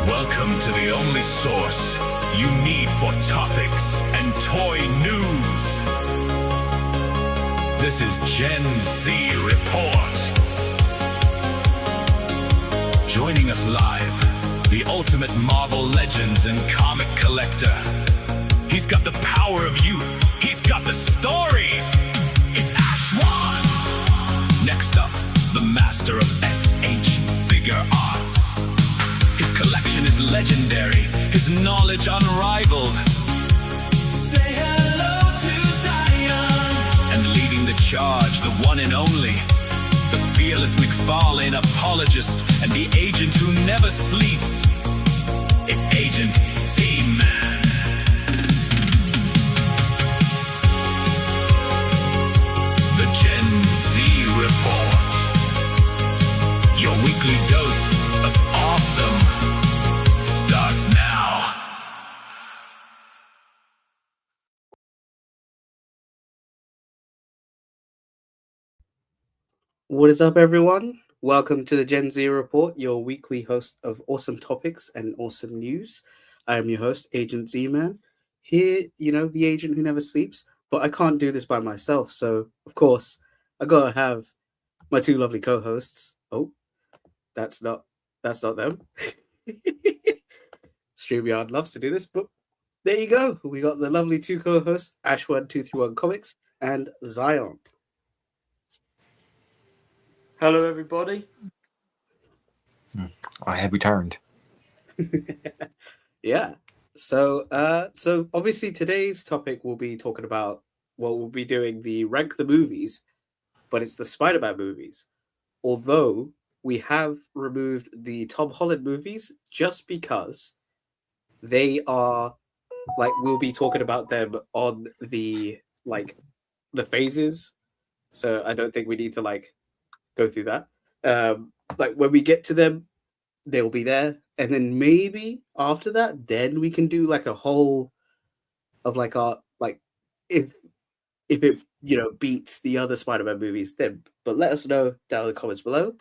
Welcome to the only source you need for topics and toy news. This is Gen Z Report. Joining us live, the ultimate Marvel Legends and comic collector. He's got the power of youth. He's got the stories. It's Ashwan. Next up, the master of SH figure arts. His collection is legendary, his knowledge unrivaled. Say hello to Zion. And leading the charge, the one and only, the fearless McFarlane apologist and the agent who never sleeps. It's Agent Zman. The Gen Z Report. Your weekly dose of awesome starts now. What is up, everyone? Welcome to the Gen Z Report, your weekly host of awesome topics and awesome news. I am your host, Agent Z-Man. Here, the agent who never sleeps, but I can't do this by myself. So, of course, I gotta have my two lovely co-hosts. Oh, that's not them. StreamYard loves to do this, but there you go. We got the lovely two co-hosts, Ashwan231 Comics and Zion. Hello, everybody. I have returned. Yeah. So obviously today's topic will be talking about, we'll be doing the rank the movies, but it's the Spider-Man movies. Although we have removed the Tom Holland movies just because they are we'll be talking about them on the phases. So I don't think we need to go through that. When we get to them, they'll be there, and then maybe after that, then we can do a whole of our if it beats the other Spider-Man movies, then. But let us know down in the comments below.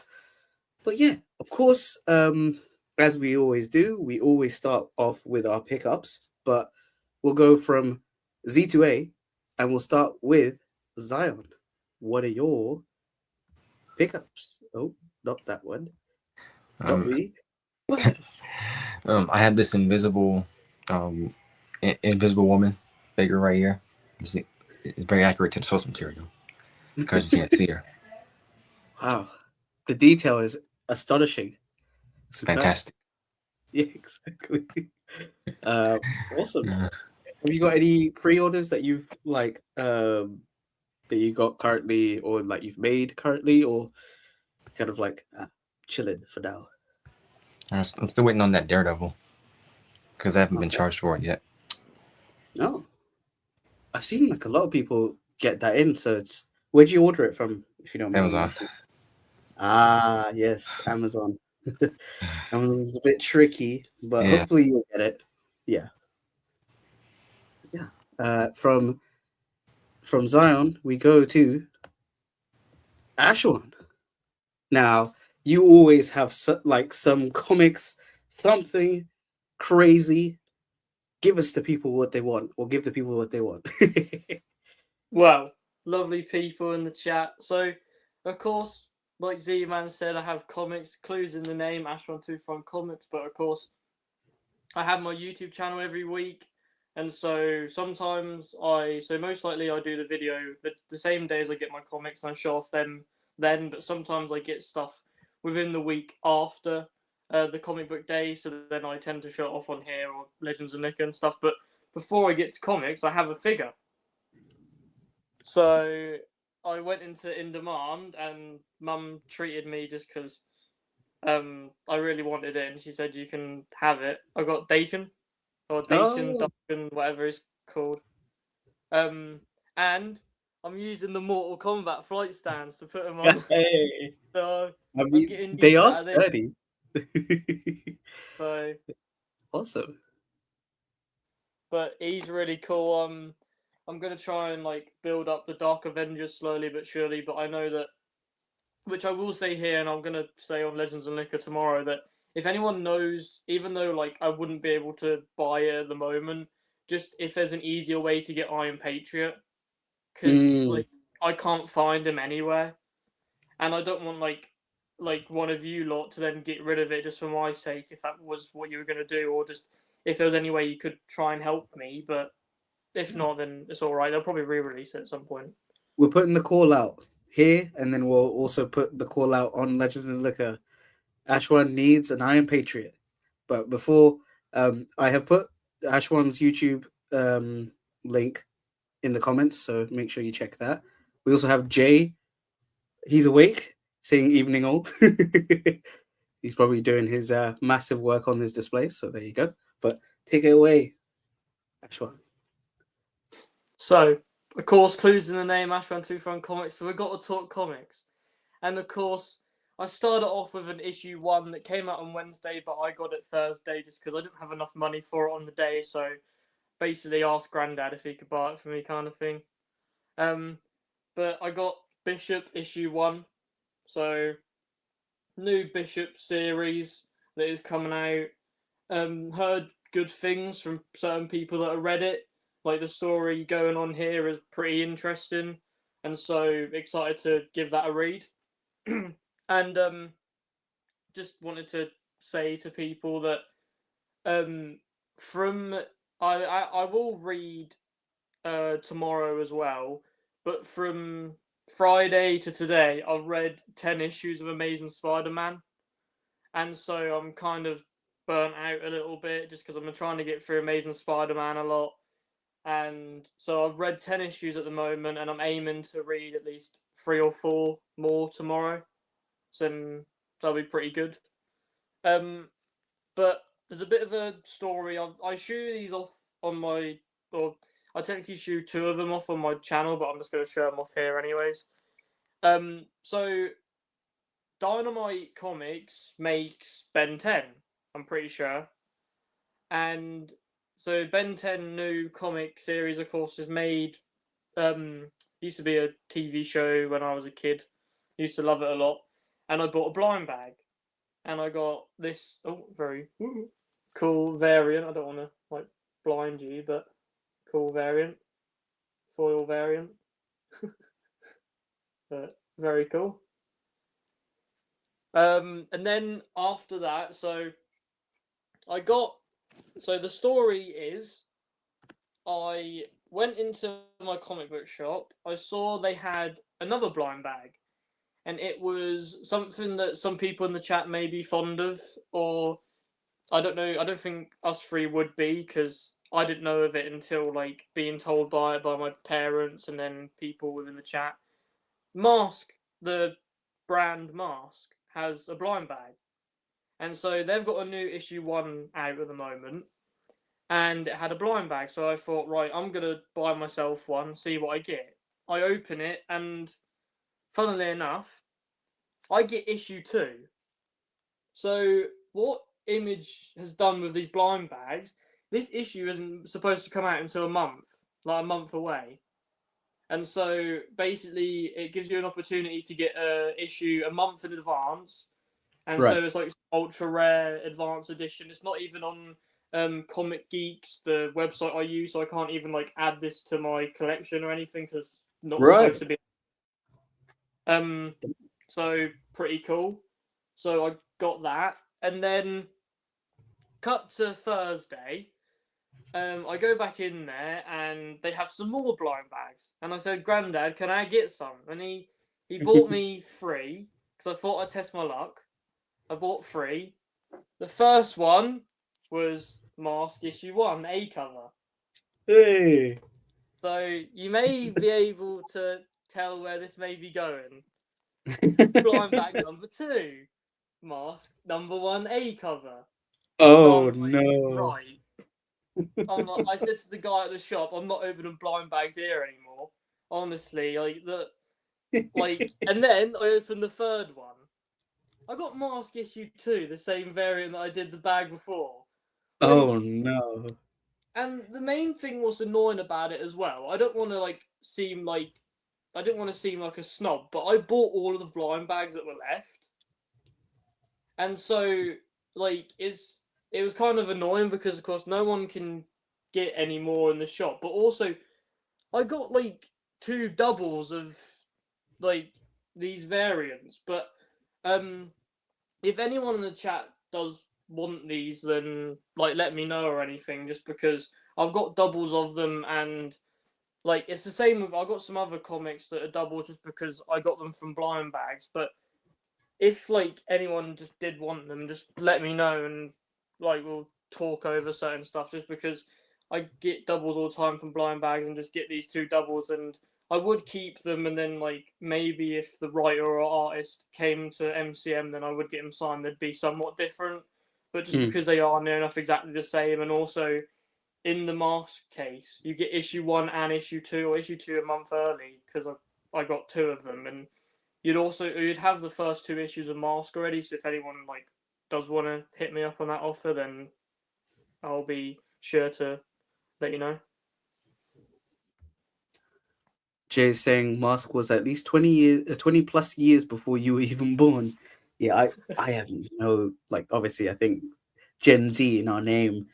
But yeah, of course, as we always do, we always start off with our pickups. But we'll go from Z to A, and we'll start with Zion. What are your pickups? Oh, not that one. Not me. I have this invisible woman figure right here. You see, it's very accurate to the source material because you can't see her. Wow, the detail is astonishing. Superb. Fantastic. Yeah, exactly. Awesome. Have you got any pre-orders that you've that you got currently, or you've made currently, or kind of chilling for now? I'm still waiting on that Daredevil because I haven't been charged for it yet. No, I've seen a lot of people get that in. So it's, where'd you order it from? If you don't mind. Amazon. Ah, yes, Amazon. Amazon's a bit tricky, but Yeah. hopefully you'll get it. Yeah. From Zion, we go to Ashwan. Now, you always have some comics, something crazy. Give us the people what they want, or give the people what they want. Well, lovely people in the chat. So, of course, like Z-Man said, I have comics, clues in the name, Ashwan231 Comics, but of course, I have my YouTube channel every week, and so sometimes most likely I do the video the same day as I get my comics, and I show off them then, but sometimes I get stuff within the week after the comic book day, so then I tend to show it off on here, or Legends of Nika and stuff, but before I get to comics, I have a figure. So I went into In Demand, and Mum treated me just because I really wanted it, and she said you can have it. I got Dakin, or Duncan, whatever it's called. And I'm using the Mortal Kombat flight stands to put them on. Hey. So I mean, they are sturdy. So awesome. But he's really cool. I'm gonna try and build up the Dark Avengers slowly but surely. But I know that which I will say here, and I'm gonna say on Legends and Liquor tomorrow, that if anyone knows, even though like I wouldn't be able to buy it at the moment, just if there's an easier way to get Iron Patriot, because like I can't find him anywhere, and I don't want like one of you lot to then get rid of it just for my sake if that was what you were gonna do, or just if there was any way you could try and help me. But if not, then it's all right. They'll probably re-release it at some point. We're putting the call out here, and then we'll also put the call out on Legends and Liquor. Ashwan needs an Iron Patriot. But before, I have put Ashwan's YouTube link in the comments, so make sure you check that. We also have Jay. He's awake, saying evening all. He's probably doing his massive work on his display, so there you go. But take it away, Ashwan. So, of course, clues in the name, Ashwan 2 from Comics, so we've got to talk comics. And of course, I started off with an issue 1 that came out on Wednesday, but I got it Thursday just because I didn't have enough money for it on the day, so basically asked Grandad if he could buy it for me, kind of thing. But I got Bishop issue 1, so new Bishop series that is coming out. Heard good things from certain people that have read it. Like the story going on here is pretty interesting, and so excited to give that a read. And just wanted to say to people that from I will read tomorrow as well, but from Friday to today I've read 10 issues of Amazing Spider-Man, and so I'm kind of burnt out a little bit just because I'm trying to get through Amazing Spider-Man a lot. And so I've read 10 issues at the moment, and I'm aiming to read at least 3 or 4 more tomorrow. So that'll be pretty good. But there's a bit of a story. I shoe these off on my, or I technically shoe 2 of them off on my channel, but I'm just going to show them off here anyways. So Dynamite Comics makes Ben 10, I'm pretty sure. And so Ben 10 new comic series, of course, is made. Used to be a TV show when I was a kid. Used to love it a lot. And I bought a blind bag. And I got this very cool variant. I don't want to like blind you, but cool variant. Foil variant. But very cool. And then after that, so the story is, I went into my comic book shop. I saw they had another blind bag, and it was something that some people in the chat may be fond of, or I don't know. I don't think us 3 would be, because I didn't know of it until like being told by my parents and then people within the chat. Mask, the brand Mask, has a blind bag. And so they've got a new issue 1 out at the moment, and it had a blind bag. So I thought, right, I'm going to buy myself one, see what I get. I open it, and funnily enough, I get issue 2. So what Image has done with these blind bags, this issue isn't supposed to come out until a month away. And so basically it gives you an opportunity to get an issue a month in advance. And Right. so it's like ultra rare advanced edition. It's not even on Comic Geeks, the website I use, so I can't even like add this to my collection or anything because not supposed to be. So pretty cool. So I got that, and then cut to Thursday. I go back in there, and they have some more blind bags. And I said, "Grandad, can I get some?" And he bought me 3 because I thought I'd test my luck. I bought 3. The first one was Mask issue 1, A cover. Hey. So you may be able to tell where this may be going. Blind bag number 2, Mask number 1, A cover. Oh, So I'm like, no. right. I said to the guy at the shop, I'm not opening blind bags here anymore. Honestly, and then I opened the 3rd one. I got Mask issue 2, the same variant that I did the bag before. Oh, no. And the main thing was annoying about it as well. I don't want to seem like I didn't want to seem like a snob, but I bought all of the blind bags that were left, and so like it was kind of annoying because of course no one can get any more in the shop, but also I got like 2 doubles of like these variants, but if anyone in the chat does want these, then like let me know or anything, just because I've got doubles of them, and like it's the same with I got some other comics that are doubles just because I got them from blind bags. But if like anyone just did want them, just let me know, and like we'll talk over certain stuff, just because I get doubles all the time from blind bags and just get these 2 doubles, and I would keep them, and then like maybe if the writer or artist came to MCM, then I would get them signed. They'd be somewhat different, but just because they are near enough exactly the same, and also in the mask case, you get issue 1 and issue 2, or issue 2 a month early because I got 2 of them, and you'd have the first 2 issues of Mask already. So if anyone like does want to hit me up on that offer, then I'll be sure to let you know. Jay's saying Mask was at least 20 plus years before you were even born. Yeah, I have no, like, obviously I think Gen Z in our name,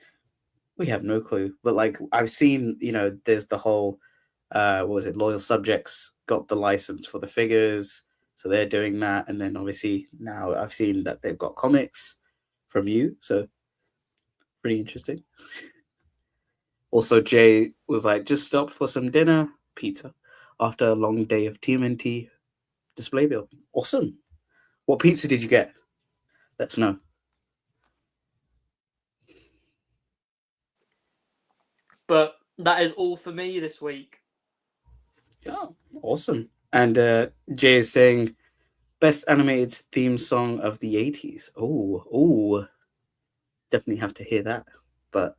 we have no clue. But like I've seen, there's the whole what was it, Loyal Subjects got the license for the figures, so they're doing that. And then obviously now I've seen that they've got comics from you, so pretty interesting. Also, Jay was like, just stop for some dinner, pizza, after a long day of TMNT display building. Awesome. What pizza did you get? Let us know. But that is all for me this week. Yeah, awesome. And Jay is saying, best animated theme song of the 80s. Oh, definitely have to hear that. But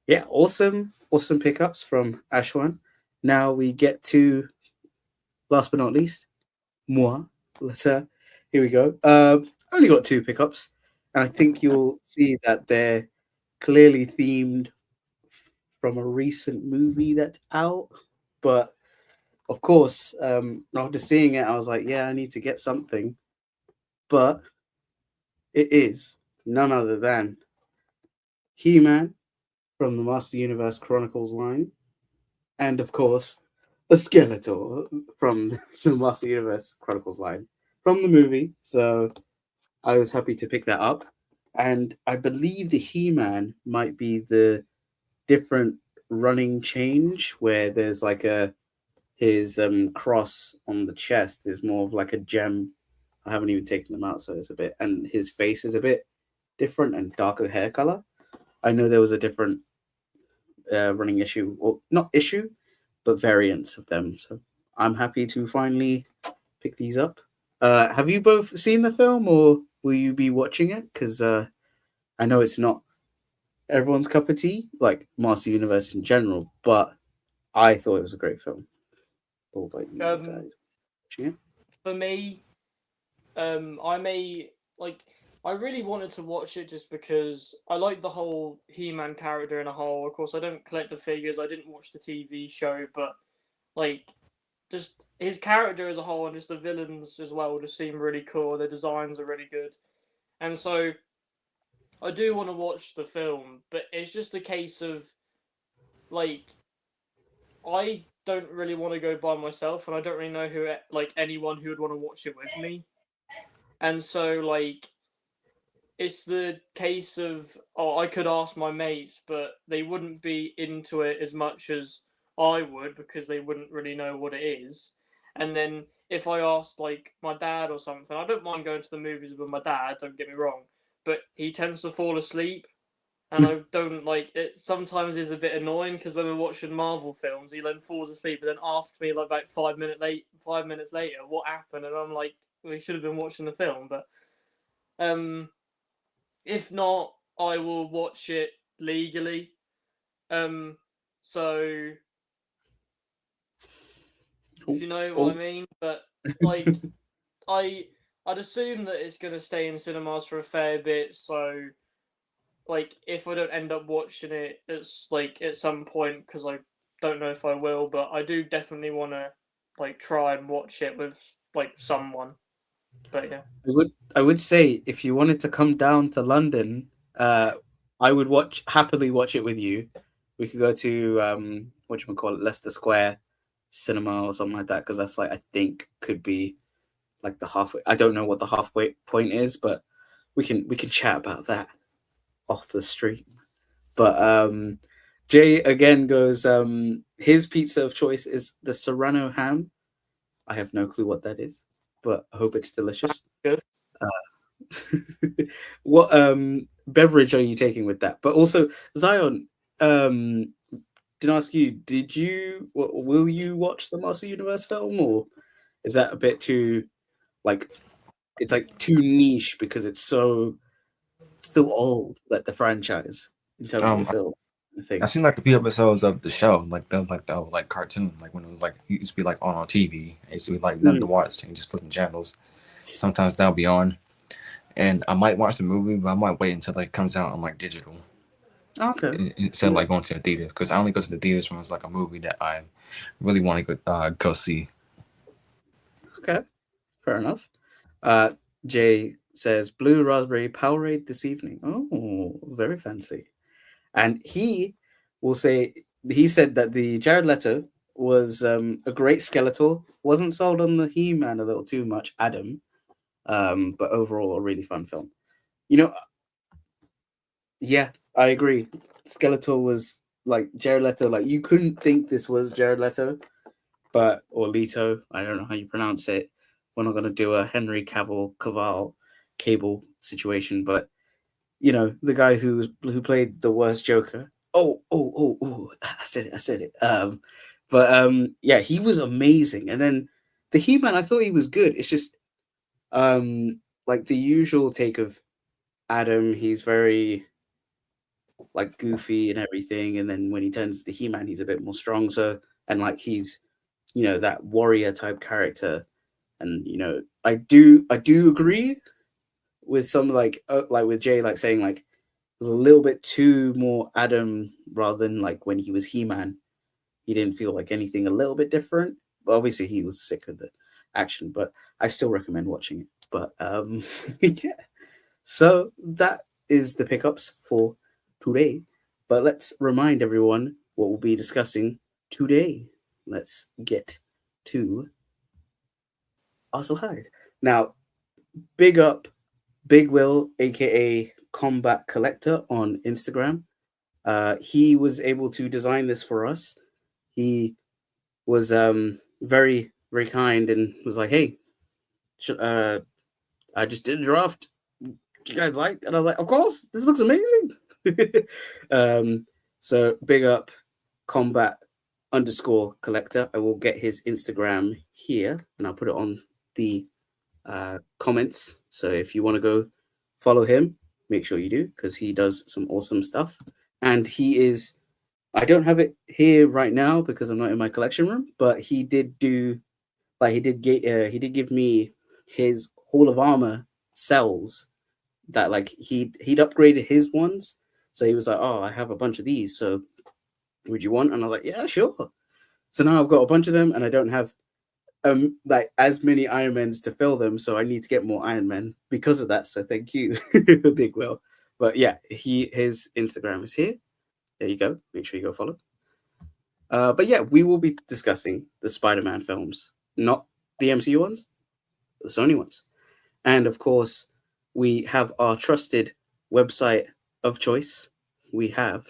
yeah, awesome pickups from Ashwan. Now we get to, last but not least, moi. Here we go. Only got 2 pickups, and I think you'll see that they're clearly themed from a recent movie that's out. But of course, after seeing it, I was like, yeah, I need to get something. But it is none other than He-Man from the Master Universe Chronicles line, and of course, the Skeletor from the Master Universe Chronicles line from the movie. So I was happy to pick that up. And I believe the He-Man might be the different running change where there's like his cross on the chest is more of like a gem. I haven't even taken them out, so it's a bit, and his face is a bit different and darker hair color. I know there was a different running issue, or not issue, but variants of them. So I'm happy to finally pick these up. Have you both seen the film, or will you be watching it? Because I know it's not everyone's cup of tea, like Master Universe in general, but I thought it was a great film. What about you guys? Watching it? For me, I really wanted to watch it just because I like the whole He-Man character in a whole. Of course, I don't collect the figures. I didn't watch the TV show, but like, just his character as a whole and just the villains as well just seem really cool. The designs are really good, and so I do want to watch the film. But it's just a case of like, I don't really want to go by myself, and I don't really know who anyone who would want to watch it with me. And so, like, it's the case of, I could ask my mates, but they wouldn't be into it as much as I would because they wouldn't really know what it is. And then if I asked, like, my dad or something, I don't mind going to the movies with my dad, don't get me wrong, but he tends to fall asleep, and I don't like it. Sometimes is a bit annoying because when we're watching Marvel films, he then falls asleep and then asks me, like, about 5 minutes later, what happened, and I'm like, we should have been watching the film. But if not, I will watch it legally. So if you know what I mean. But like, I'd assume that it's gonna stay in cinemas for a fair bit. So like, if I don't end up watching it, it's like at some point, because I don't know if I will, but I do definitely want to like try and watch it with like someone. But yeah, I would say if you wanted to come down to London, I would happily watch it with you. We could go to whatchamacallit, Leicester Square Cinema or something like that, because that's like I think could be like the halfway. I don't know what the halfway point is, but we can chat about that off the street. But Jay again goes, his pizza of choice is the Serrano ham. I have no clue what that is, but I hope it's delicious. good. What beverage are you taking with that? But also, Zion, didn't ask you, will you watch the Master Universe film, or is that a bit too like it's like too niche because it's so still old, like the franchise in terms of the film? I think I've seen like a few episodes of the show, like the old, like cartoon, like when it was like it used to be like on TV. It used to be like nothing to watch and just flipping channels. Sometimes that'll be on, and I might watch the movie, but I might wait until like it comes out on like digital. Okay. Instead of like going to the theaters, because I only go to the theaters when it's like a movie that I really want to go see. Okay, fair enough. Jay says blue raspberry Powerade this evening. Oh, very fancy. And he said that the Jared Leto was a great Skeletor. Wasn't sold on the He-Man a little too much, Adam. But overall, a really fun film. Yeah, I agree. Skeletor was like Jared Leto. Like you couldn't think this was Jared Leto, or Leto. I don't know how you pronounce it. We're not going to do a Henry Cavill Cable situation, but the guy who played the worst Joker. Oh! I said it. Yeah, he was amazing. And then the He-Man, I thought he was good. It's just like the usual take of Adam. He's very like goofy and everything, and then when he turns to He-Man, he's a bit more strong. So and like he's that warrior type character, and I do agree with some like with Jay like saying like it was a little bit too more Adam rather than like when he was He-Man. He didn't feel like anything a little bit different. But obviously he was sick of the action, but I still recommend watching it. But yeah. So that is the pickups for today. But let's remind everyone what we'll be discussing today. Let's get to Arsenal Hyde. Now, big up Big Will, aka Combat Collector on Instagram. He was able to design this for us. He was very, very kind and was like, hey, I just did a draft. Do you guys like? And I was like, of course, this looks amazing. So big up Combat _Collector. I will get his Instagram here and I'll put it on the comments. So if you want to go follow him, make sure you do, because he does some awesome stuff. And he is, I don't have it here right now because I'm not in my collection room, but he did do, like he did give me his Hall of Armor cells that like he'd upgraded his ones. So he was like, oh, I have a bunch of these, so would you want? And I was like, yeah, sure. So now I've got a bunch of them and I don't have like as many Iron Mens to fill them, so I need to get more Iron Men because of that. So thank you, Big Will. But yeah, his Instagram is here. There you go. Make sure you go follow. But yeah, we will be discussing the Spider-Man films, not the MCU ones, the Sony ones. And of course, we have our trusted website of choice. We have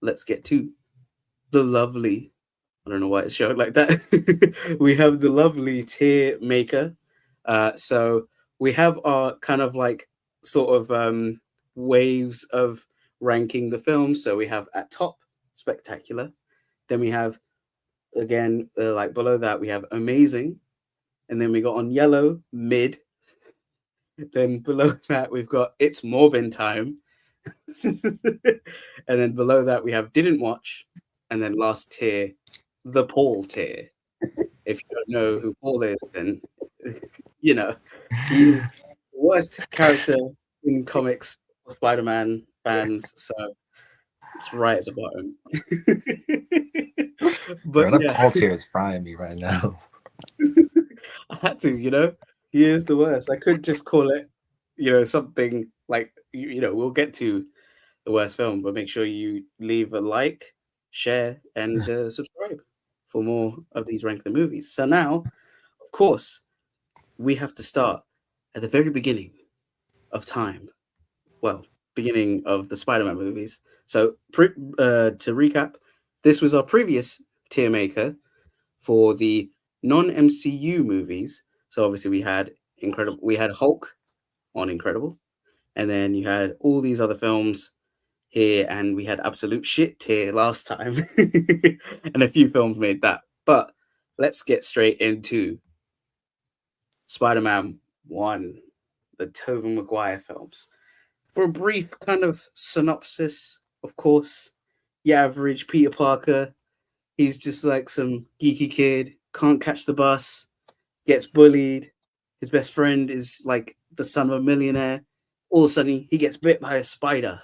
let's get to the lovely, I don't know why it's showing like that. We have the lovely tier maker. So we have our kind of like sort of waves of ranking the film. So we have at top, spectacular. Then we have, again, like below that, we have amazing. And then we got on yellow, mid. Then below that, we've got it's Morbin time. And then below that, we have didn't watch. And then last tier, the Paul tier. If you don't know who Paul is, then he's the worst character in comics for Spider-Man fans. So It's right at the bottom. But Bro, that yeah, Paul tier is frying me right now. I had to, he is the worst. I could just call it, something like, we'll get to the worst film, but make sure you leave a like, share, and subscribe for more of these Rank the Movies. So now, of course, we have to start at the very beginning of time. Well, beginning of the Spider-Man movies. So to recap, this was our previous tier maker for the non-MCU movies. So obviously we had Hulk on Incredible, and then you had all these other films here, and we had absolute shit tier last time, and a few films made that. But let's get straight into Spider-Man 1, the Tobey Maguire films. For a brief kind of synopsis, of course, your average Peter Parker, he's just like some geeky kid, can't catch the bus, gets bullied. His best friend is like the son of a millionaire. All of a sudden, he gets bit by a spider.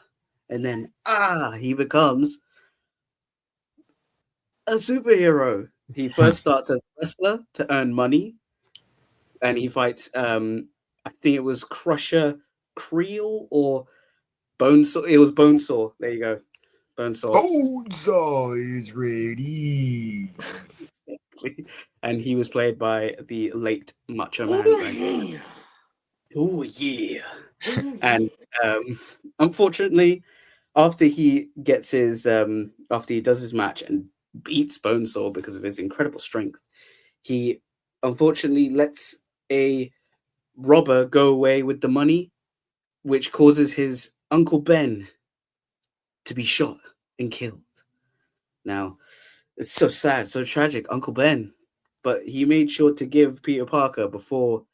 And then, he becomes a superhero. He first starts as a wrestler to earn money. And he fights, I think it was Crusher Creel or Bonesaw. It was Bonesaw. There you go. Bonesaw. Bonesaw is ready. And he was played by the late Macho Man. Oh, yeah. And unfortunately, after he gets his after he does his match and beats Bonesaw because of his incredible strength, he unfortunately lets a robber go away with the money, which causes his Uncle Ben to be shot and killed. Now, it's so sad, so tragic, Uncle Ben. But he made sure to give Peter Parker, before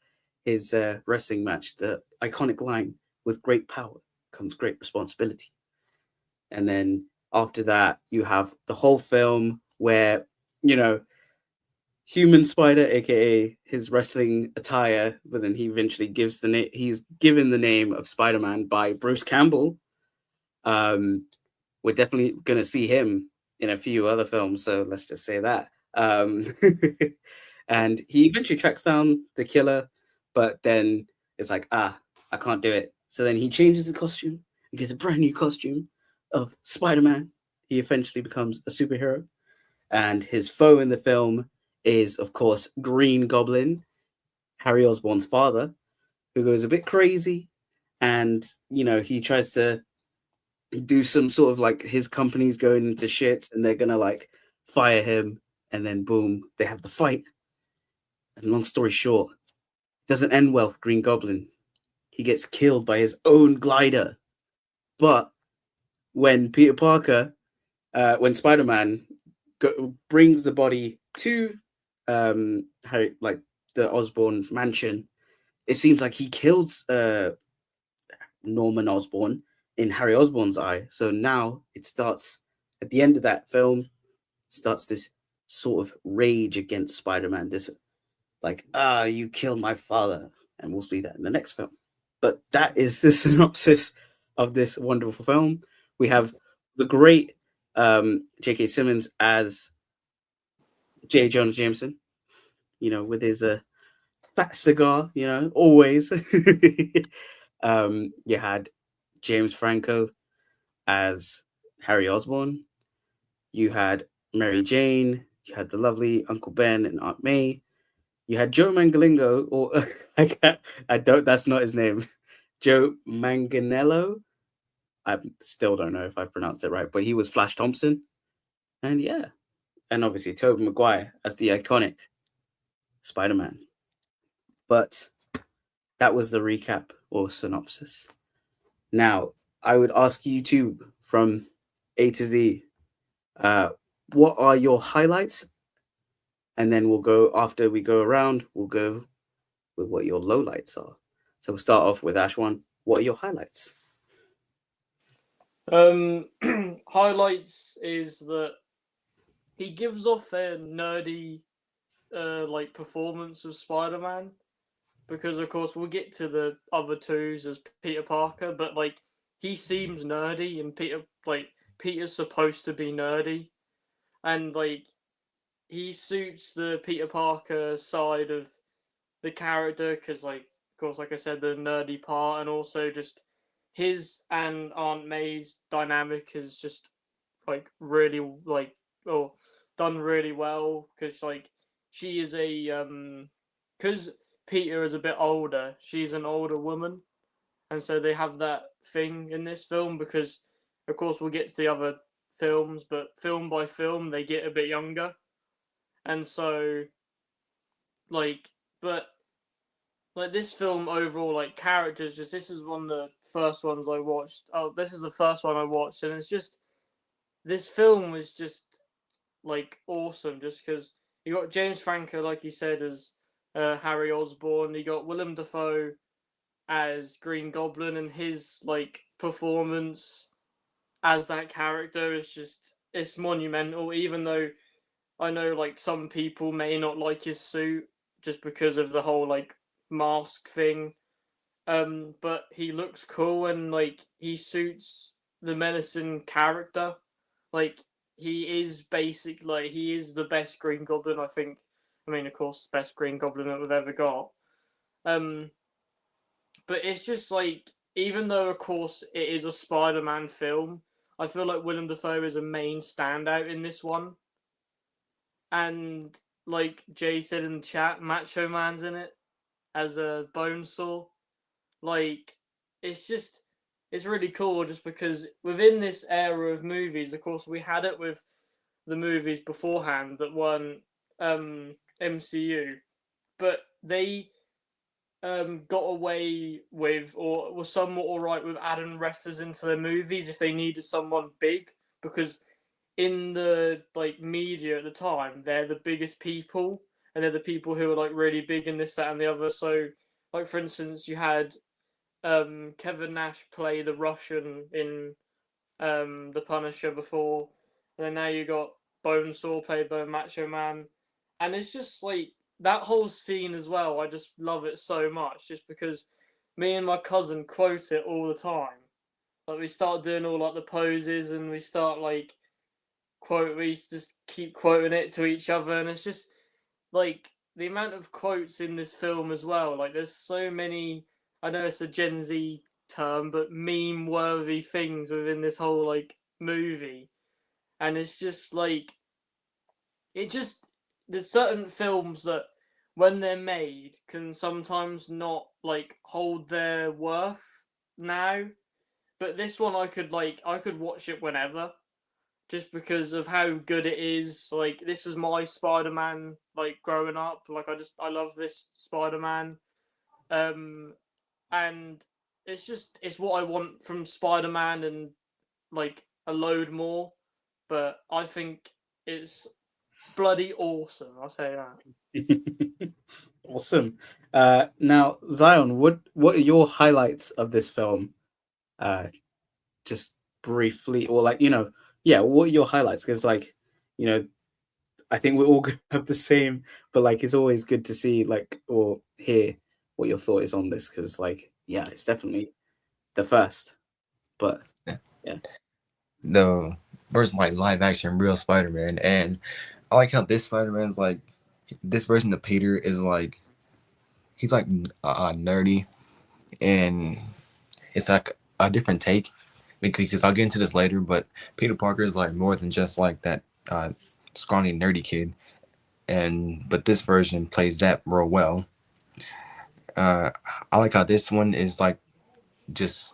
his wrestling match, the iconic line, "With great power comes great responsibility." And then after that, you have the whole film where, Human Spider, aka his wrestling attire, but then he eventually gives the name. He's given the name of Spider-Man by Bruce Campbell. We're definitely gonna see him in a few other films, so let's just say that. And he eventually tracks down the killer, but then it's like, I can't do it. So then he changes the costume and gets a brand new costume of Spider-Man. He eventually becomes a superhero, and his foe in the film is, of course, Green Goblin, Harry Osborn's father, who goes a bit crazy, and he tries to do some sort of like, his company's going into shits and they're gonna like fire him, and then boom, they have the fight. And long story short, doesn't end well for Green Goblin. He gets killed by his own glider. But when Peter Parker, when Spider-Man brings the body to Harry, like the Osborn mansion, it seems like he kills Norman Osborn in Harry Osborn's eye. So now it starts, at the end of that film, starts this sort of rage against Spider-Man. This like, you killed my father. And we'll see that in the next film. But that is the synopsis of this wonderful film. We have the great J.K. Simmons as J. Jonah Jameson, with his fat cigar, always. You had James Franco as Harry Osborn. You had Mary Jane. You had the lovely Uncle Ben and Aunt May. You had Joe Mangalingo, or that's not his name. Joe Manganiello. I still don't know if I pronounced it right, but he was Flash Thompson. And yeah. And obviously Tobey Maguire as the iconic Spider-Man. But that was the recap or synopsis. Now, I would ask you two, from A to Z, what are your highlights? And then we'll go, after we go around, we'll go with what your lowlights are. So we'll start off with Ashwan. What are your highlights? Highlights is that he gives off a nerdy like performance of Spider-Man, because of course we'll get to the other twos as Peter Parker, but like he seems nerdy, and Peter's supposed to be nerdy, and like he suits the Peter Parker side of the character because, like, of course, like I said, the nerdy part, and also just his and Aunt May's dynamic is just like really like or done really well because like she is a because Peter is a bit older, she's an older woman, and so they have that thing in this film because of course we'll get to the other films, but film by film they get a bit younger, and so like but like this film overall, like characters, just this is one of the first ones I watched. Oh, this is the first one I watched, and it's just this film was just like awesome, just because you got James Franco, like you said, as Harry Osborn. You got Willem Dafoe as Green Goblin, and his like performance as that character is just it's monumental. Even though I know like some people may not like his suit just because of the whole like mask thing. But he looks cool and like he suits the menacing character. Like he is basic like he is the best Green Goblin, I think. I mean of course the best Green Goblin that we've ever got. But it's just like even though of course it is a Spider-Man film, I feel like Willem Dafoe is a main standout in this one. And like Jay said in the chat, Macho Man's in it as a Bonesaw. Like it's really cool just because within this era of movies, of course, we had it with the movies beforehand that weren't MCU, but they got away with or were somewhat alright with adding wrestlers into their movies if they needed someone big, because in the like media at the time, they're the biggest people and they're the people who are like really big in this, that, and the other. So, like for instance, you had Kevin Nash play the Russian in The Punisher before, and then now you got Bonesaw played by Macho Man, and it's just like that whole scene as well. I just love it so much, just because me and my cousin quote it all the time. Like we start doing all like the poses, and we start like we just keep quoting it to each other, and it's just like the amount of quotes in this film as well. Like there's so many. I know it's a Gen Z term, but meme-worthy things within this whole like movie, and it's just like there's certain films that when they're made can sometimes not like hold their worth now, but this one I could watch it whenever, just because of how good it is. Like this was my Spider-Man like growing up. Like I love this Spider-Man. And it's what I want from Spider-Man and like a load more. But I think it's bloody awesome. I'll say that. Awesome. Now, Zion, what are your highlights of this film? Just briefly, or like what are your highlights? Because like I think we're all gonna have the same, but like it's always good to see like or hear what your thought is on this, because like it's definitely the first, but yeah. The first like live action real Spider-Man, and I like how this Spider-Man's like this version of Peter is like he's like nerdy, and it's like a different take because I'll get into this later, but Peter Parker is like more than just like that scrawny nerdy kid, but this version plays that real well. I like how this one is like just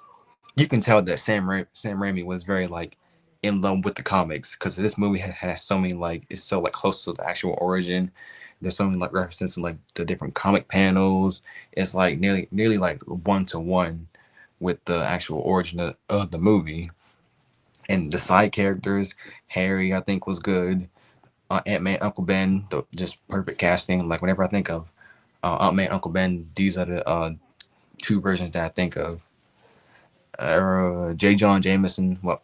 you can tell that Sam Raimi was very like in love with the comics, because this movie has so many like it's so like close to the actual origin. There's so many like references to like the different comic panels. It's like nearly like 1-to-1 with the actual origin of the movie. And the side characters, Harry I think was good. Aunt-Man, Uncle Ben, just perfect casting. Like whenever I think of Aunt-Man, Uncle Ben, these are the two versions that I think of. J. Jonah Jameson, what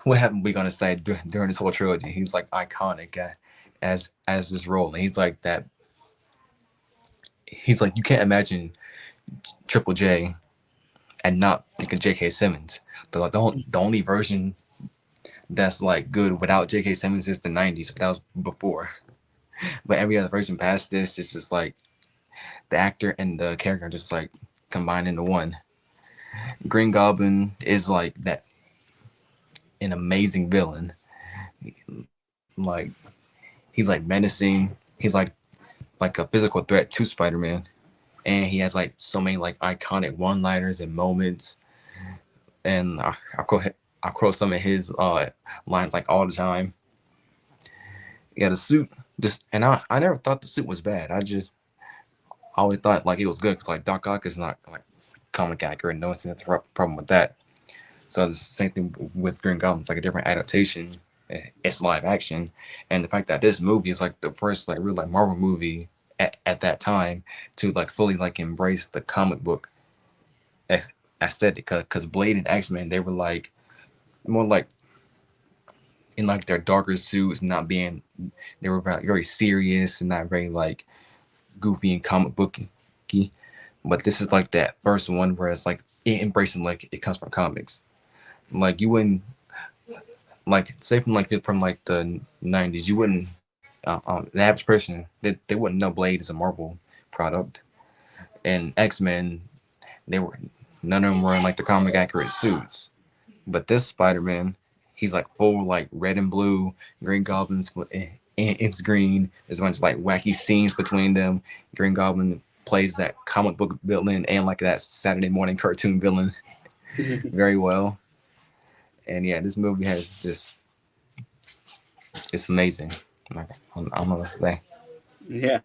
haven't we gonna say during this whole trilogy? He's like iconic as this role, and he's like that. He's like you can't imagine Triple J and not think of J.K. Simmons. The only version that's like good without J.K. Simmons is the '90s, but that was before. But every other version past this, it's just like the actor and the character just like combined into one. Green Goblin is like that an amazing villain. Like he's like menacing. He's like a physical threat to Spider-Man, and he has like so many like iconic one-liners and moments. And I quote some of his lines like all the time. Yeah, the suit. I never thought the suit was bad. I always thought like it was good because like Doc Ock is not like comic accurate. No one's a problem with that. So the same thing with Green Goblin. It's like a different adaptation. It's live action, and the fact that this movie is like the first like real like Marvel movie at that time to like fully like embrace the comic book aesthetic. Because Blade and X-Men, they were like more like in like their darker suits, not being they were very serious and not very like goofy and comic booky. But this is like that first one where it's like it embracing like it comes from comics. Like you wouldn't like say from like the '90s, you wouldn't the average person they wouldn't know Blade is a Marvel product. And X-Men, they were none of them were in like the comic accurate suits. But this Spider-Man, he's like full like red and blue, Green Goblin's and it's green. There's a bunch of like wacky scenes between them. Green Goblin plays that comic book villain and like that Saturday morning cartoon villain very well. And yeah, this movie has just it's amazing. I'm gonna say. Yeah.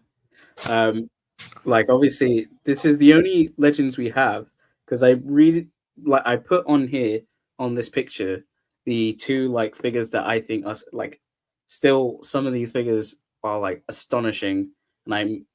Like obviously this is the only legends we have because I read like I put on here on this picture the two like figures that I think are like still some of these figures are like astonishing, and I'm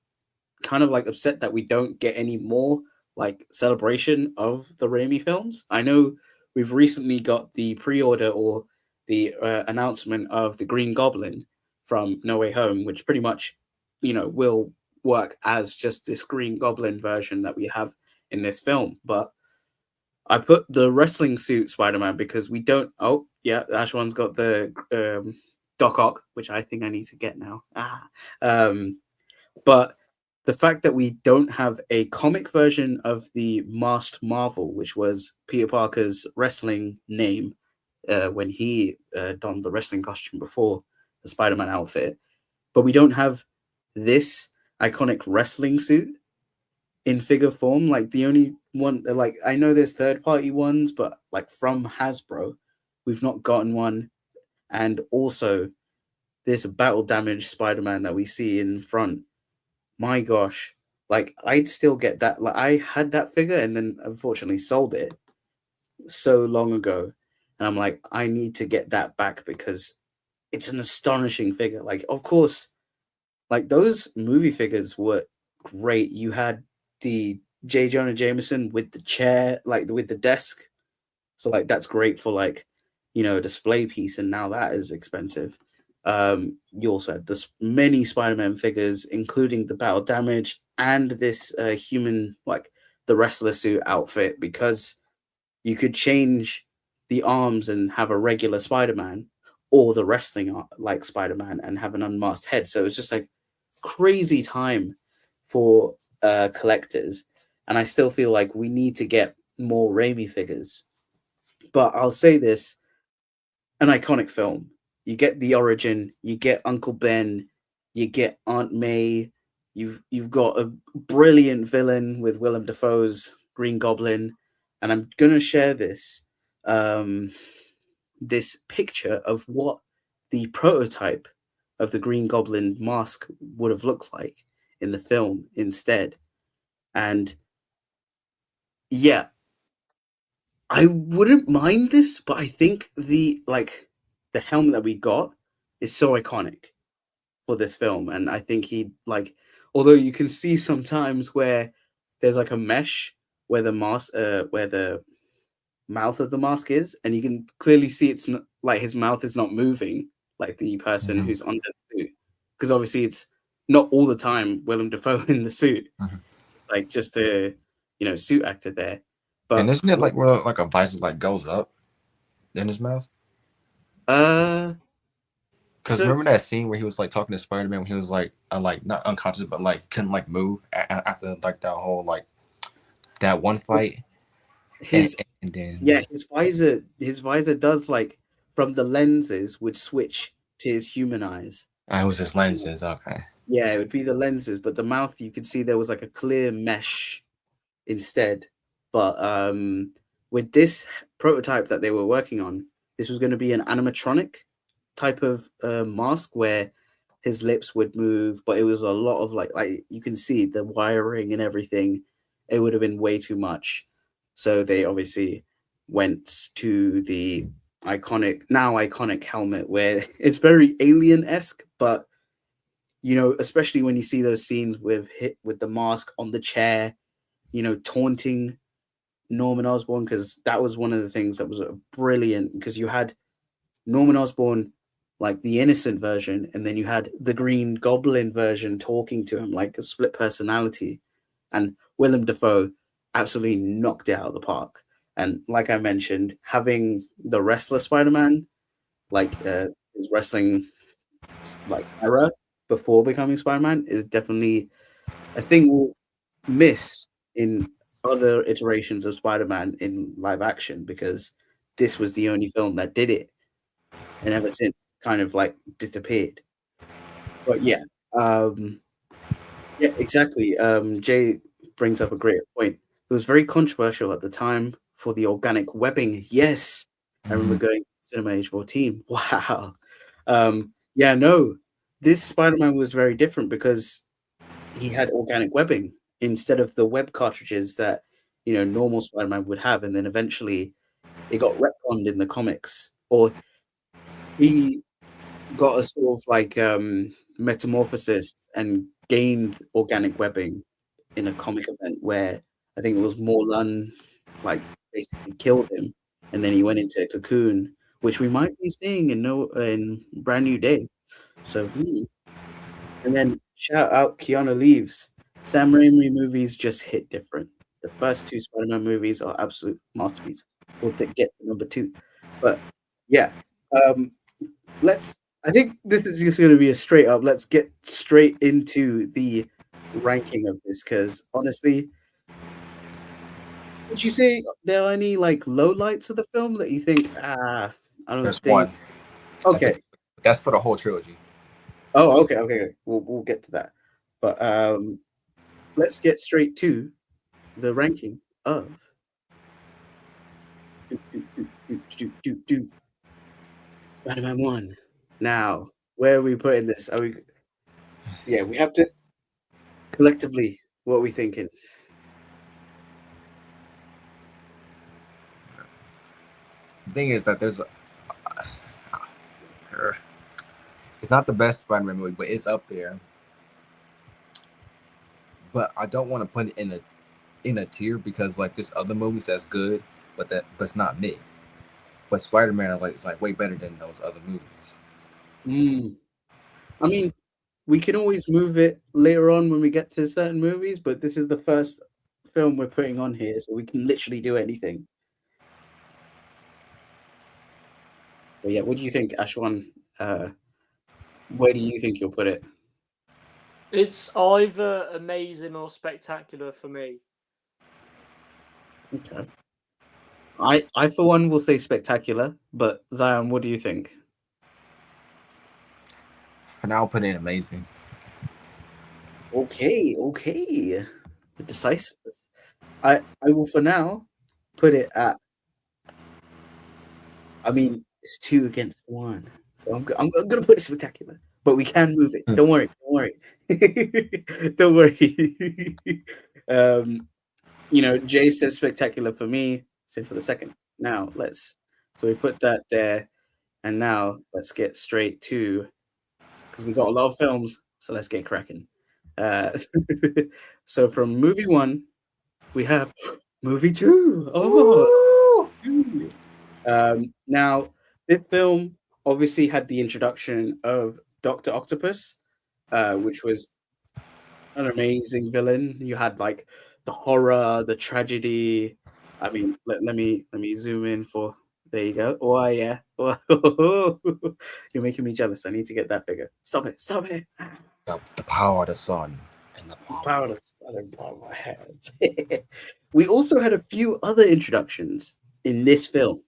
kind of like upset that we don't get any more like celebration of the Raimi films. I know we've recently got the pre-order or the announcement of the Green Goblin from No Way Home, which pretty much, will work as just this Green Goblin version that we have in this film. But I put the wrestling suit Spider-Man because we don't. Oh, yeah, Ashwan's got the Doc Ock, which I think I need to get now. But the fact that we don't have a comic version of the Masked Marvel, which was Peter Parker's wrestling name when he donned the wrestling costume before the Spider-Man outfit, but we don't have this iconic wrestling suit in figure form. Like the only one, like I know there's third-party ones, but like from Hasbro, we've not gotten one. And also this battle damaged Spider-Man that we see in front. My gosh, like I'd still get that. Like I had that figure and then unfortunately sold it so long ago, and I'm like, I need to get that back because it's an astonishing figure. Like, of course, like those movie figures were great. You had the J. Jonah Jameson with the chair, like with the desk. So like that's great for like, a display piece, and now that is expensive. You also had this many Spider-Man figures, including the battle damage and this human, like the wrestler suit outfit, because you could change the arms and have a regular Spider-Man, or the wrestling like Spider-Man and have an unmasked head. So it's just like crazy time for collectors, and I still feel like we need to get more Raimi figures. But I'll say this: an iconic film. You get the origin, you get Uncle Ben, you get Aunt May, you've got a brilliant villain with Willem Dafoe's Green Goblin, and I'm gonna share this this picture of what the prototype of the Green Goblin mask would have looked like in the film instead. And yeah, I wouldn't mind this, but I think the helmet that we got is so iconic for this film, and I think although you can see sometimes where there's like a mesh where the mask, where the mouth of the mask is, and you can clearly see it's not, like his mouth is not moving, like the person who's under the suit, because obviously it's not all the time Willem Dafoe in the suit, like just a suit actor there. And But isn't it like where like a visor like goes up in his mouth? uh, Because so remember that scene where he was like talking to Spider-Man when he was like not unconscious but like couldn't like move after like that whole like that one fight and, his and then yeah, his visor does like from the lenses would switch to his human eyes. it was his lenses. Okay. Yeah, it would be the lenses, but the mouth you could see there was like a clear mesh instead. But with this prototype that they were working on, this was going to be an animatronic type of mask where his lips would move, but it was a lot of like you can see the wiring and everything. It would have been way too much. So they obviously went to the iconic helmet where it's very alien-esque, but especially when you see those scenes with the mask on the chair, taunting Norman Osborn, because that was one of the things that was brilliant, because you had Norman Osborn like the innocent version, and then you had the Green Goblin version talking to him like a split personality, and Willem Dafoe absolutely knocked it out of the park. And like I mentioned, having the wrestler Spider-Man, like his wrestling like era before becoming Spider-Man, is definitely a thing we'll miss in other iterations of Spider-Man in live action, because this was the only film that did it, and ever since kind of like disappeared. But yeah, exactly. Jay brings up a great point. It was very controversial at the time for the organic webbing. Yes, I remember going to Cinema Age 14. Wow. Yeah, no, this Spider-Man was very different because he had organic webbing instead of the web cartridges that normal Spider-Man would have, and then eventually it got retconned in the comics, or he got a sort of like metamorphosis and gained organic webbing in a comic event where I think it was Morlun like basically killed him, and then he went into Cocoon, which we might be seeing in Brand New Day. So, and then shout out Keanu Reeves. Sam Raimi movies just hit different. The first two Spider-Man movies are absolute masterpieces. We'll get to number two, but yeah, um, let's. I think this is just going to be a straight up. Let's get straight into the ranking of this, because honestly, would you say there are any like lowlights of the film that you think? I don't There's think. one. Okay. That's for the whole trilogy. Oh, okay. We'll get to that, but let's get straight to the ranking of Spider-Man 1. Now, where are we putting this? Are we? Yeah, we have to collectively. What are we thinking? The thing is that it's not the best Spider-Man movie, but it's up there. But I don't want to put it in a tier because like there's other movies that's good, but it's not me. But Spider-Man is like way better than those other movies. I mean, we can always move it later on when we get to certain movies, but this is the first film we're putting on here, so we can literally do anything. But yeah, what do you think, Ashwan? Where do you think you'll put it? It's either amazing or spectacular for me. Okay. I for one will say spectacular, but Zion, what do you think? And I'll put in amazing. Okay. Decisiveness. I will for now put it at. I mean, it's 2 against 1, so I'm gonna put it spectacular, but we can move it. Don't worry. Don't worry. Jay says spectacular for me. Same for the second. Now so we put that there, and now let's get straight to, because we got a lot of films, so let's get cracking. So from movie 1, we have movie 2. Oh, now this film obviously had the introduction of Dr. Octopus, which was an amazing villain. You had like the horror, the tragedy. I mean, let me zoom in for. There you go. Oh yeah. You're making me jealous. I need to get that figure. Stop it. Stop it. The power of the sun and the power. Power of the southern part of my hands. We also had a few other introductions in this film.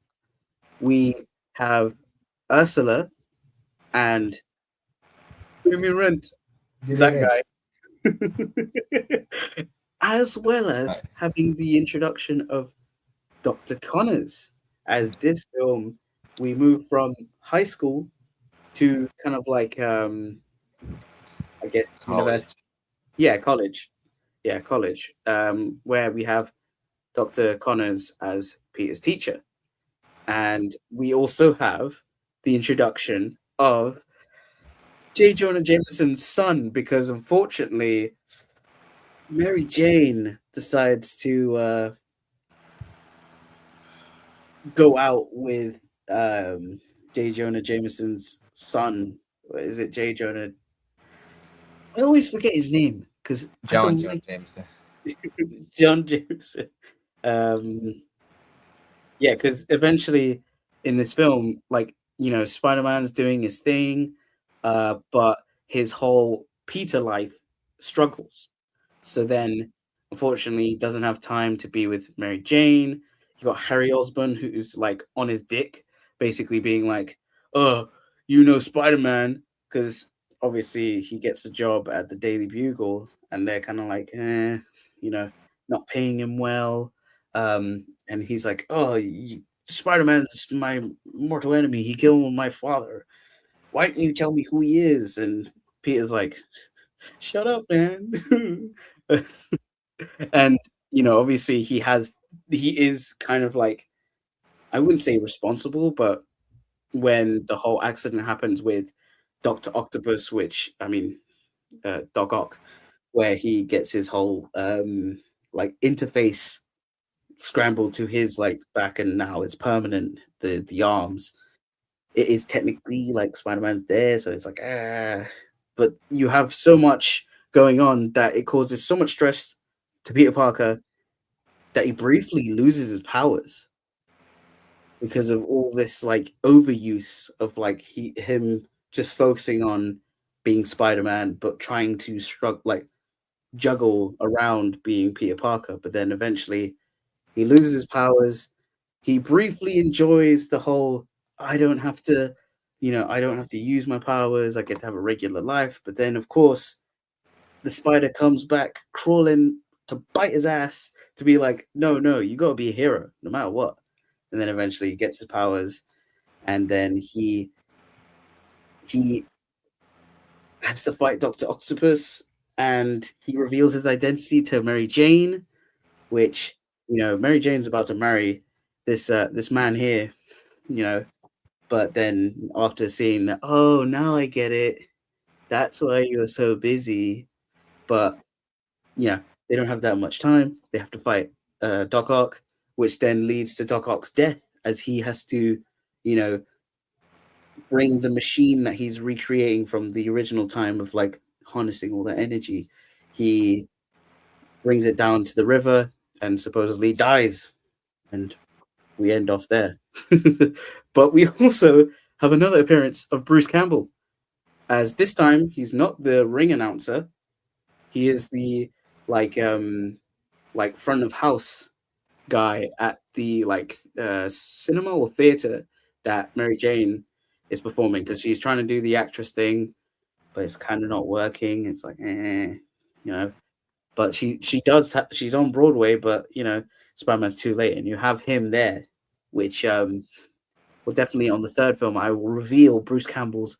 We have Ursula and Give me rent. That guy. As well as having the introduction of Dr. Connors. As this film, we move from high school to kind of like I guess university. Yeah, college. Yeah, college. Where we have Dr. Connors as Peter's teacher. And we also have the introduction of J. Jonah Jameson's son, because unfortunately, Mary Jane decides to go out with J. Jonah Jameson's son. What is it, J. Jonah? I always forget his name because John Jameson. John Jameson. Yeah, because eventually in this film, like, you know, Spider-Man's doing his thing, but his whole Peter life struggles. So then, unfortunately, he doesn't have time to be with Mary Jane. You got Harry Osborn, who's like on his dick, basically being like, "Oh, you know Spider-Man," because obviously he gets a job at the Daily Bugle, and they're kind of like, you know, not paying him well. And he's like, "Oh, Spider-Man's my mortal enemy. He killed my father. Why didn't you tell me who he is?" And Peter's like, "Shut up, man." And you know, obviously he is kind of like, I wouldn't say responsible, but when the whole accident happens with Dr. Octopus, which I mean Doc Ock, where he gets his whole like interface scrambled to his like back, and now it's permanent, the arms. It is technically like Spider-Man's there, so it's like but you have so much going on that it causes so much stress to Peter Parker that he briefly loses his powers because of all this like overuse of like him just focusing on being Spider-Man, but trying to like juggle around being Peter Parker. But then eventually he loses his powers. He briefly enjoys the whole, I don't have to use my powers. I get to have a regular life. But then, of course, the spider comes back crawling to bite his ass, to be like, no, you got to be a hero no matter what. And then eventually he gets his powers, and then he has to fight Dr. Octopus, and he reveals his identity to Mary Jane, which, you know, Mary Jane's about to marry this man here, you know, but then after seeing that, oh, now I get it. That's why you're so busy. But yeah, they don't have that much time. They have to fight Doc Ock, which then leads to Doc Ock's death, as he has to, you know, bring the machine that he's recreating from the original time of like harnessing all that energy. He brings it down to the river and supposedly dies, and we end off there. But we also have another appearance of Bruce Campbell, as this time he's not the ring announcer. He is the like front of house guy at the like cinema or theater that Mary Jane is performing, because she's trying to do the actress thing, but it's kind of not working. It's like, you know, but she's on Broadway, but you know, Spider-Man's too late, and you have him there, which will definitely, on the third film, I will reveal Bruce Campbell's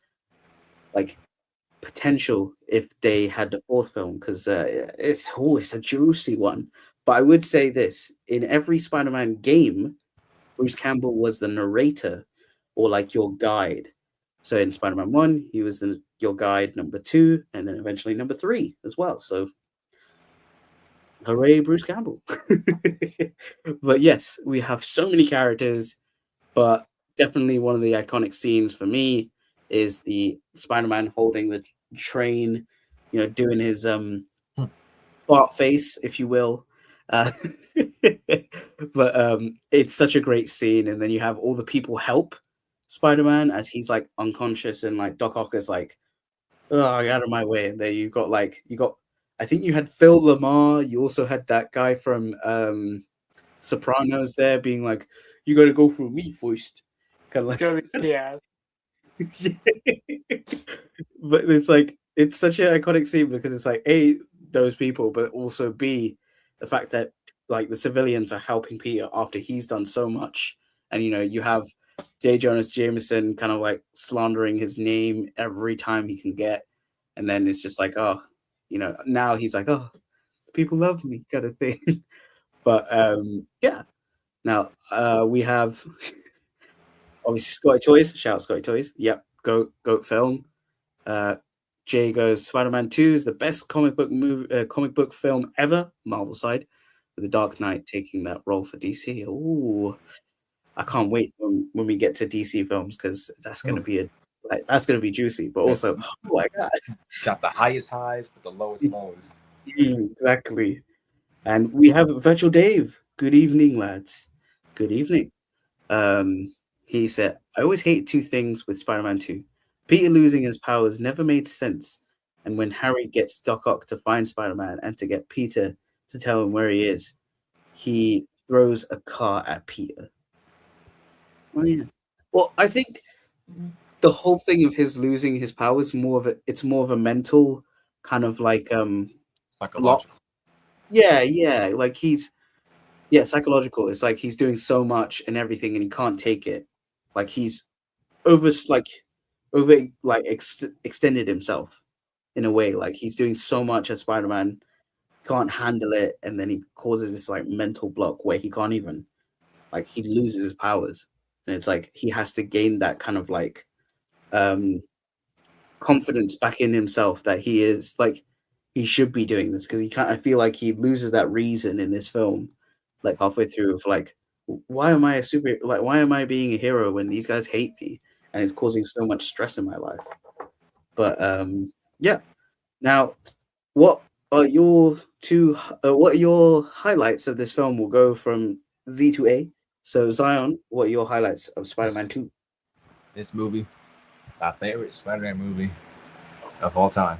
like potential if they had the fourth film, because it's a juicy one. But I would say this: in every Spider-Man game, Bruce Campbell was the narrator, or like your guide. So in Spider-Man 1, he was your guide number 2, and then eventually number 3 as well. So hooray, Bruce Campbell. But yes, we have so many characters, but definitely one of the iconic scenes for me is the Spider-Man holding the train, you know, doing his Bart face, if you will, Uh, but it's such a great scene, and then you have all the people help Spider-Man as he's like unconscious, and like Doc Ock is like, "Oh, out of my way!" And there you got. I think you had Phil Lamar. You also had that guy from Sopranos there being like, "You got to go through me first." Kind of like, Joey Diaz. but it's like it's such an iconic scene because it's like A, those people, but also B, the fact that like the civilians are helping Peter after he's done so much. And you have J. Jonas Jameson kind of like slandering his name every time he can get. And then it's just like, oh, now he's like, oh, people love me kind of thing. But yeah. Now we have obviously Scotty Toys. Shout out Scotty Toys. Yep, goat film. Jay goes, Spider-Man 2 is the best comic book film ever, Marvel side, with The Dark Knight taking that role for DC. Ooh, I can't wait when we get to DC films because that's gonna be that's gonna be juicy. But also, oh my god, Got the highest highs with the lowest lows. Exactly. And we have Virtual Dave. Good evening, lads. Good evening. He said, I always hate two things with Spider-Man 2. Peter losing his powers never made sense. And when Harry gets Doc Ock to find Spider-Man and to get Peter to tell him where he is, he throws a car at Peter. Oh, yeah. Well, I think the whole thing of his losing his powers it's more of a mental kind of like Psychological. Yeah, like psychological. It's like he's doing so much and everything and he can't take it. Like he's extended himself in a way. Like he's doing so much as Spider-Man, can't handle it, and then he causes this like mental block where he can't even he loses his powers. And it's like he has to gain that kind of like confidence back in himself that he is like he should be doing this because I feel like he loses that reason in this film like halfway through of like why am I being a hero when these guys hate me and it's causing so much stress in my life. But yeah. Now, what are your highlights of this film? Will go from Z to A. So Zion, what are your highlights of Spider-Man 2? This movie, my favorite Spider-Man movie of all time.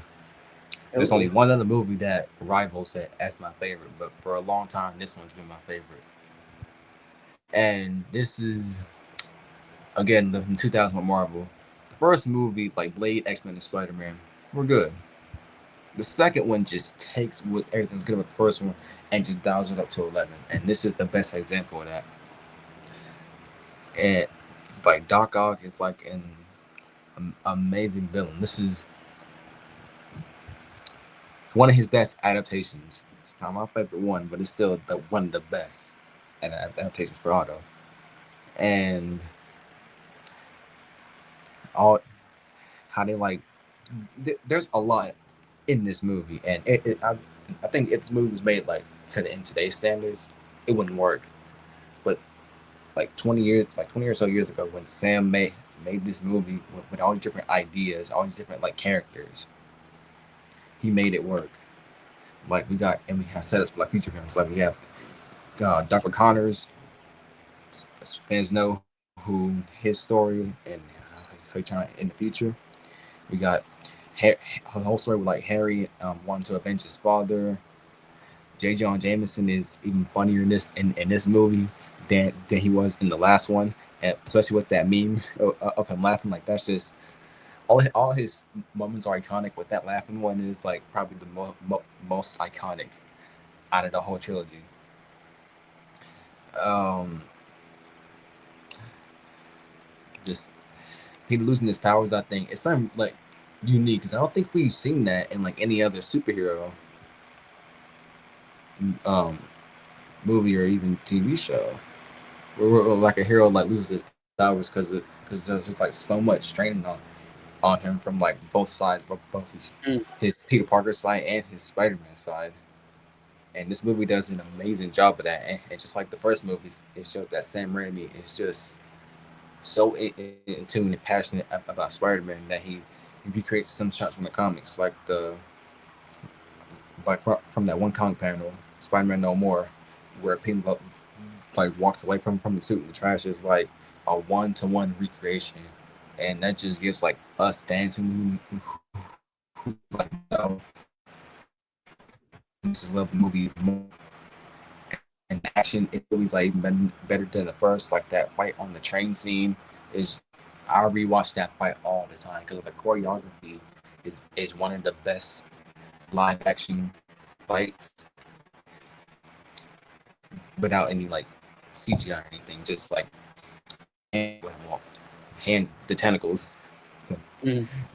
There's only one other movie that rivals it as my favorite, but for a long time, this one's been my favorite. And this is, again, the 2001 Marvel. The first movie, like Blade, X-Men, and Spider-Man, were good. The second one just takes what everything's good about the first one and just dials it up to 11. And this is the best example of that. And like Doc Ock is like an amazing villain. This is one of his best adaptations. It's not my favorite one, but it's still one of the best adaptations for Otto. And all how they like, there's a lot in this movie, and I think if the movie was made like in today's standards, it wouldn't work. But like 20 or so years ago, when Sam made this movie with all these different ideas, all these different like characters, he made it work. Like we have setups for like future films. Like we have Dr. Connors. Fans know who his story and how he trying in the future. We got the whole story with like Harry wanting to avenge his father. J. Jonah Jameson is even funnier in this movie than he was in the last one, and especially with that meme of him laughing. Like that's just all his moments are iconic. But that laughing one is like probably the most iconic out of the whole trilogy. Just Peter losing his powers, I think it's something like unique because I don't think we've seen that in like any other superhero movie or even TV show where like a hero like loses his powers because there's just like so much strain on him from like both sides, both his Peter Parker side and his Spider-Man side. And this movie does an amazing job of that. And just like the first movie, it shows that Sam Raimi is just so in tune and passionate about Spider-Man that he recreates some shots from the comics, like from that one comic panel, Spider-Man No More, where Peter like walks away from the suit in the trash is like a 1-to-1 recreation, and that just gives like us fans who like this is love the movie more. And the action it was like even better than the first. Like that fight on the train scene is, I rewatch that fight all the time because the choreography is one of the best live action fights without any like CGI or anything. Just like hand the tentacles,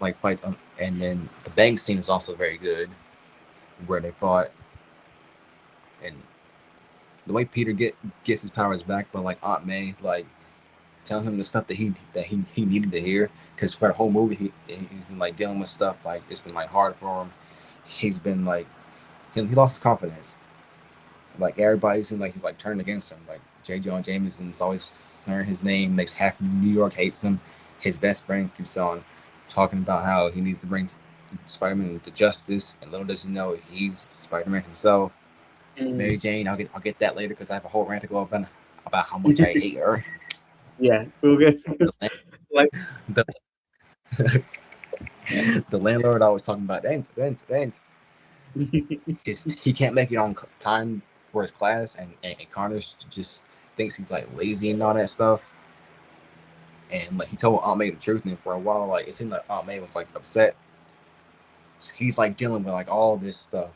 like fights on. And then the bank scene is also very good, where they fought, and the way Peter gets his powers back, but like Aunt May like telling him the stuff that he needed to hear, because for the whole movie he's been like dealing with stuff like it's been like hard for him. He's been like he lost his confidence. Like everybody seems like he's like turned against him. Like J. Jonah Jameson's always saying his name, makes half New York hates him. His best friend keeps on talking about how he needs to bring Spider-Man to justice, and little does he know he's Spider-Man himself. Mary Jane, I'll get that later because I have a whole rant to go about how much I hate her. Yeah, real good. Like the, the landlord always talking about rent. He can't make it on time for his class, and Connors just thinks he's like lazy and all that stuff. And like he told Aunt May the truth, and for a while, like it seemed like Aunt May was like upset. So he's like dealing with like all this stuff,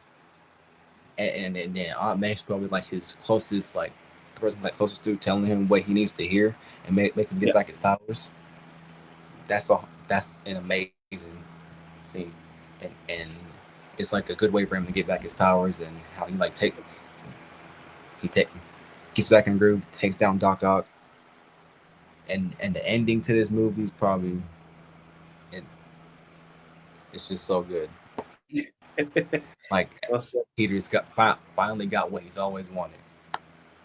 and then Aunt May's probably like his closest, like the person like closest to telling him what he needs to hear and make him get back his powers. That's an amazing scene, and it's like a good way for him to get back his powers, and how he like gets back in the groove, takes down Doc Ock, and the ending to this movie is probably it's just so good. Like Peter's finally got what he's always wanted.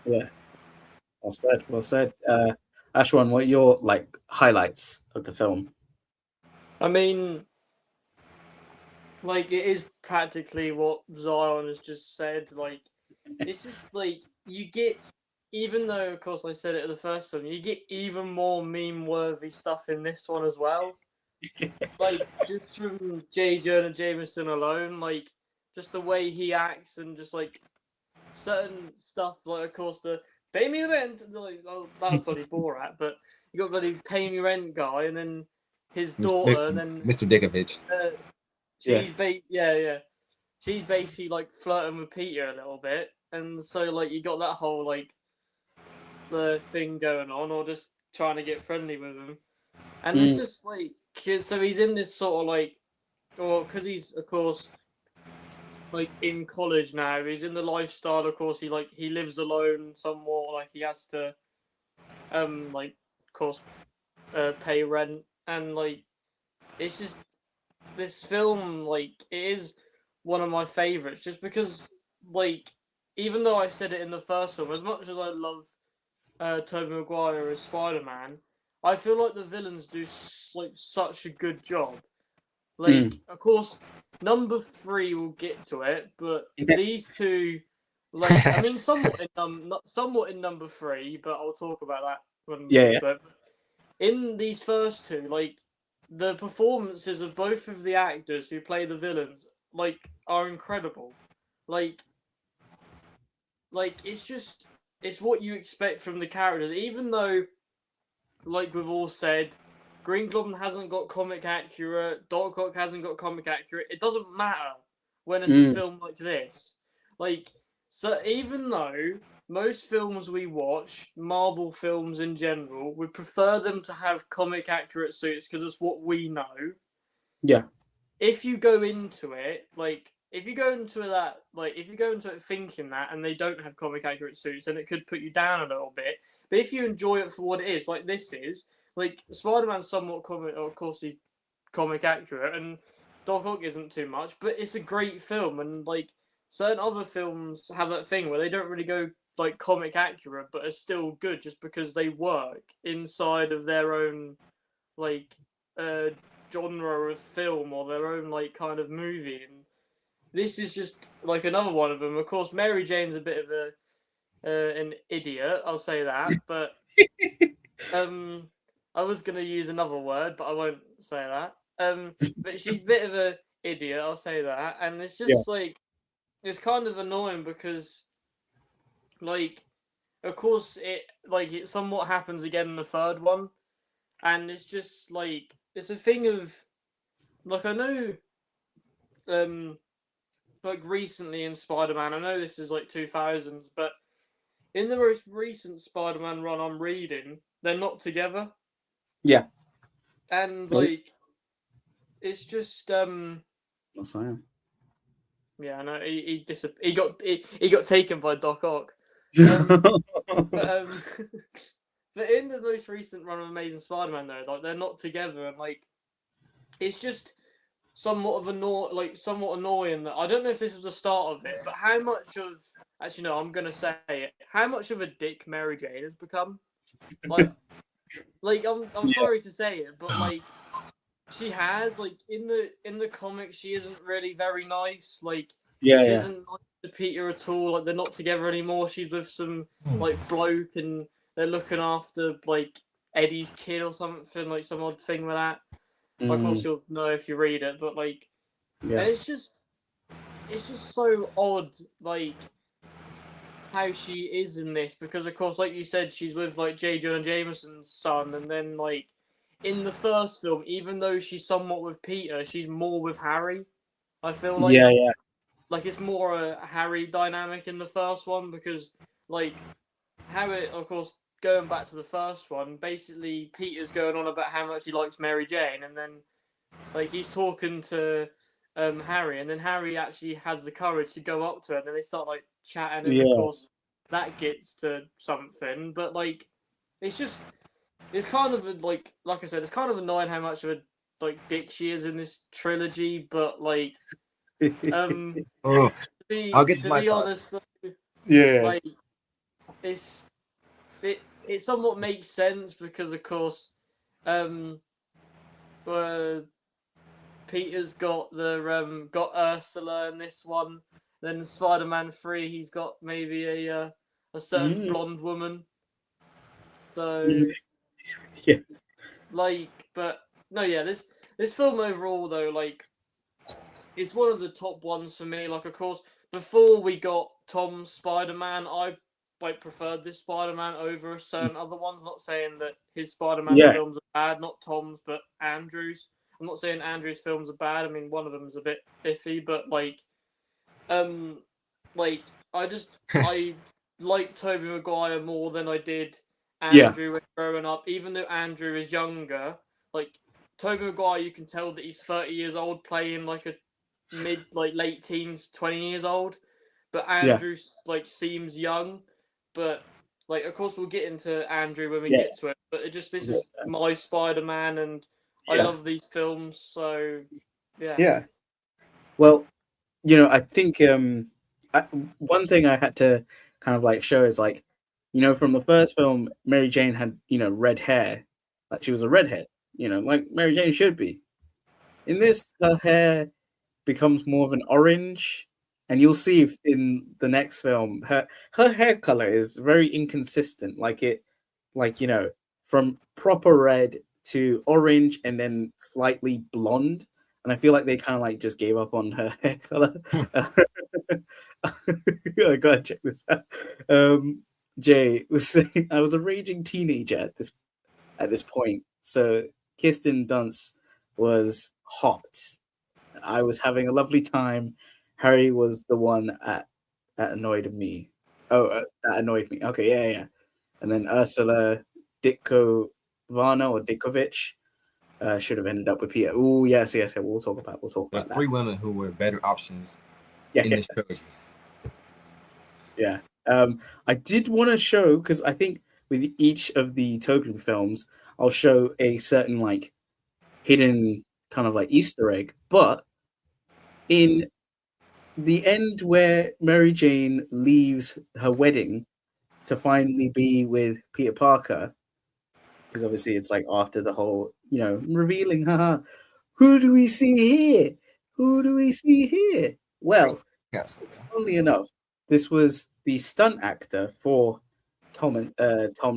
Yeah, well said. Ashwan, what are your like highlights of the film? I mean, like, it is practically what Zion has just said. Like, it's just like you get, even though of course I said it at the first time, you get even more meme-worthy stuff in this one as well. Like, just from J. Jonah Jameson alone, like just the way he acts, and just like certain stuff, like of course the pay me rent, like, oh, that was bloody Borat, but you got bloody pay me rent guy, and then his daughter, and then Mr. Dickovich. She's she's basically like flirting with Peter a little bit, and so like you got that whole like the thing going on, or just trying to get friendly with him, and it's just like, so he's in this sort of like, or because he's of course like in college now, he's in the lifestyle. Of course, he lives alone somewhat. Like he has to, like of course, pay rent, and like it's just this film. Like it is one of my favorites, just because like even though I said it in the first film, as much as I love Tobey Maguire as Spider-Man, I feel like the villains do like such a good job. Like of course. Number 3 will get to it, but these two, like I mean, somewhat in number 3, but I'll talk about that when we get to it. In these first two, like the performances of both of the actors who play the villains, like are incredible. Like it's what you expect from the characters, even though, like we've all said, Green Goblin hasn't got comic accurate, Doc Ock hasn't got comic accurate. It doesn't matter when it's a film like this. Like, so even though most films we watch, Marvel films in general, we prefer them to have comic accurate suits because it's what we know. Yeah. If you go into it, if you go into it thinking that, and they don't have comic accurate suits, then it could put you down a little bit. But if you enjoy it for what it is, like this is, like Spider-Man's somewhat comic, of course he's comic accurate, and Doc Ock isn't too much, but it's a great film, and like certain other films have that thing where they don't really go like comic accurate, but are still good just because they work inside of their own like genre of film, or their own like kind of movie. And this is just like another one of them. Of course, Mary Jane's a bit of an idiot. I'll say that, but I was gonna use another word, but I won't say that. But she's a bit of a idiot. I'll say that, and it's Yeah. just like it's kind of annoying because, like, of course, it somewhat happens again in the third one, and it's just like it's a thing of like I know, like recently in Spider-Man. I know this is like 2000s, but in the most recent Spider-Man run I'm reading, they're not together, Yeah. and Oh, like it's just yes, I am. yeah, no, he got taken by Doc Ock. But but in the most recent run of Amazing Spider-Man though, like they're not together, and like it's just somewhat annoying that I don't know if this was the start of it, but how much of actually no, I'm gonna say it. How much of a dick Mary Jane has become? Like I'm Yeah. sorry to say it, but like she has like in the comics she isn't really very nice. Like Yeah, she yeah. isn't nice to Peter at all. Like they're not together anymore. She's with some like bloke and they're looking after like Eddie's kid or something, like some odd thing with that. Of course you'll know if you read it, but like Yeah. and it's just so odd, like how she is in this because of course, like you said, she's with like J. Jonah Jameson's son, and then like in the first film, even though she's somewhat with Peter, she's more with Harry. I feel Yeah, yeah. like it's more a Harry dynamic in the first one because like Harry, of course, going back to the first one, basically Peter's going on about how much he likes Mary Jane, and then like he's talking to Harry, and then Harry actually has the courage to go up to her, and then they start like chatting, and of Yeah. course that gets to something. But like, it's kind of like I said, it's kind of annoying how much of a like dick she is in this trilogy. But like, Oh, I'll get to to my be thoughts. honest, though, Yeah. like it's it somewhat makes sense because of course, uh, Peter's got got Ursula in this one. Then Spider-Man 3, he's got maybe a certain Mm. blonde woman. So Yeah. like, but no, yeah, this film overall though, like, it's one of the top ones for me. Like, of course, before we got Tom's Spider-Man, I like preferred this Spider-Man over certain other ones. Not saying that his Spider-Man Yeah. films are bad, not Tom's, but Andrew's. I'm not saying Andrew's films are bad. I mean, one of them is a bit iffy, but um, like I like Tobey Maguire more than I did Yeah. Andrew when growing up. Even though Andrew is younger, like Tobey Maguire, you can tell that he's 30 years old playing like a late teens, 20 years old. But Yeah. Andrew like seems young. But like of course we'll get into Andrew when we Yeah. get to it. But this is my Spider-Man, and I Yeah. love these films. So yeah. Yeah. Well, I think one thing I had to kind of like show is like, from the first film, Mary Jane had, red hair, like she was a redhead, like Mary Jane should be. In this, her hair becomes more of an orange, and you'll see in the next film, her hair color is very inconsistent. From proper red to orange and then slightly blonde. And I feel like they kind of like just gave up on her hair color. I gotta check this out. Jay was saying I was a raging teenager at this point, so Kirsten Dunst was hot. I was having a lovely time. Harry was the one that annoyed me. That annoyed me. Okay, yeah. And then Ursula Ditkovana or Dikovic should have ended up with Peter. Oh, yes. We'll talk about There's that. 3 women who were better options in this trilogy. Yeah. I did want to show, because I think with each of the Tobey films, I'll show a certain like hidden kind of like Easter egg. But in the end where Mary Jane leaves her wedding to finally be with Peter Parker, because obviously it's like after the whole, revealing, who do we see here? Who do we see here? Well, Yes. funnily enough, this was the stunt actor for Tom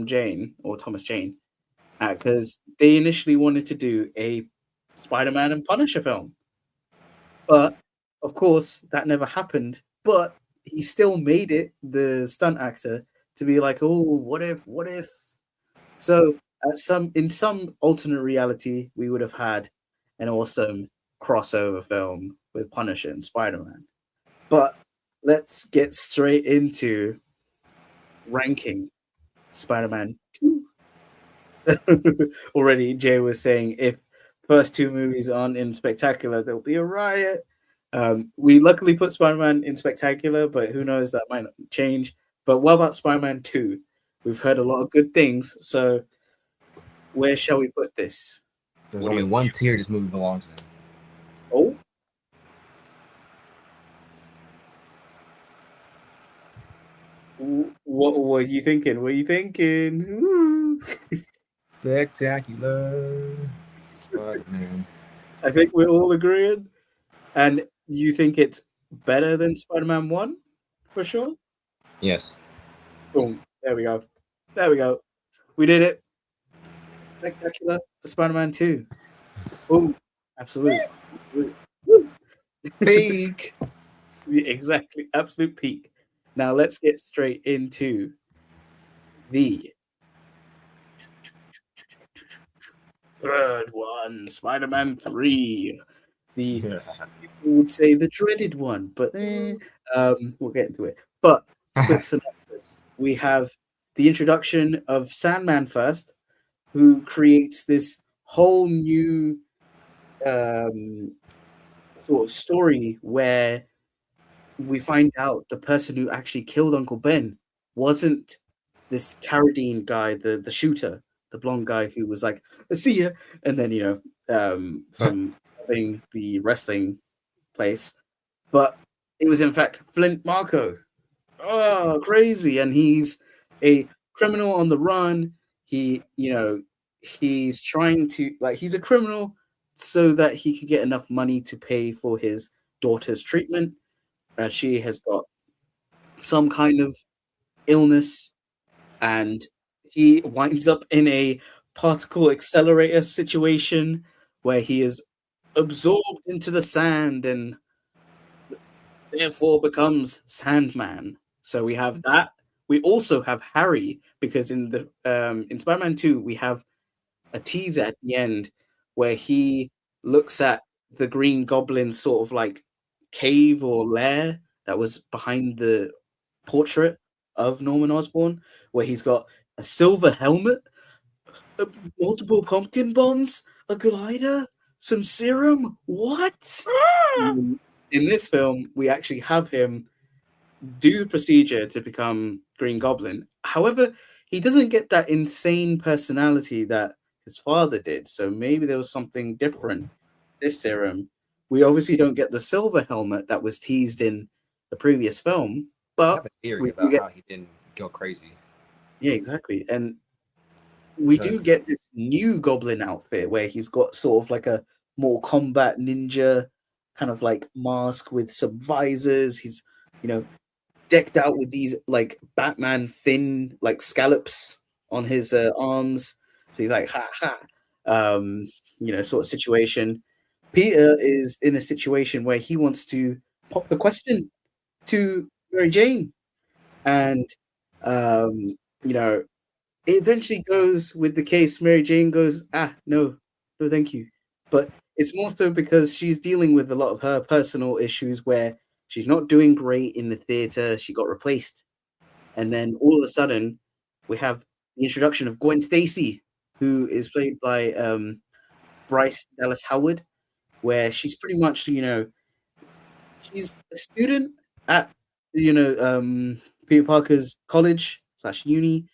Jane or Thomas Jane, because they initially wanted to do a Spider-Man and Punisher film, but of course that never happened. But he still made it, the stunt actor, to be like, oh, what if, what if? So in some alternate reality, we would have had an awesome crossover film with Punisher and Spider-Man. But let's get straight into ranking Spider-Man 2. So already Jay was saying if first two movies aren't in spectacular, there'll be a riot. We luckily put Spider-Man in spectacular, but who knows, that might not change. But what about Spider-Man 2? We've heard a lot of good things, so where shall we put this? There's What do only you one tier this movie belongs in. Oh, what were you thinking? What are you thinking? Ooh. Spectacular Spider-Man. I think we're all agreeing. And you think it's better than Spider-Man 1? For sure? Yes. Boom. There we go. There we go. We did it. Spectacular for Spider-Man 2. Boom. Absolute. Woo. Peak. Exactly. Absolute peak. Now let's get straight into the third one. Spider-Man 3. The people would say the dreaded one, but we'll get into it. But quick synopsis. We have the introduction of Sandman first, who creates this whole new sort of story where we find out the person who actually killed Uncle Ben wasn't this Carradine guy, the shooter, the blonde guy who was like, "I see ya," and then from having the wrestling place, but it was in fact Flint Marko. Oh, crazy! And he's a criminal on the run. He's trying to, like, he's a criminal so that he could get enough money to pay for his daughter's treatment. She has got some kind of illness, and he winds up in a particle accelerator situation where he is absorbed into the sand and therefore becomes Sandman. So we have that. We also have Harry, because in Spider-Man 2 we have a teaser at the end where he looks at the Green Goblin sort of like cave or lair that was behind the portrait of Norman Osborn, where he's got a silver helmet, multiple pumpkin bombs, a glider, some serum. What? In this film, we actually have him do the procedure to become Green Goblin. However, he doesn't get that insane personality that his father did. So maybe there was something different this serum. We obviously don't get the silver helmet that was teased in the previous film, I have but a theory we about get, how he didn't go crazy. yeah, exactly. And we do get this new Goblin outfit where he's got sort of like a more combat ninja kind of like mask with some visors. He's, decked out with these like Batman fin like scallops on his arms. So he's like, ha ha, sort of situation. Peter is in a situation where he wants to pop the question to Mary Jane, and it eventually goes with the case. Mary Jane goes, no, thank you. But it's more so because she's dealing with a lot of her personal issues where she's not doing great in the theater. She got replaced. And then all of a sudden, we have the introduction of Gwen Stacy, who is played by Bryce Dallas Howard, where she's pretty much, she's a student at, Peter Parker's college/uni.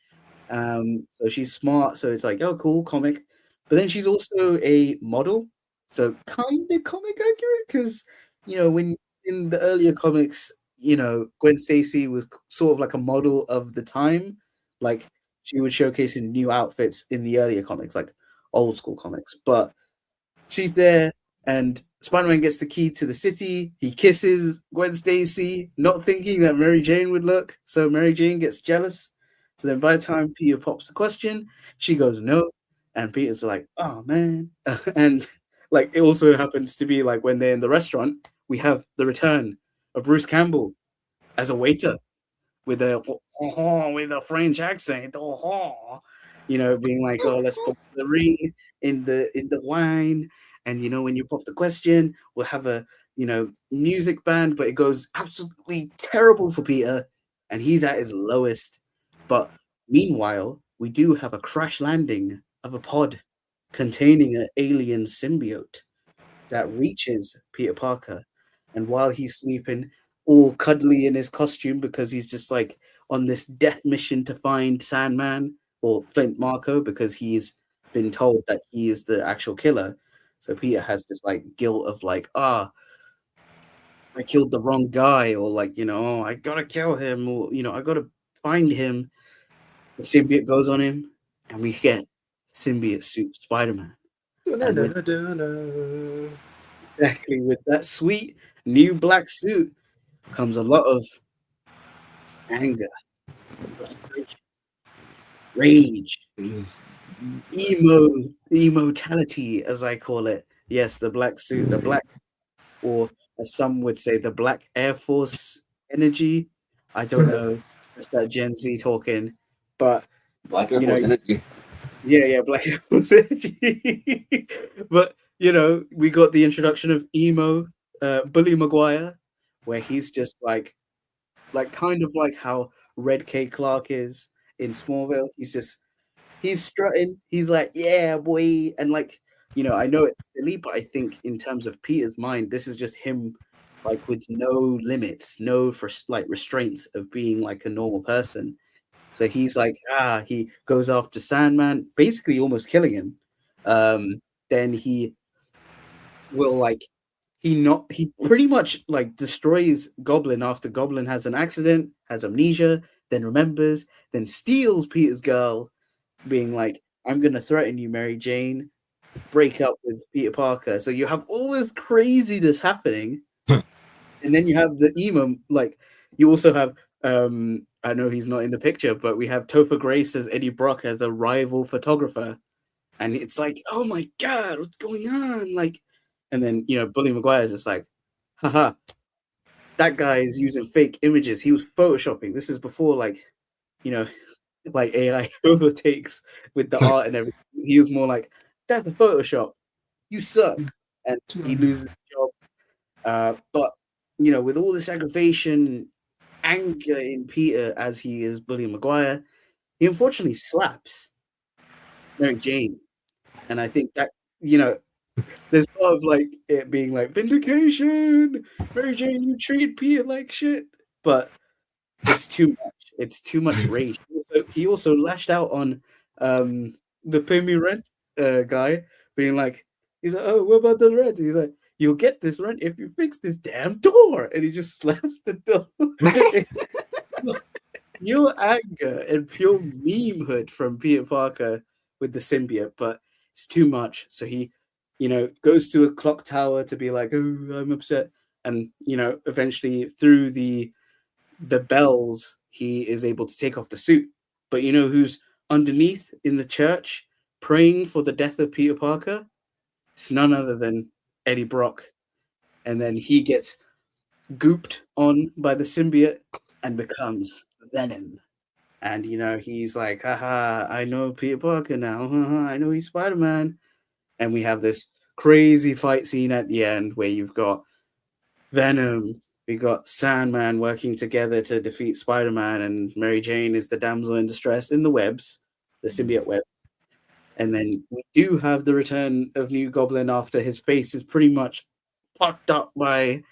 So she's smart. So it's like, oh, cool, comic. But then she's also a model. So kind of comic accurate because, when in the earlier comics, Gwen Stacy was sort of like a model of the time. Like she would showcase in new outfits in the earlier comics, like old school comics. But she's there, and Spider-Man gets the key to the city. He kisses Gwen Stacy, not thinking that Mary Jane would look. So Mary Jane gets jealous. So then by the time Peter pops the question, she goes no. And Peter's like, oh man. And like it also happens to be like when they're in the restaurant, we have the return of Bruce Campbell as a waiter with a French accent, being like, oh, let's put the ring in the wine, and when you pop the question, we'll have a music band, but it goes absolutely terrible for Peter, and he's at his lowest. But meanwhile, we do have a crash landing of a pod containing an alien symbiote that reaches Peter Parker, and while he's sleeping, all cuddly in his costume because he's just like on this death mission to find Sandman or Flint Marco because he's been told that he is the actual killer. So Peter has this like guilt of like, I killed the wrong guy, or like, oh, I gotta kill him, or I gotta find him. The symbiote goes on him, and we get symbiote suit Spider-Man. Exactly, with that sweet new black suit comes a lot of anger, frustration, rage, emotality, as I call it. Yes, the black suit, the black, or as some would say, the black Air Force energy. I don't know. It's that Gen Z talking, but Black Air Force energy. Yeah, Black Air Force energy. But we got the introduction of emo, Bully Maguire, where he's just like kind of like how Red K. Clark is in Smallville. He's strutting. He's like, yeah, boy, and like I know it's silly, but I think in terms of Peter's mind, this is just him like with no limits, no restraints of being like a normal person. So he's like, he goes after Sandman, basically almost killing him. Then he will he pretty much like destroys Goblin after Goblin has an accident, has amnesia, then remembers, then steals Peter's girl, being like, I'm gonna threaten you, Mary Jane, break up with Peter Parker. So you have all this craziness happening, and then you have the emo, like you also have I know he's not in the picture, but we have Topher Grace as Eddie Brock as the rival photographer. And it's like, oh my god, what's going on? Like, and then Bully Maguire is just like, haha, that guy is using fake images. He was photoshopping. This is before like AI overtakes with the art and everything. He was more like, that's a Photoshop. You suck. And he loses his job. But with all this aggravation, anger in Peter as he is Bully Maguire, he unfortunately slaps Mary Jane. And I think that, there's part of like it being like vindication, Mary Jane, you treat Peter like shit. But it's too much. It's too much rage. He also lashed out on the pay me rent guy, being like, he's like, oh, what about the rent? He's like, you'll get this rent if you fix this damn door. And he just slaps the door. Pure anger and pure memehood from Peter Parker with the symbiote, but it's too much. So he, goes to a clock tower to be like, oh, I'm upset. And, eventually through the bells, he is able to take off the suit. But who's underneath in the church praying for the death of Peter Parker? It's none other than Eddie Brock. And then he gets gooped on by the symbiote and becomes Venom. And he's like, haha, I know Peter Parker now. I know he's Spider-Man. And we have this crazy fight scene at the end where you've got Venom, we got Sandman working together to defeat Spider-Man, and Mary Jane is the damsel in distress in the webs, the symbiote web. And then we do have the return of New Goblin after his face is pretty much fucked up by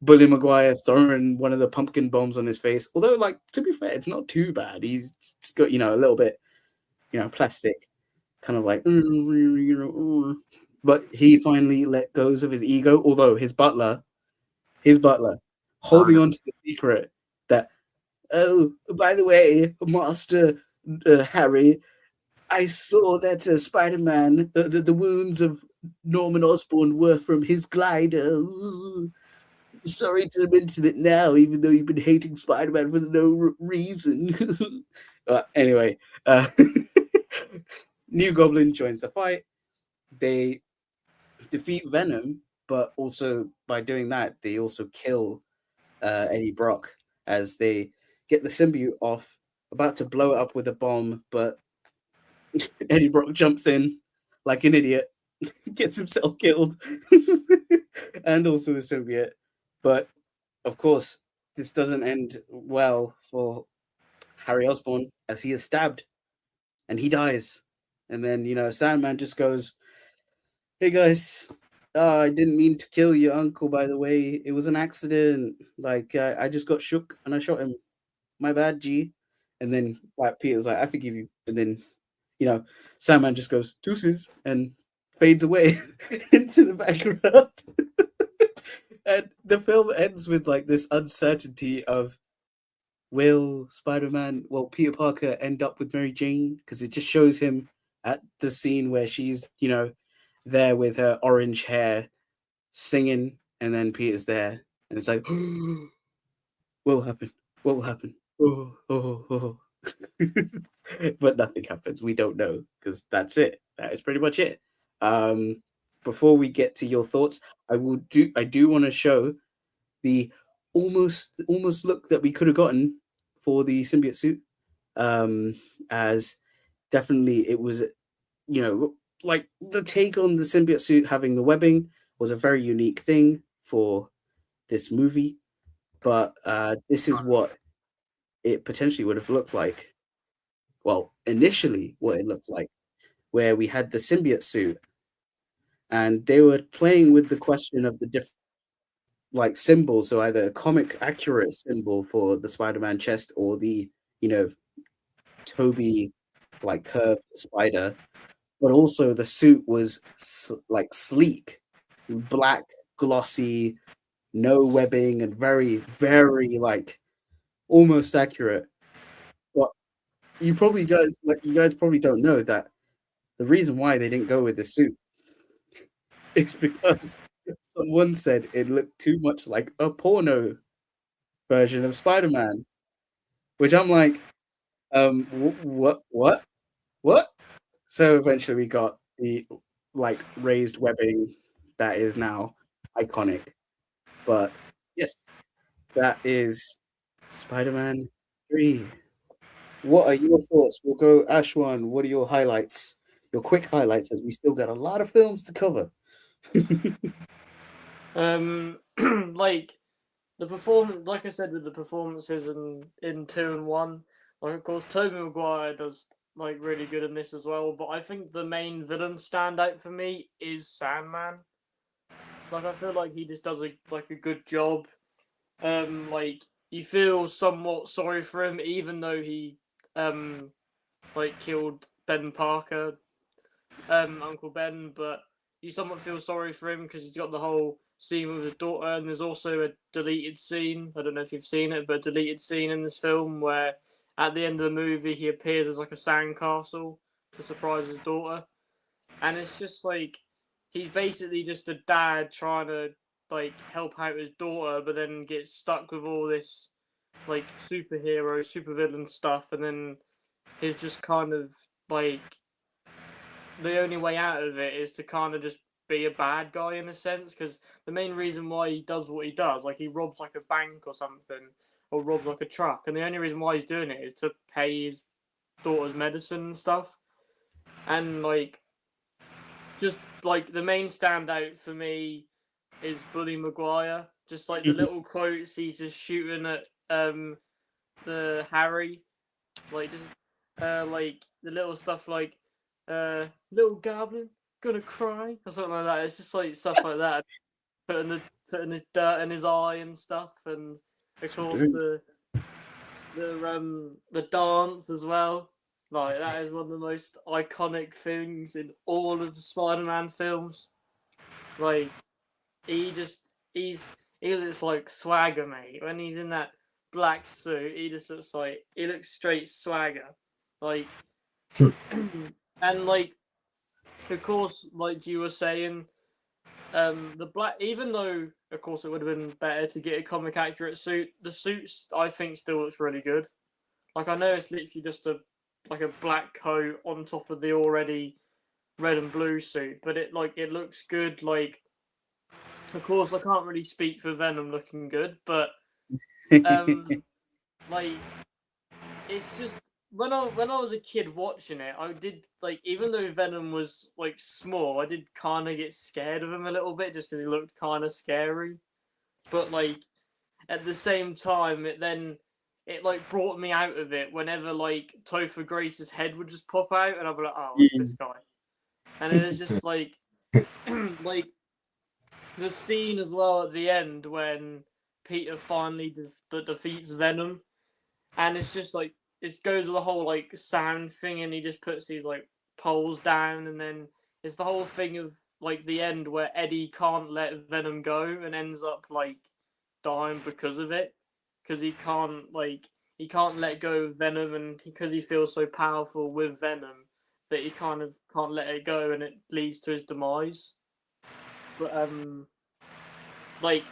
Bully Maguire throwing one of the pumpkin bombs on his face. Although, like, to be fair, it's not too bad. He's got, a little bit, plastic, kind of like, but he finally let go of his ego. Although his butler, holding on to the secret that, oh, by the way, Master Harry, I saw that Spider-Man, the wounds of Norman Osborn were from his glider. Ooh. Sorry to mention it now, even though you've been hating Spider-Man for no reason. Anyway, New Goblin joins the fight. They defeat Venom, but also by doing that, they also kill Eddie Brock as they get the symbiote off, about to blow it up with a bomb, but Eddie Brock jumps in like an idiot, gets himself killed, and also the symbiote. But of course, this doesn't end well for Harry Osborn as he is stabbed and he dies. And then, Sandman just goes, "Hey guys, I didn't mean to kill your uncle, by the way. It was an accident. Like, I just got shook and I shot him. My bad, G." And then Peter's like, "I forgive you." And then, Sandman just goes, "Deuces," and fades away into the background. And the film ends with like this uncertainty of, will Peter Parker end up with Mary Jane? Because it just shows him at the scene where she's, there with her orange hair singing, and then Peter's there, and it's like, what will happen? What will happen? Oh, oh, oh. But nothing happens. We don't know, because that's it. That is pretty much it. Before we get to your thoughts, I do want to show the almost look that we could have gotten for the symbiote suit, as definitely it was, like the take on the symbiote suit having the webbing was a very unique thing for this movie, but this is what it potentially would have looked like. Well, initially what it looked like, where we had the symbiote suit and they were playing with the question of the different like symbols, so either a comic accurate symbol for the Spider-Man chest or the, Toby like curved spider, but also the suit was like sleek, black, glossy, no webbing, and very, very like almost accurate. But you guys probably don't know that the reason why they didn't go with the suit is because someone said it looked too much like a porno version of Spider-Man, which I'm like, what? So eventually we got the like raised webbing that is now iconic. But yes, that is Spider-Man 3. What are your thoughts? We'll go Ashwan. What are your highlights? Your quick highlights, as we still got a lot of films to cover. Like the performance, like I said, with the performances in 2 and 1, like of course Tobey Maguire does like really good in this as well, but I think the main villain standout for me is Sandman. Like I feel like he just does a good job. Like you feel somewhat sorry for him, even though he like killed Ben Parker, Uncle Ben, but you somewhat feel sorry for him because he's got the whole scene with his daughter, and there's also a deleted scene. I don't know if you've seen it, but a deleted scene in this film where at the end of the movie he appears as like a sandcastle to surprise his daughter, and it's just like he's basically just a dad trying to like help out his daughter, but then gets stuck with all this like superhero, supervillain stuff, and then he's just kind of like the only way out of it is to kind of just be a bad guy in a sense, because the main reason why he does what he does, like he robs like a bank or something, or robs like a truck, and the only reason why he's doing it is to pay his daughter's medicine and stuff. And like just like the main standout for me is Bully Maguire. Just like the little quotes he's just shooting at the Harry, like just like the little stuff like little goblin gonna cry or something like that. It's just like stuff like that, putting his dirt in his eye and stuff, and of course the dance as well. Like that is one of the most iconic things in all of the Spider-Man films. Like he looks like swagger, mate. When he's in that black suit, he just looks straight swagger. Like And like, of course, like you were saying, the black, even though of course it would have been better to get a comic accurate suit, the suits I think still looks really good. Like I know it's literally just a black coat on top of the already red and blue suit, but it looks good. Like, of course, I can't really speak for Venom looking good, but like it's just when I was a kid watching it, I did like, even though Venom was like small, I did kind of get scared of him a little bit just because he looked kind of scary. But like at the same time, it like brought me out of it whenever like Topher Grace's head would just pop out, and I'd be like, oh, what's this guy? And it was just like like the scene as well at the end when Peter finally defeats Venom, and it's just like it goes with the whole like sound thing, and he just puts these like poles down, and then it's the whole thing of like the end where Eddie can't let Venom go and ends up like dying because of it, because he can't let go of Venom, and because he feels so powerful with Venom that he kind of can't let it go, and it leads to his demise. But like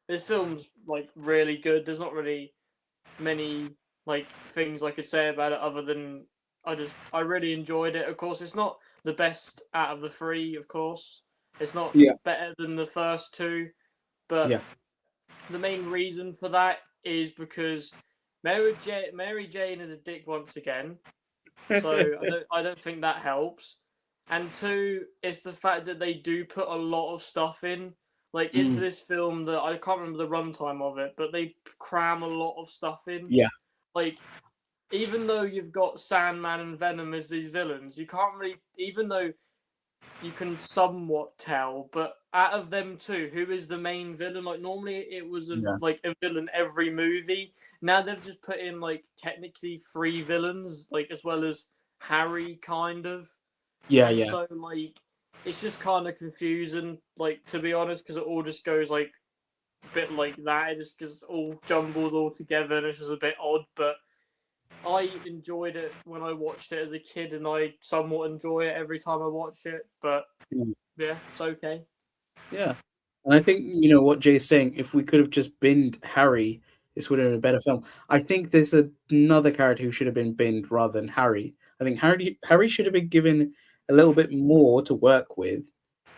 this film's like really good. There's not really many like things I could say about it other than I really enjoyed it. Of course, it's not the best out of the three. Of course, it's not better than the first two, but the main reason for that is because Mary Jane is a dick once again. So I don't think that helps. And two, it's the fact that they do put a lot of stuff in, like into this film that I can't remember the runtime of it, but they cram a lot of stuff in. Yeah. Like, even though you've got Sandman and Venom as these villains, you can't really, even though you can somewhat tell, but out of them two, who is the main villain? Like normally it was like a villain every movie. Now they've just put in like technically 3 villains, like as well as Harry, kind of. And so like it's just kind of confusing, like to be honest, because it all just goes like a bit like that. It just because all jumbles all together, and it's just a bit odd. But I enjoyed it when I watched it as a kid, and I somewhat enjoy it every time I watch it. But yeah, it's okay. Yeah, and I think what Jay's saying. If we could have just binned Harry, this would have been a better film. I think there's another character who should have been binned rather than Harry. I think Harry should have been given a little bit more to work with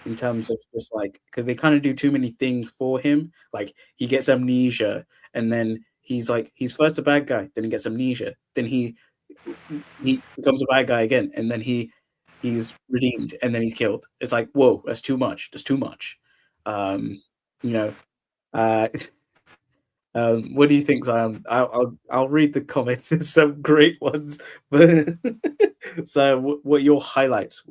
in terms of just like, because they kind of do too many things for him. Like he gets amnesia, and then he's first a bad guy, then he gets amnesia, then he becomes a bad guy again, and then he's redeemed, and then he's killed. It's like, whoa, that's too much. That's too much. What do you think, Zion? I'll read the comments. There's some great ones, but so what your highlights?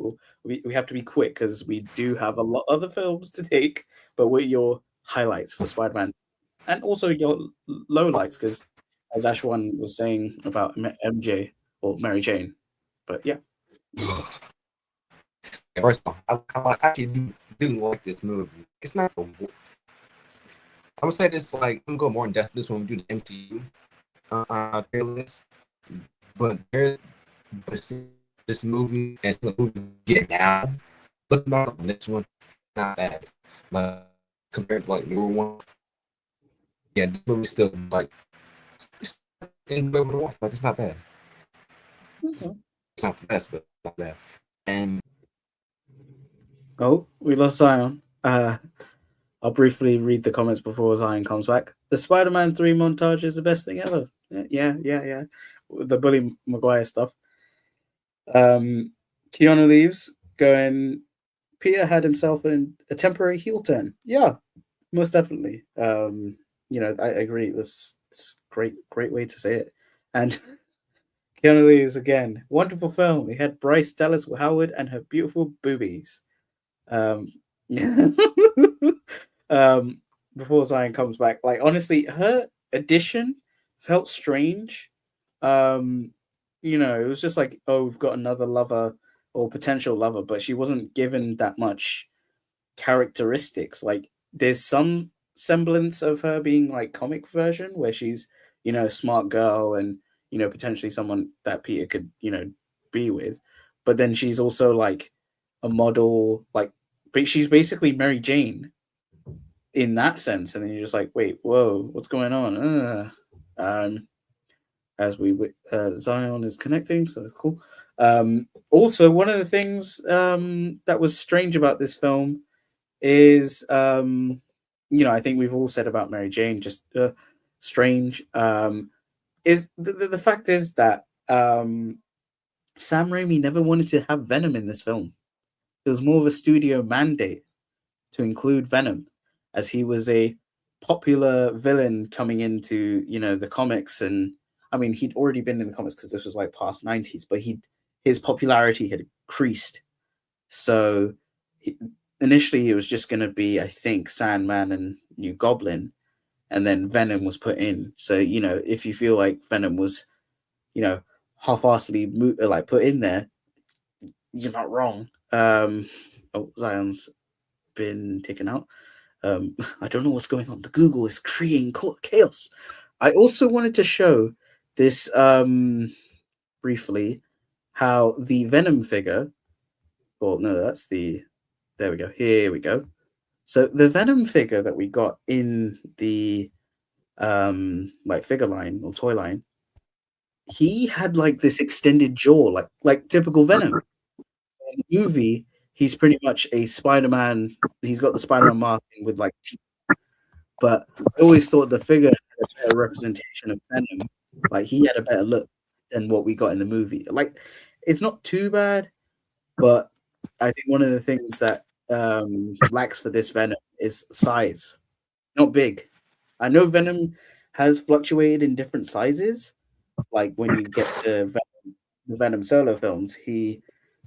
We have to be quick because we do have a lot of other films to take. But what are your highlights for Spider-Man, and also your lowlights? Because as Ashwan was saying about MJ or Mary Jane, but yeah. First of all, I actually do like this movie. It's not I'm gonna say this, like, I'm gonna go more in depth this when we do the MCU playlist. But this movie and the movie get now, looking back on this one, not bad. Like compared to like number one, yeah, this movie still like it's enjoyable to watch. Like it's not bad. It's not the best, but not bad. And we lost Zion. I'll briefly read the comments before Zion comes back. The Spider-Man 3 montage is the best thing ever. Yeah. The Bully Maguire stuff. Keanu leaves, going, Peter had himself a temporary heel turn. Yeah, most definitely. I agree. That's great way to say it. And Keanu leaves again. Wonderful film. We had Bryce Dallas Howard and her beautiful boobies. Before Zion comes back, like honestly, her addition felt strange. It was just like, oh, we've got another lover or potential lover, but she wasn't given that much characteristics. Like there's some semblance of her being like comic version where she's, a smart girl and, potentially someone that Peter could, be with. but then she's also like a model, like, but she's basically Mary Jane in that sense. And then you're just like, wait, whoa, what's going on? As we Zion is connecting, so it's cool. Also, one of the things that was strange about this film is, I think we've all said about Mary Jane, just strange. Is the fact is that Sam Raimi never wanted to have Venom in this film. It was more of a studio mandate to include Venom, as he was a popular villain coming into the comics. And I mean, he'd already been in the comics because this was like past 90s, but his popularity had increased. So initially it was just going to be, I think, Sandman and New Goblin, and then Venom was put in. So if you feel like Venom was half-assedly like put in there, you're not wrong. Zion's been taken out. I don't know what's going on. The Google is creating chaos. I also wanted to show this briefly, how the Venom figure, well, no, that's there we go. Here we go. So the Venom figure that we got in the like figure line or toy line, he had like this extended jaw, like typical Venom. In the movie, he's pretty much a Spider-Man. He's got the Spider-Man mask with like teeth. But I always thought the figure had a better representation of Venom. Like, he had a better look than what we got in the movie. Like, it's not too bad, but I think one of the things that lacks for this Venom is size. Not big. I know Venom has fluctuated in different sizes. Like, when you get the Venom solo films, he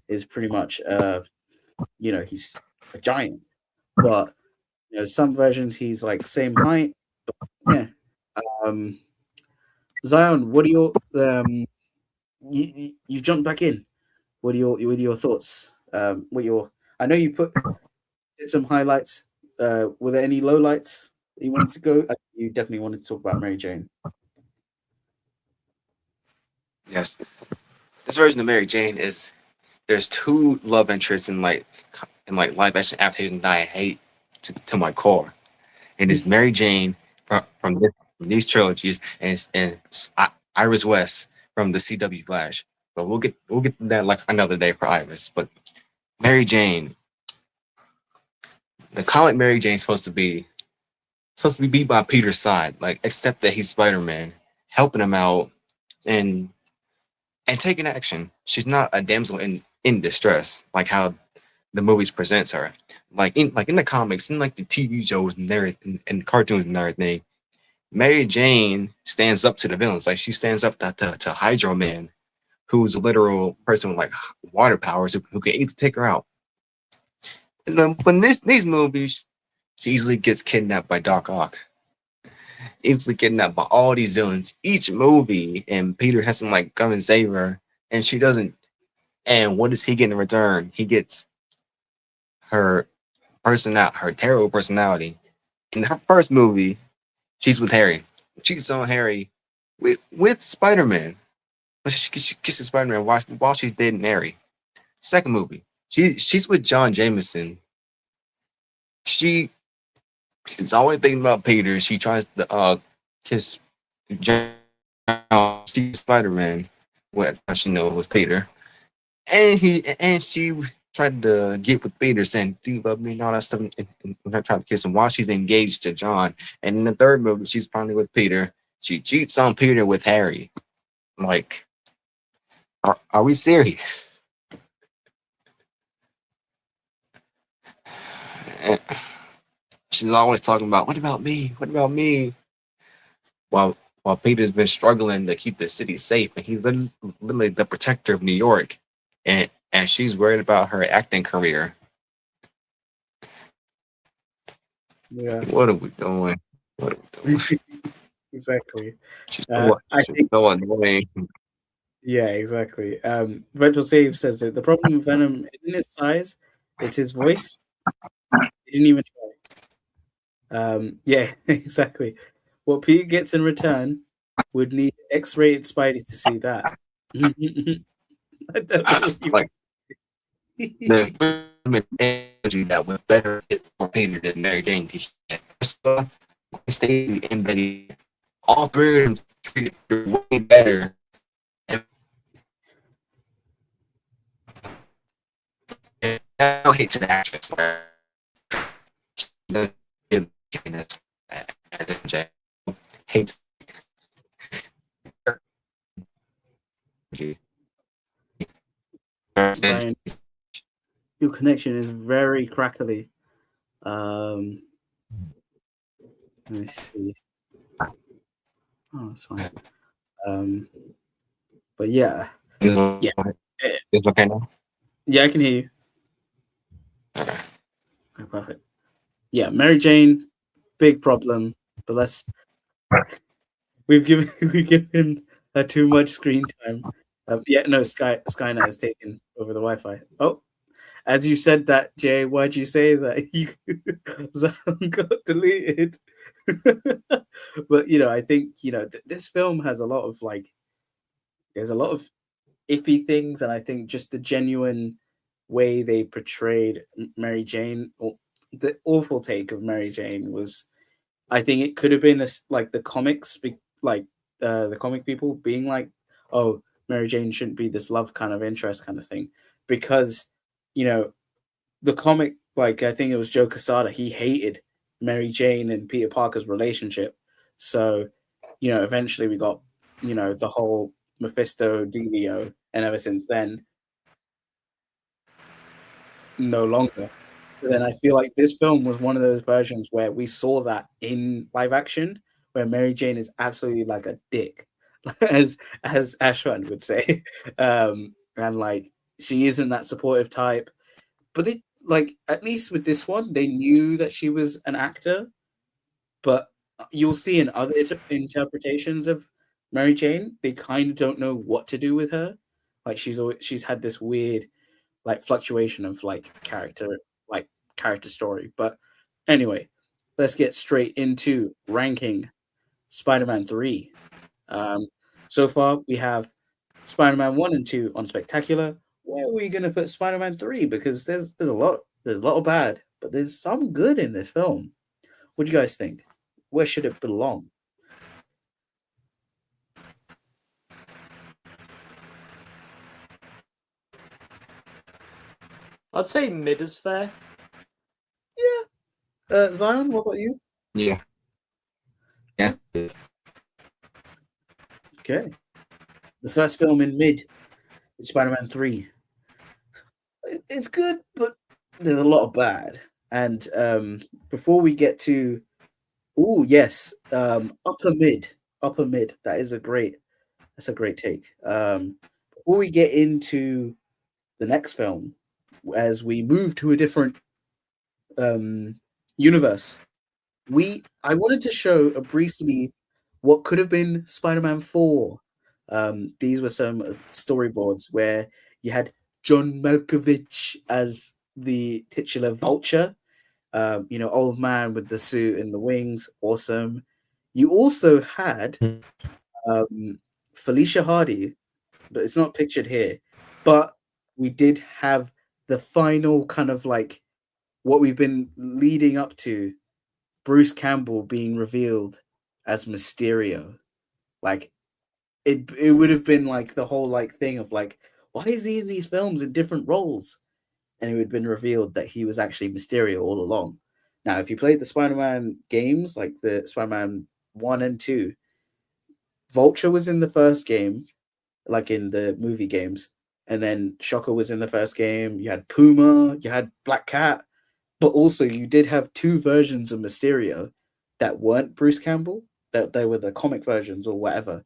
is pretty much he's a giant. But some versions he's like same height. But, yeah. Zion, what are your you jumped back in? What are your thoughts? I know you did some highlights. Were there any lowlights that you wanted to go? You definitely wanted to talk about Mary Jane. Yes, this version of Mary Jane is, there's two love interests in live action adaptations that I hate to my core. It is Mary Jane from these trilogies, and Iris West from the CW Flash. But we'll get to that like another day for Iris. But Mary Jane, the comic Mary Jane is supposed to be by Peter's side, like, except that he's Spider-Man, helping him out and taking action. She's not a damsel in distress, like how the movies presents her. Like in the comics and like the TV shows and everything and cartoons and everything, Mary Jane stands up to the villains. Like, she stands up to Hydro Man, who's a literal person with like water powers who can easily take her out. And then when these movies, she easily gets kidnapped by Doc Ock. Easily kidnapped by all these villains each movie, and Peter has to like come and save her, and she doesn't. And what does he get in return? He gets her terrible personality. In her first movie, she's with Harry. She's on Harry with Spider-Man. But she kisses Spider-Man while she's dating Harry. Second movie, she's with John Jameson. She is always thinking about Peter. She tries to kiss John. She's Spider-Man. What she knows was Peter, and she tried to get with Peter, saying, "Do you love me?" and all that stuff, and her trying to kiss him while she's engaged to John. And in the third movie, she's finally with Peter. She cheats on Peter with Harry. Like, are we serious? She's always talking about, what about me? What about me? While Peter's been struggling to keep the city safe, and he's literally the protector of New York, and she's worried about her acting career. Yeah. What are we doing? Exactly. I think so annoying. Yeah, exactly. Virtual Save says that the problem with Venom isn't his size, it's his voice. He didn't even try. Yeah, exactly. What Pete gets in return would need X-rated Spidey to see that. I don't know There's an energy that was better fit for Peter than Mary Jane. Gwen Stacy and Betty, all three of them treated her way better. And no hate to the actress. Hates Zion, your connection is very crackly. Let me see. Oh, it's fine. But yeah, yeah. It's okay now. Yeah, I can hear you. Okay. Oh, perfect. Yeah, Mary Jane, big problem. But we've given her too much screen time. Yeah, no, Skynet has taken over the Wi-Fi. Oh, as you said that, Jay, why'd you say that you Zion got deleted? But I think this film has a lot of there's a lot of iffy things, and I think just the genuine way they portrayed Mary Jane, or the awful take of Mary Jane was, I think it could have been like the comics, the comic people being like, oh, Mary Jane shouldn't be this love kind of interest kind of thing, because the comic, I think it was Joe Quesada, he hated Mary Jane and Peter Parker's relationship. So, eventually we got, the whole Mephisto dealio, and ever since then, no longer. But then I feel like this film was one of those versions where we saw that in live action, where Mary Jane is absolutely like a dick, as Ashwan would say, and she isn't that supportive type. But at least with this one, they knew that she was an actor. But you'll see in other interpretations of Mary Jane, they kind of don't know what to do with her. She's had this weird fluctuation of character story. But anyway, let's get straight into ranking Spider-Man 3. So far we have Spider-Man 1 and 2 on Spectacular. Where are we gonna put Spider-Man 3? Because there's a lot of bad, but there's some good in this film. What do you guys think? Where should it belong? I'd say mid is fair. Yeah. Zion, what about you? Yeah. Okay. The first film in mid is Spider-Man 3. It's good, but there's a lot of bad. And before we get to upper mid. That's a great take. Before we get into the next film, as we move to a different universe, I wanted to show briefly what could have been Spider-Man 4. These were some storyboards where you had John Malkovich as the titular Vulture. Old man with the suit and the wings, awesome. You also had Felicia Hardy, but it's not pictured here. But we did have the final kind of what we've been leading up to, Bruce Campbell being revealed as Mysterio. It would have been the whole thing of why is he in these films in different roles? And it would have been revealed that he was actually Mysterio all along. Now, if you played the Spider-Man games, like the Spider-Man 1 and 2, Vulture was in the first game, like in the movie games, and then Shocker was in the first game. You had Puma, you had Black Cat, but also you did have two versions of Mysterio that weren't Bruce Campbell, that they were the comic versions or whatever.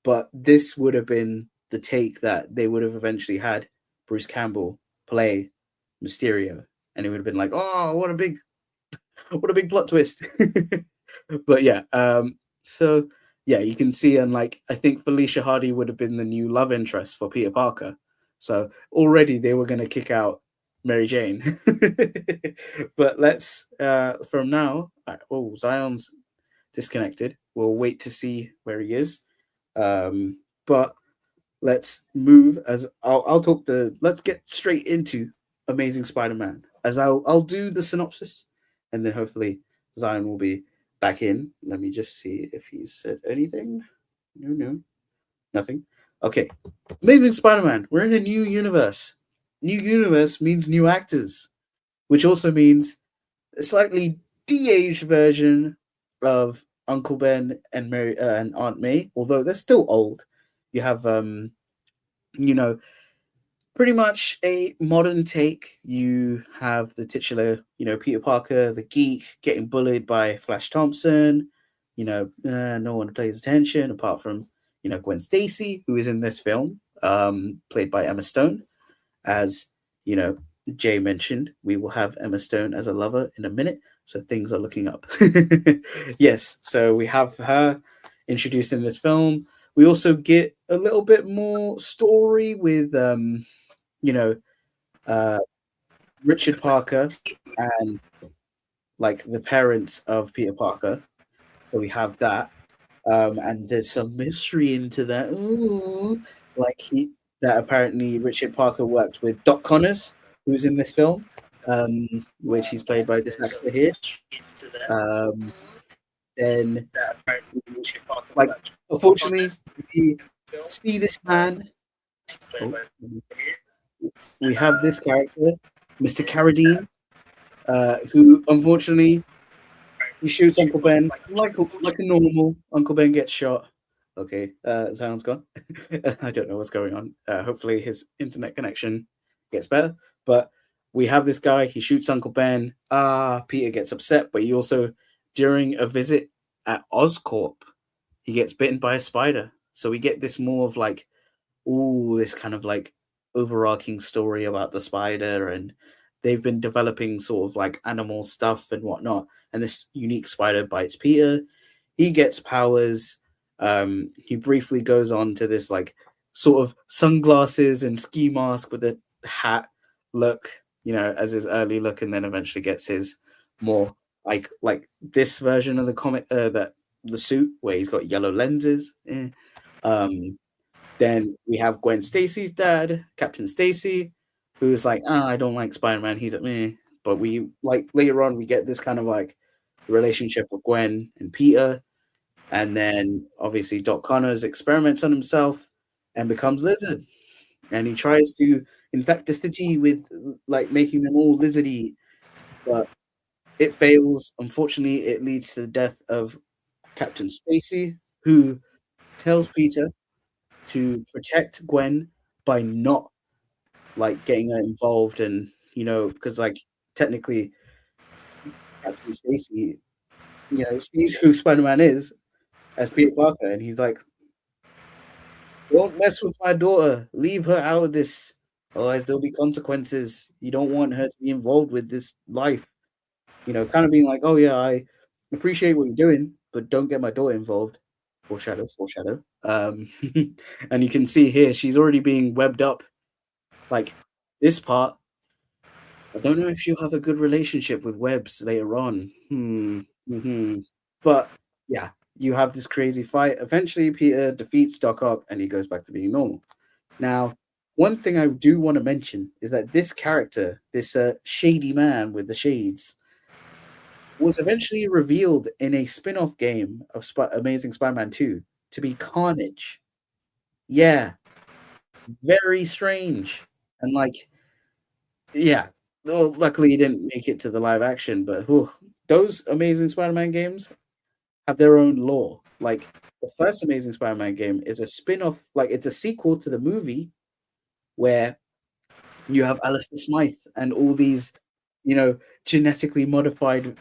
But this would have been the take that they would have eventually had Bruce Campbell play Mysterio, and it would have been like, oh, what a big plot twist. But yeah, so yeah, you can see, and I think Felicia Hardy would have been the new love interest for Peter Parker. So already they were going to kick out Mary Jane. But let's from now. Zion's disconnected. We'll wait to see where he is. But let's move. Let's get straight into Amazing Spider-Man. As I'll do the synopsis, and then hopefully Zion will be back in. Let me just see if he said anything. No, nothing. Okay, Amazing Spider-Man. We're in a new universe. New universe means new actors, which also means a slightly de-aged version of Uncle Ben and Mary and Aunt May, although they're still old. You have you know, pretty much a modern take. You have the titular, Peter Parker, the geek, getting bullied by Flash Thompson. No one pays attention apart from Gwen Stacy, who is in this film, played by Emma Stone. As Jay mentioned, we will have Emma Stone as a lover in a minute, so things are looking up. Yes, so we have her introduced in this film. We also get a little bit more story with Richard Parker and like the parents of Peter Parker. So we have that. And there's some mystery into that. Ooh, that apparently Richard Parker worked with Doc Connors, who's in this film, which he's played by this actor here. Then, like, unfortunately, we see this man. Oh, we have this character, Mr. Carradine, who unfortunately he shoots Uncle Ben like a normal Uncle Ben gets shot. Okay, Zion's gone. I don't know what's going on. Hopefully his internet connection gets better. But we have this guy. He shoots Uncle Ben. Peter gets upset, but he also, during a visit at Oscorp, he gets bitten by a spider. So we get this more of like, this kind of like overarching story about the spider, and they've been developing sort of like animal stuff and whatnot. And this unique spider bites Peter. He gets powers. He briefly goes on to this like sort of sunglasses and ski mask with a hat look, as his early look, and then eventually gets his more like this version of the comic, that the suit where he's got yellow lenses. Then we have Gwen Stacy's dad, Captain Stacy, who's like, I don't like Spider-Man. He's at me. But we like later on we get this kind of like relationship with Gwen and Peter. And then obviously Doc Connors experiments on himself and becomes Lizard. And he tries to infect the city with like making them all lizardy. But it fails. Unfortunately, it leads to the death of Captain Stacy, who tells Peter to protect Gwen by not like getting her involved, and because like technically Captain Stacy sees who Spider-Man is as Peter Parker, and he's like, don't mess with my daughter, leave her out of this, otherwise there'll be consequences. You don't want her to be involved with this life, kind of being like, oh yeah, I appreciate what you're doing, but don't get my daughter involved. Foreshadow. And you can see here she's already being webbed up. Like this part, I don't know if she'll have a good relationship with webs later on. But yeah, you have this crazy fight. Eventually, Peter defeats Doc Ock and he goes back to being normal. Now, one thing I do want to mention is that this character, this shady man with the shades, was eventually revealed in a spin-off game of Amazing Spider-Man 2 to be Carnage. Yeah. Very strange. And like, yeah. Well, luckily he didn't make it to the live action, but those Amazing Spider-Man games have their own lore. Like the first Amazing Spider-Man game is a spin-off, like it's a sequel to the movie where you have Alistair Smythe and all these, genetically modified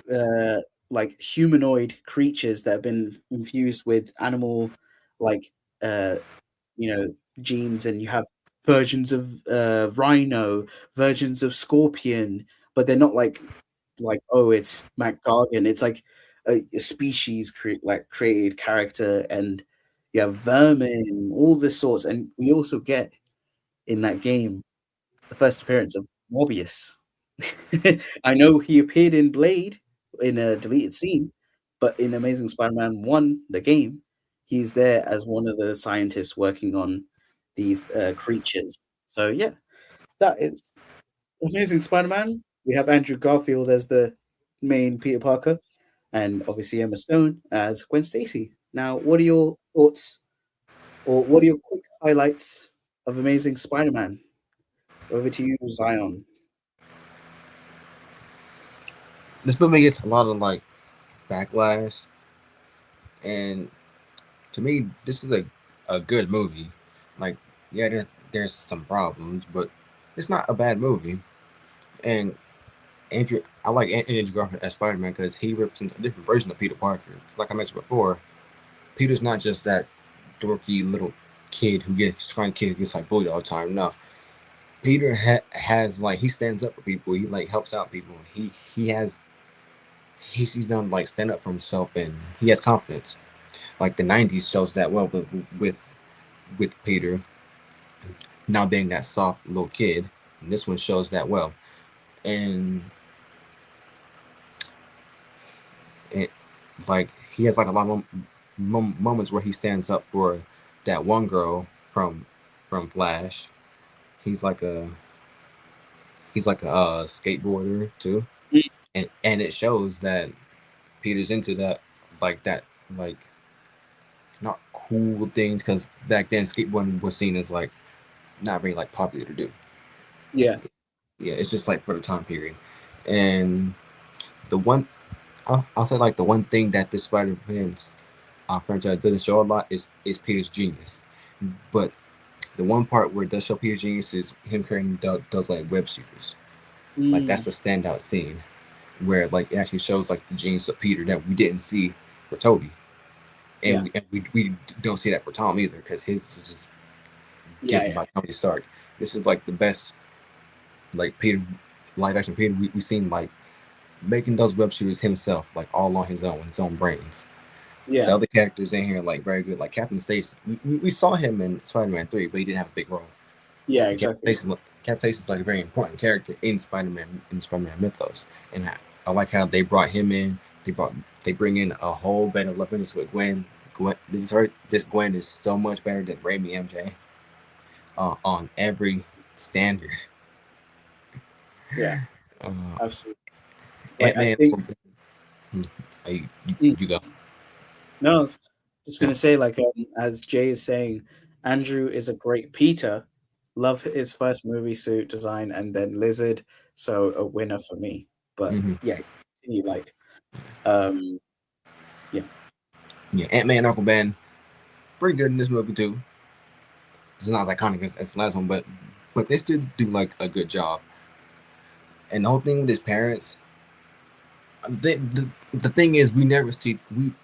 like humanoid creatures that have been infused with animal like genes, and you have versions of Rhino, versions of Scorpion, but they're not like it's Mac Gargan. It's like a species created character, and you have vermin, all this sorts. And we also get in that game the first appearance of Morbius. I know he appeared in Blade in a deleted scene, but in Amazing Spider-Man 1, the game, he's there as one of the scientists working on these creatures. So yeah, that is Amazing Spider-Man, we have Andrew Garfield as the main Peter Parker, and obviously Emma Stone as Gwen Stacy. Now, what are your thoughts, or what are your quick highlights of Amazing Spider-Man? Over to you, Zion. This movie gets a lot of like backlash, and to me, this is a good movie. Like, yeah, there's some problems, but it's not a bad movie. And I like Andrew Garfield as Spider Man because he represents a different version of Peter Parker. Like I mentioned before, Peter's not just that dorky little kid who gets like bullied all the time. No, Peter has like he stands up for people. He like helps out people. He's done like stand up for himself, and he has confidence. Like the '90s shows that well with Peter now being that soft little kid, and this one shows that well. And it like he has like a lot of moments where he stands up for that one girl from Flash. He's like a skateboarder too, and it shows that Peter's into that like not cool things because back then skateboarding was seen as like not very like popular to do. Yeah. Yeah, it's just like for the time period. And the one I'll say like the one thing that this Spider-Man's franchise doesn't show a lot is Peter's genius. But the one part where it does show Peter's genius is him carrying those like web shooters. Like that's a standout scene where like it actually shows like the genius of Peter that we didn't see for Toby. And, we don't see that for Tom either because his is just given by Tony Stark. This is like the best like Peter live action Peter we've seen like making those web shooters himself, like all on his own brains. Yeah. The other characters in here like very good, like Captain Stacy. We saw him in Spider-Man 3, but he didn't have a big role. Yeah, exactly. Captain Stacy's like a very important character in Spider-Man mythos, and I like how they brought him in. They bring in a whole bed of love with Gwen. This Gwen is so much better than Raimi MJ on every standard. Yeah, absolutely. Like, I think you go. No, I was just gonna say, like, as Jay is saying, Andrew is a great Peter. Love his first movie suit design, and then Lizard. So a winner for me. But yeah, you like, yeah, Ant-Man and Uncle Ben, pretty good in this movie too. It's not as iconic as the last one, but they still do like a good job. And the whole thing with his parents, the thing is, we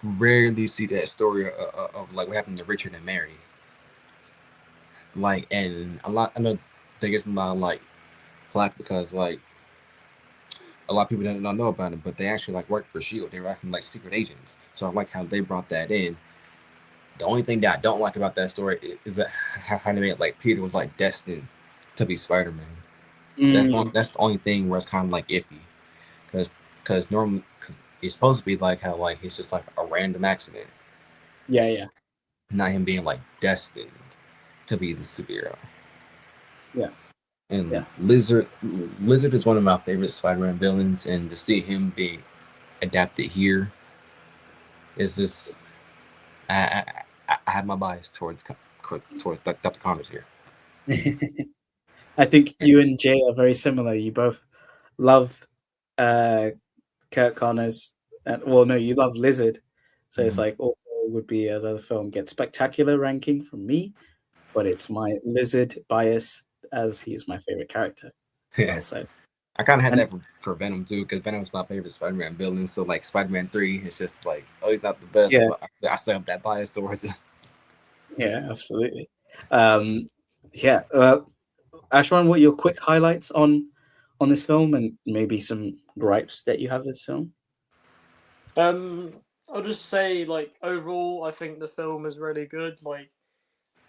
rarely see that story of like what happened to Richard and Mary. Like, and I know there gets a lot of like flack because like a lot of people don't know about it, but they actually like worked for Shield. They were acting like secret agents. So I like how they brought that in. The only thing that I don't like about that story is that how they made it like Peter was like destined to be Spider-Man. That's the only thing where it's kind of like iffy, because normally it's supposed to be like how like it's just like a random accident. Yeah. Not him being like destined to be the superhero. Yeah. And Lizard is one of my favorite Spider-Man villains, and to see him be adapted here is just I have my bias towards Dr. Connors here. I think you and Jay are very similar. You both love Kurt Connors, you love Lizard. So it's like also would be another film get spectacular ranking from me, but it's my Lizard bias as he's my favorite character. Yeah. Also, I kind of had that for Venom too, because Venom's my favorite Spider-Man villain. So like Spider-Man 3, it's just like, oh, he's not the best, but I still have that bias towards him. Yeah, absolutely. Ashwan, what are your quick highlights on this film, and maybe some gripes that you have with this film? I'll just say, like, overall, I think the film is really good. Like,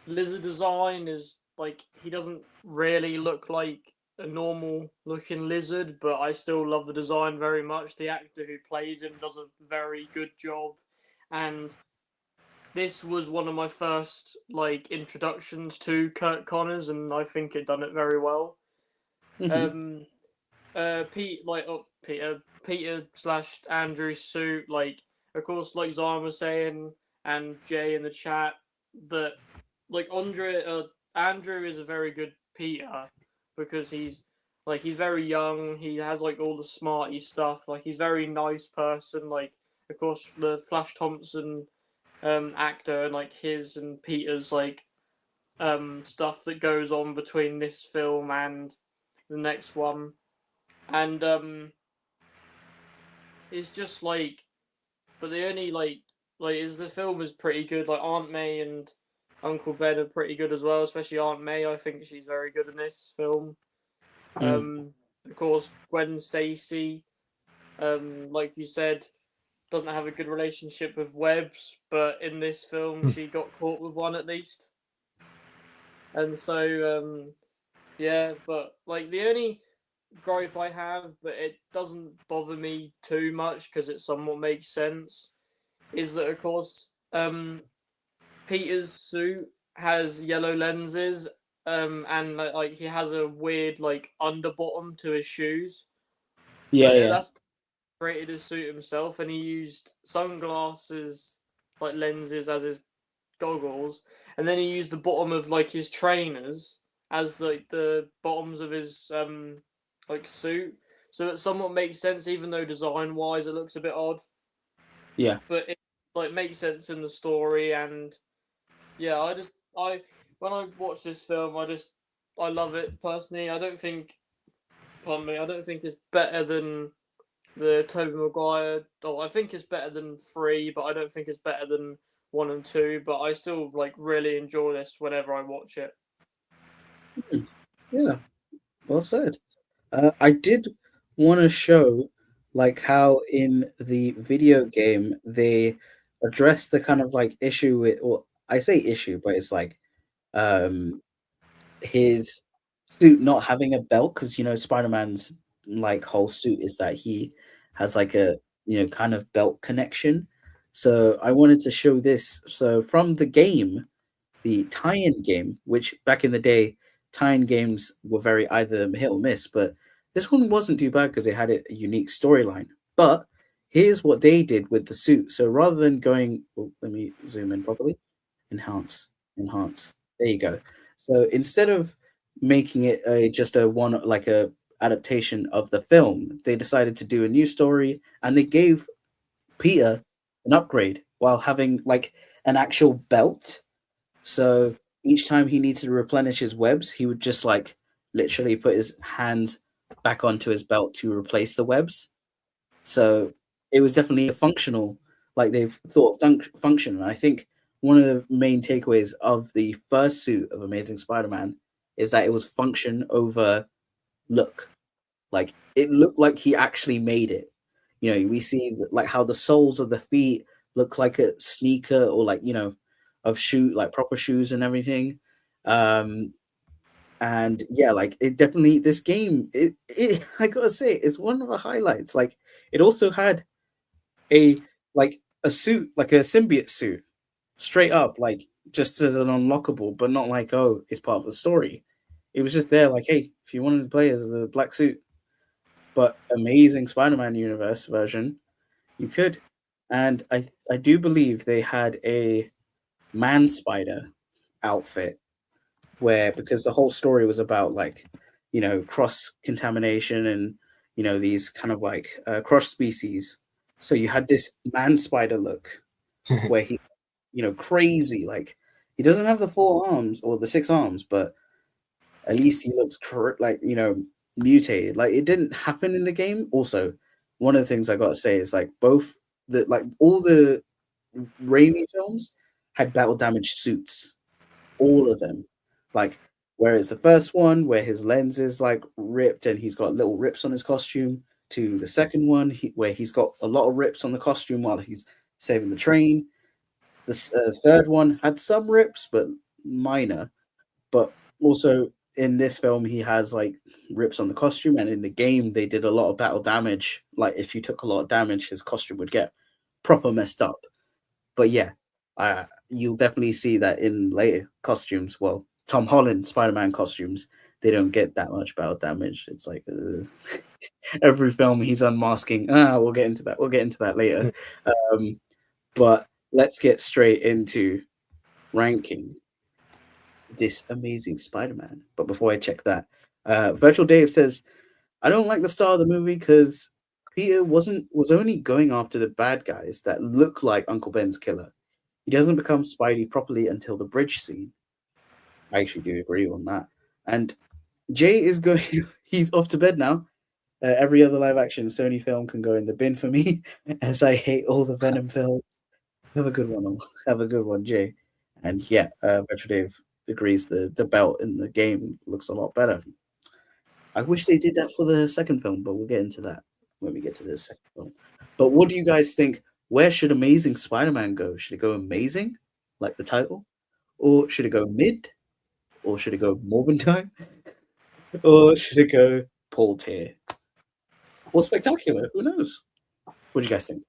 Lizard design is like, he doesn't really look like a normal looking lizard, but I still love the design very much. The actor who plays him does a very good job, and this was one of my first like introductions to Kurt Connors, and I think it done it very well. Peter slash Andrew's suit, like, of course, like Zman was saying and Jay in the chat, that like Andrew is a very good Peter because he's very young, he has like all the smarty stuff, like he's very nice person, like of course the Flash Thompson actor and like his and Peter's like stuff that goes on between this film and the next one. And it's just like, but the only like is the film is pretty good. Like Aunt May and Uncle Ben are pretty good as well, especially Aunt May. I think she's very good in this film. Of course, Gwen Stacy, like you said, doesn't have a good relationship with Webbs, but in this film she got caught with one at least. And so yeah, but like the only gripe I have, but it doesn't bother me too much because it somewhat makes sense, is that of course Peter's suit has yellow lenses, and like he has a weird like underbottom to his shoes. Yeah. That's created his suit himself, and he used sunglasses like lenses as his goggles, and then he used the bottom of like his trainers as like the bottoms of his like suit. So it somewhat makes sense, even though design wise it looks a bit odd. Yeah. But it like makes sense in the story, and yeah, I when I watch this film, I love it personally. I don't think it's better than the Tobey Maguire. Oh, I think it's better than 3, but I don't think it's better than 1 and 2. But I still like really enjoy this whenever I watch it. Yeah, well said. I did want to show like how in the video game they address the kind of like issue with, or I say issue, but it's like um his suit not having a belt, because Spider-Man's like whole suit is that he has like a kind of belt connection. So I wanted to show this. So from the game, the tie-in game, which back in the day, tie-in games were very either hit or miss, but this one wasn't too bad because it had a unique storyline. But here's what they did with the suit. So rather than going, let me zoom in properly, enhance. There you go. So instead of making it just a one like a adaptation of the film, they decided to do a new story, and they gave Peter an upgrade while having like an actual belt. So each time he needed to replenish his webs, he would just like literally put his hands back onto his belt to replace the webs. So it was definitely a functional, like they've thought of function. And I think one of the main takeaways of the first suit of Amazing Spider-Man is that it was function over look. Like it looked like he actually made it. We see like how the soles of the feet look like a sneaker, or like of shoe, like proper shoes and everything. And yeah, like it definitely, this game, it I gotta say, it's one of the highlights. Like it also had a suit, like a symbiote suit, straight up, like just as an unlockable, but not like, oh, it's part of the story. It was just there, like, hey, if you wanted to play as the black suit, but Amazing Spider-Man universe version, you could. And I do believe they had a Man Spider outfit where, because the whole story was about like cross contamination and these kind of like cross species, so you had this Man Spider look where he crazy, like he doesn't have the 4 arms or the 6 arms, but at least he looks like mutated. Like it didn't happen in the game. Also, one of the things I gotta say is like both all the Raimi films had battle damaged suits, all of them. Like whereas the first one, where his lens is like ripped and he's got little rips on his costume, to the second one where he's got a lot of rips on the costume while he's saving the train. The third one had some rips, but minor. But also in this film, he has like rips on the costume, and in the game, they did a lot of battle damage. Like if you took a lot of damage, his costume would get proper messed up. But yeah, you'll definitely see that in later costumes. Well, Tom Holland Spider-Man costumes, they don't get that much battle damage. It's like every film he's unmasking. We'll get into that. We'll get into that later. But let's get straight into ranking this amazing Spider-Man. But before I check that, Virtual Dave says, I don't like the start of the movie because Peter was only going after the bad guys that look like Uncle Ben's killer. He doesn't become Spidey properly until the bridge scene. I actually do agree on that. And Jay is going, he's off to bed now. Every other live action Sony film can go in the bin for me, as I hate all the Venom films. Have a good one. Have a good one, Jay. And yeah, Retro Dave agrees the belt in the game looks a lot better. I wish they did that for the second film, but we'll get into that when we get to the second film. But what do you guys think? Where should Amazing Spider-Man go? Should it go amazing, like the title? Or should it go mid? Or should it go Morbin time? Or should it go Paul tier? Or spectacular? Who knows? What do you guys think?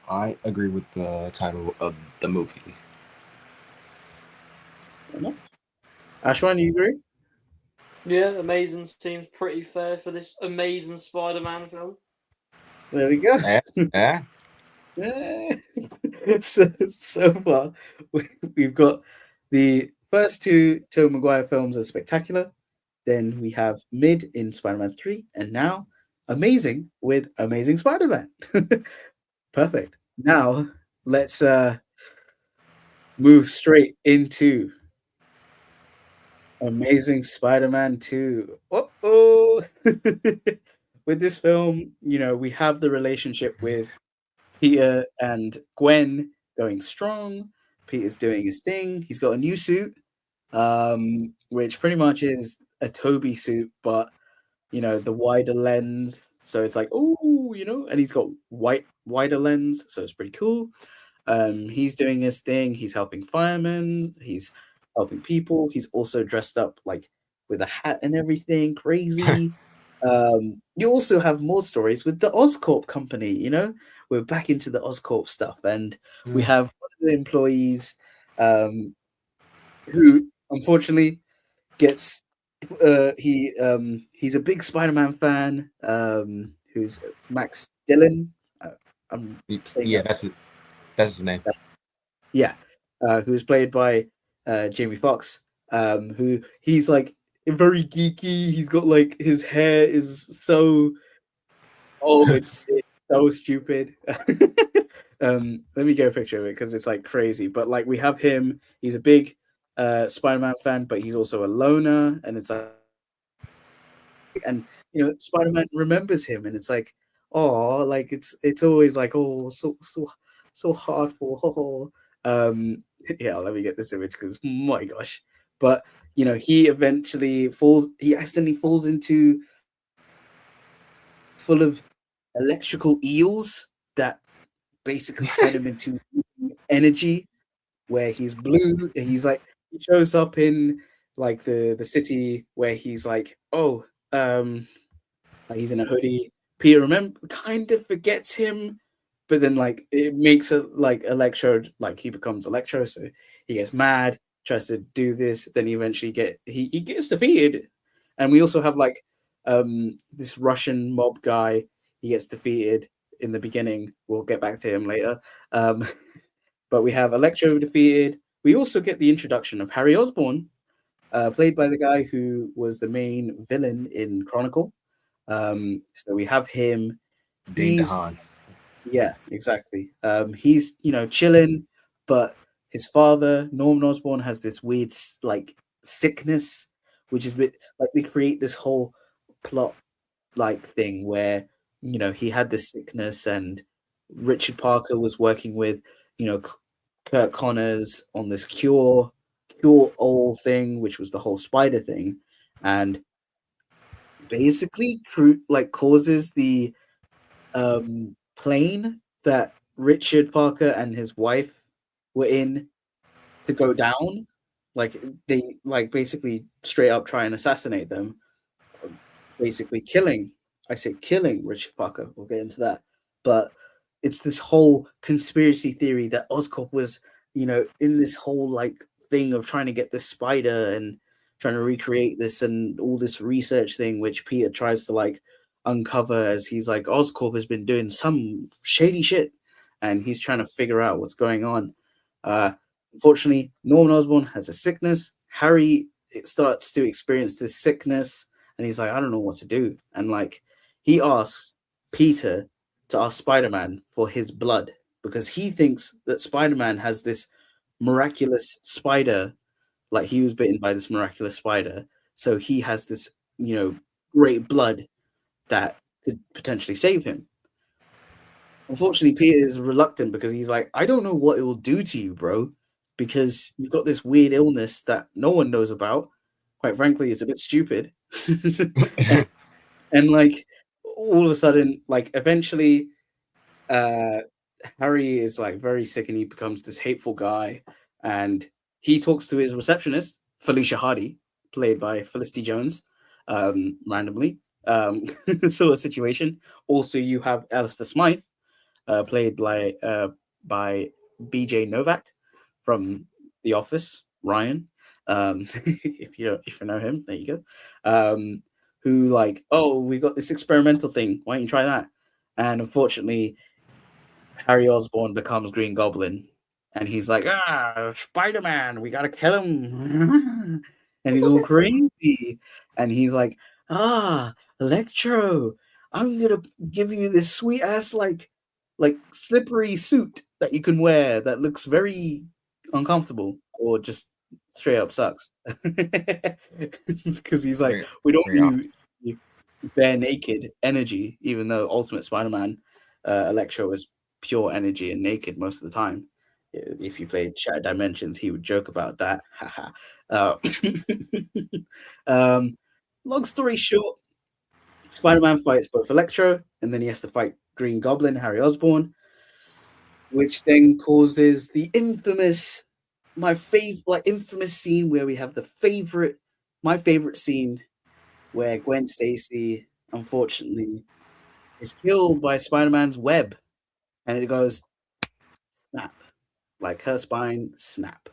I agree with the title of the movie. Ashwan, you agree? Yeah, amazing seems pretty fair for this amazing Spider-Man film. There we go. Yeah. So far, we've got the first two Tobey Maguire films as spectacular. Then we have mid in Spider-Man 3, and now amazing with Amazing Spider-Man. Perfect. Now let's move straight into Amazing Spider-Man 2. Uh-oh. With this film, we have the relationship with Peter and Gwen going strong. Peter's doing his thing. He's got a new suit, which pretty much is a Toby suit, but the wider lens. So it's like, and he's got wider lens, so it's pretty cool. He's doing his thing. He's helping firemen. He's helping people. He's also dressed up like with a hat and everything, crazy. You also have more stories with the Oscorp company. We're back into the Oscorp stuff, and we have one of the employees who unfortunately gets he's a big Spider-Man fan, who's Max Dillon. I'm saying that's his name. Yeah, who's played by Jamie Foxx, who he's like very geeky. He's got like his hair is so it's so stupid. Let me get a picture of it because it's like crazy. But like we have him. He's a big Spider-Man fan, but he's also a loner, and it's like, and Spider-Man remembers him, and it's like, oh, like it's always like, oh, so hard for yeah, let me get this image because my gosh. But he accidentally falls into full of electrical eels that basically turn him into energy, where he's blue. He's like, he shows up in like the city where he's like, like he's in a hoodie. Peter kind of forgets him, but then like it makes it like Electro, like he becomes Electro, so he gets mad, tries to do this, then he eventually he gets defeated. And we also have like this Russian mob guy. He gets defeated in the beginning. We'll get back to him later. But we have Electro defeated. We also get the introduction of Harry Osborn, played by the guy who was the main villain in Chronicle. So we have him. Dane DeHaan. Yeah, exactly. He's chilling, but his father, Norman Osborn, has this weird like sickness, which is like they create this whole plot like thing where he had this sickness, and Richard Parker was working with Kurt Connors on this cure all thing, which was the whole spider thing, and basically like causes the plane that Richard Parker and his wife were in to go down. Like they basically straight up try and assassinate them, basically killing Richard Parker. We'll get into that. But it's this whole conspiracy theory that Oscorp was, in this whole like thing of trying to get this spider, and trying to recreate this and all this research thing, which Peter tries to like uncover as he's like, Oscorp has been doing some shady shit, and he's trying to figure out what's going on. Unfortunately, Norman Osborn has a sickness. Harry starts to experience this sickness, and he's like, I don't know what to do. And like, he asks Peter to ask Spider-Man for his blood because he thinks that Spider-Man has this miraculous spider, like he was bitten by this miraculous spider. So he has this, great blood that could potentially save him. Unfortunately, Peter is reluctant because he's like, I don't know what it will do to you, bro, because you've got this weird illness that no one knows about. Quite frankly, it's a bit stupid. and like all of a sudden, like eventually, Harry is like very sick and he becomes this hateful guy. And he talks to his receptionist, Felicia Hardy, played by Felicity Jones, randomly. Sort of situation. Also, you have Alistair Smythe, played by BJ Novak from The Office, Ryan. If you know him, there you go. Who like, oh, we got this experimental thing. Why don't you try that? And unfortunately, Harry Osborn becomes Green Goblin, and he's like, Spider-Man, we gotta kill him. And he's all crazy, and he's like, Electro, I'm gonna give you this sweet ass like slippery suit that you can wear that looks very uncomfortable or just straight up sucks. Because he's like, we don't do bare naked energy, even though Ultimate Spider-Man, Electro is pure energy and naked most of the time. If you played Shattered Dimensions, he would joke about that. Long story short, Spider-Man fights both Electro, and then he has to fight Green Goblin, Harry Osborn, which then causes the infamous scene where we have my favorite scene where Gwen Stacy, unfortunately, is killed by Spider-Man's web, and it goes snap, like her spine snap,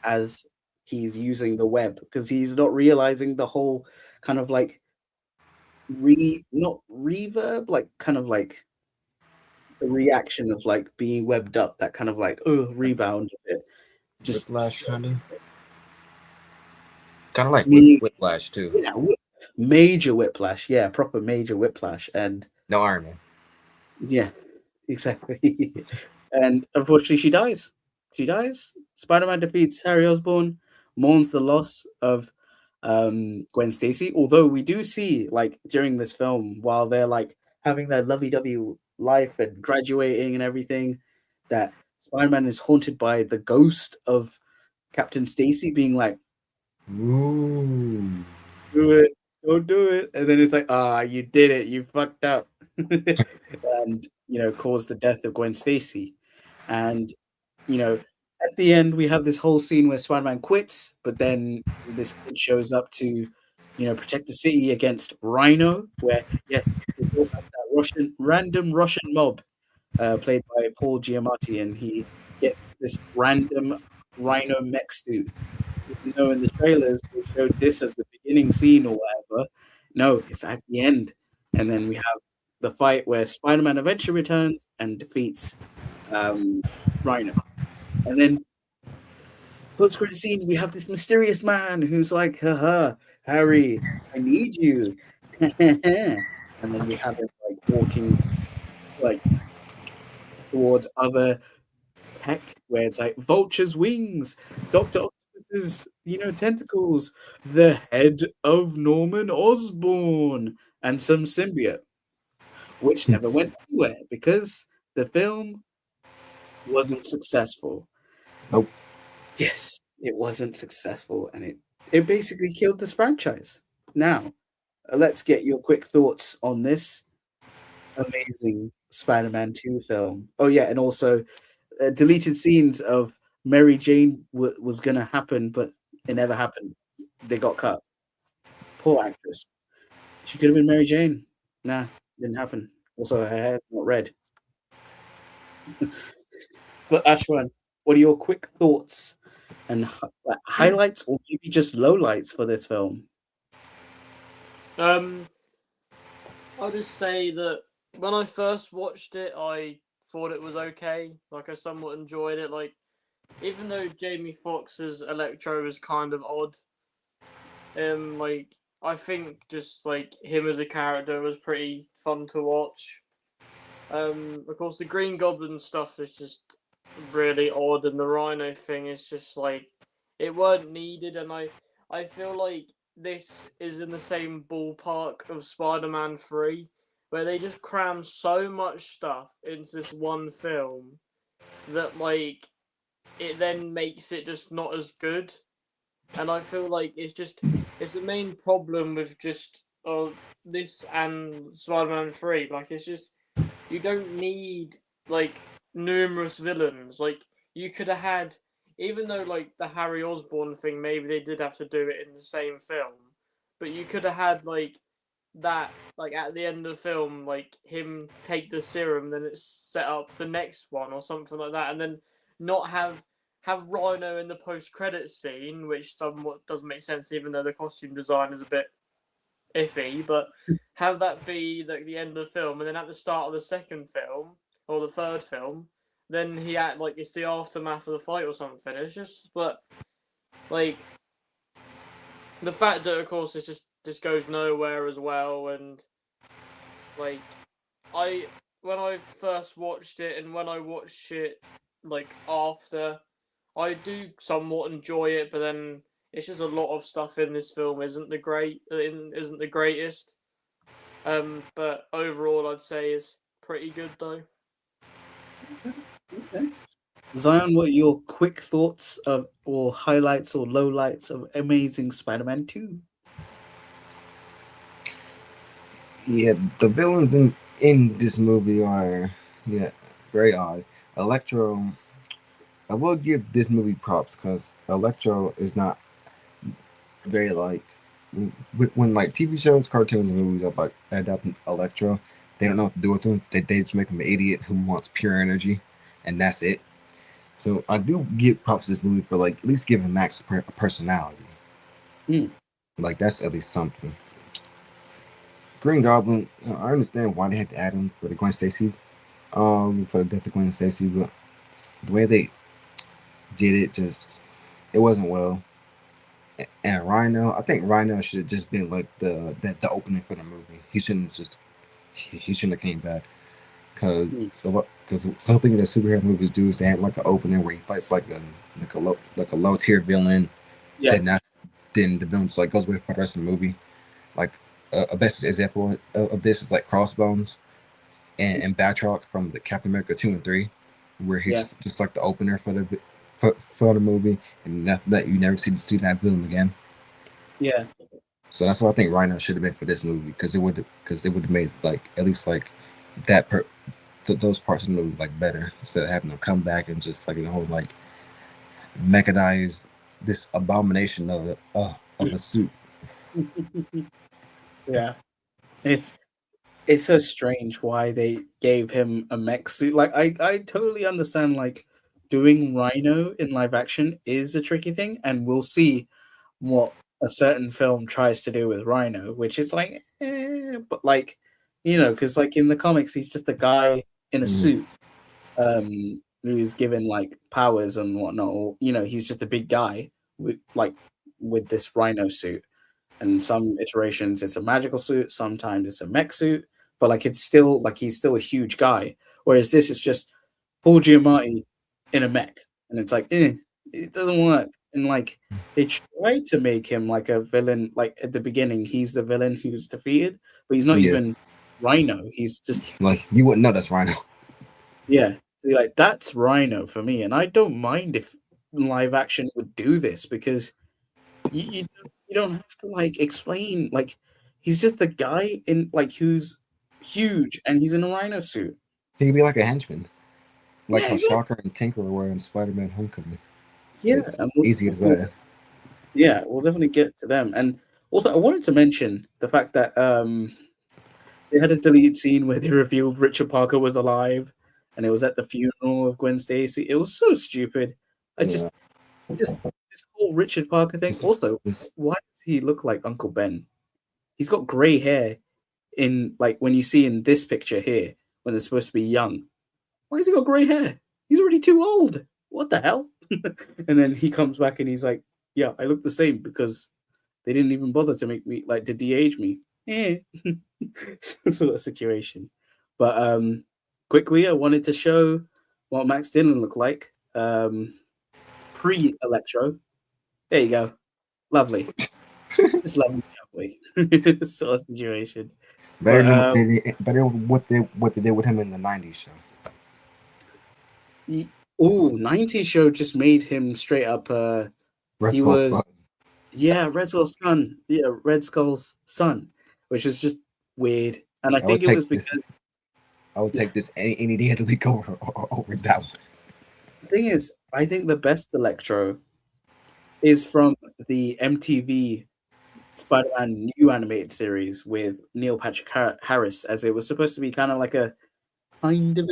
as he's using the web because he's not realizing the whole kind of like not reverb, like kind of like the reaction of like being webbed up, that kind of like rebound of it. Just whiplash, kind of like whiplash too. Yeah, major whiplash. Yeah, proper major whiplash. And no Iron Man. Yeah, exactly. And unfortunately, she dies. Spider-Man defeats Harry Osborn, mourns the loss of Gwen Stacy. Although we do see, like, during this film, while they're like having their lovey-dovey life and graduating and everything, that Spider-Man is haunted by the ghost of Captain Stacy being like, "Ooh, do it, don't do it," and then it's like, you did it, you fucked up, and caused the death of Gwen Stacy. And at the end, we have this whole scene where Spider-Man quits, but then this kid shows up to, protect the city against Rhino, where, yes, we all have that random Russian mob, played by Paul Giamatti, and he gets this random Rhino mech suit. Even though in the trailers they showed this as the beginning scene or whatever, no, it's at the end. And then we have the fight where Spider-Man eventually returns and defeats Rhino. And then post-credit scene, we have this mysterious man who's like, haha, Harry, I need you. And then we have him like walking like towards other tech where it's like Vulture's wings, Dr. Octopus's, tentacles, the head of Norman Osborn, and some symbiote, which never went anywhere because the film wasn't successful. Nope. Yes, it wasn't successful, and it basically killed this franchise. Now, let's get your quick thoughts on this amazing Spider-Man 2 film. Oh yeah, and also deleted scenes of Mary Jane was going to happen, but it never happened. They got cut. Poor actress. She could have been Mary Jane. Nah, didn't happen. Also, her hair's not red. But Ashwan, what are your quick thoughts and highlights or maybe just lowlights for this film. I'll just say that when I first watched it, I thought it was okay. Like, I somewhat enjoyed it. Like, even though Jamie Foxx's Electro is kind of odd, like, I think just like him as a character was pretty fun to watch. Of course, the Green Goblin stuff is just really odd, and the Rhino thing is just like it weren't needed, and I feel like this is in the same ballpark of Spider-Man 3, where they just cram so much stuff into this one film that like it then makes it just not as good. And I feel like it's the main problem with just this and Spider-Man 3. Like, it's just you don't need like numerous villains. Like, you could have had, even though like the Harry Osborn thing, maybe they did have to do it in the same film, but you could have had like that, like at the end of the film, like him take the serum, then it's set up the next one or something like that, and then not have Rhino in the post-credit scene, which somewhat doesn't make sense, even though the costume design is a bit iffy, but have that be like the end of the film, and then at the start of the second film or the third film, then he act like it's the aftermath of the fight or something. It's just, but like the fact that of course it just goes nowhere as well, and like I when I first watched it and when I watched it like after, I do somewhat enjoy it, but then it's just a lot of stuff in this film isn't the greatest. But overall, I'd say is pretty good though. Okay. Zion, what are your quick thoughts of or highlights or lowlights of Amazing Spider-Man 2? Yeah, the villains in this movie are very odd. Electro, I will give this movie props because Electro is not very like when like TV shows, cartoons, and movies are like adapting Electro. They don't know what to do with him. They just make him an idiot who wants pure energy, and that's it. So I do give props to this movie for like at least giving Max a personality. Like that's at least something. Green Goblin, I understand why they had to add him for the Gwen Stacy, for the death of Gwen Stacy, but the way they did it it wasn't well. And Rhino, I think Rhino should have just been like the opening for the movie. He shouldn't have came back because something that superhero movies do is they have like an opening where he fights like a low tier villain. Yeah. Then the villain just like goes away for the rest of the movie. Like a best example of this is like Crossbones and Batroc from the Captain America 2 and 3, where he's just like the opener for the movie, and that you never see that villain again. Yeah. So that's what I think Rhino should have been for this movie, because it would have made like at least like those parts of the movie like better, instead of having them come back and just like the whole like mechanize this abomination of a suit. Yeah. It's so strange why they gave him a mech suit. Like I totally understand like doing Rhino in live action is a tricky thing, and we'll see what a certain film tries to do with Rhino, which is like, but like, because like in the comics, he's just a guy in a suit, who's given like powers and whatnot, or he's just a big guy with this Rhino suit. And some iterations it's a magical suit, sometimes it's a mech suit, but like it's still like he's still a huge guy. Whereas this is just Paul Giamatti in a mech, and it's like, it doesn't work. And like they tried to make him like a villain, like at the beginning, he's the villain who's defeated, but he's not even Rhino. He's just like, you wouldn't know that's Rhino. Yeah, so like that's Rhino for me, and I don't mind if live action would do this, because you don't have to like explain, like he's just the guy in like who's huge and he's in a Rhino suit. He could be like a henchman, like how Yeah. Shocker and Tinker were in Spider-Man: Homecoming. Yeah, It's easy as that. Yeah, we'll definitely get to them. And also, I wanted to mention the fact that they had a deleted scene where they revealed Richard Parker was alive, and it was at the funeral of Gwen Stacy. It was so stupid. just this whole Richard Parker thing. Also, why does he look like Uncle Ben? He's got grey hair in like when you see in this picture here when they're supposed to be young. Why has he got grey hair? He's already too old. What the hell? And then he comes back and he's like, "Yeah, I look the same because they didn't even bother to make me like to de-age me." Yeah, sort of situation. But quickly, I wanted to show what Max Dillon looked like pre-Electro. There you go, lovely. Just lovely, lovely sort of situation. Better But, than what they did, better what they did with him in the '90s show. 90s show just made him straight up. Red He Skull's was, son. yeah, Red Skull's son. Yeah, Red Skull's son, which is just weird. And I I would think it take was this. because I would take this any day of the week over that one. the thing is, I think the best Electro is from the MTV Spider-Man new animated series with Neil Patrick Harris, as it was supposed to be kind of a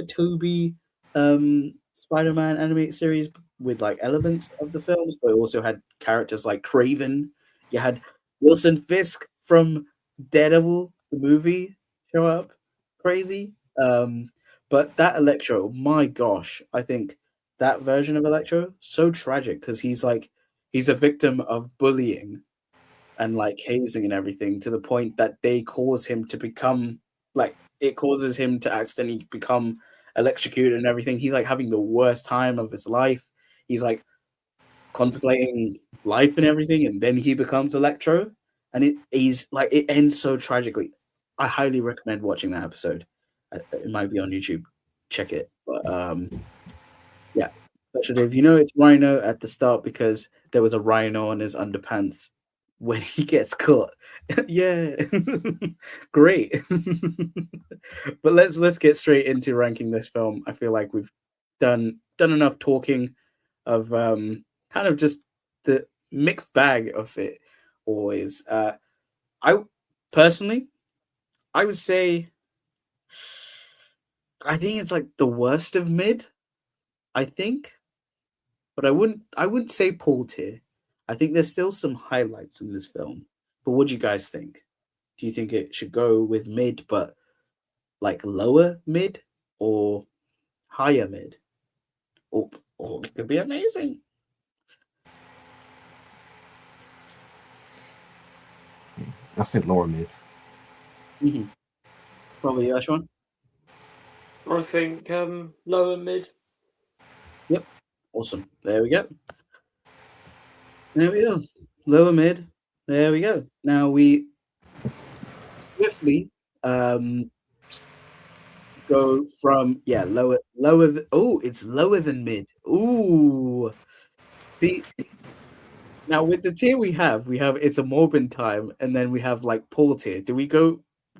Toby Spider-Man animated series with like elements of the films, but it also had characters like Craven. You had Wilson Fisk from Daredevil, the movie, show up. Crazy. But that Electro, my gosh, I think that version of Electro, so tragic because he's a victim of bullying and like hazing and everything to the point that they cause him to become it causes him to accidentally become electrocuted and everything. He's like having the worst time of his life. He's like contemplating life and everything, and then he becomes Electro, and it ends so tragically. I highly recommend watching that episode. It might be on YouTube. Check it. But yeah. Special Dave, it's Rhino at the start because there was a rhino on his underpants when he gets caught. Yeah. Great. But let's get straight into ranking this film. I feel like we've done enough talking of kind of just the mixed bag of it always. I personally I would say I think it's like the worst of mid, I think. But I wouldn't say Paul tier. I think there's still some highlights in this film. But what do you guys think? Do you think it should go with mid, but like lower mid or higher mid? Or it could be amazing. I'll say lower mid. Mm-hmm. Probably Ashwan. I think lower mid. Yep. Awesome. There we go. There we go. Lower mid. There we go. Now we swiftly go from lower it's lower than mid. Ooh. See, now with the tier we have it's a Morbin time, and then we have like Paul tier.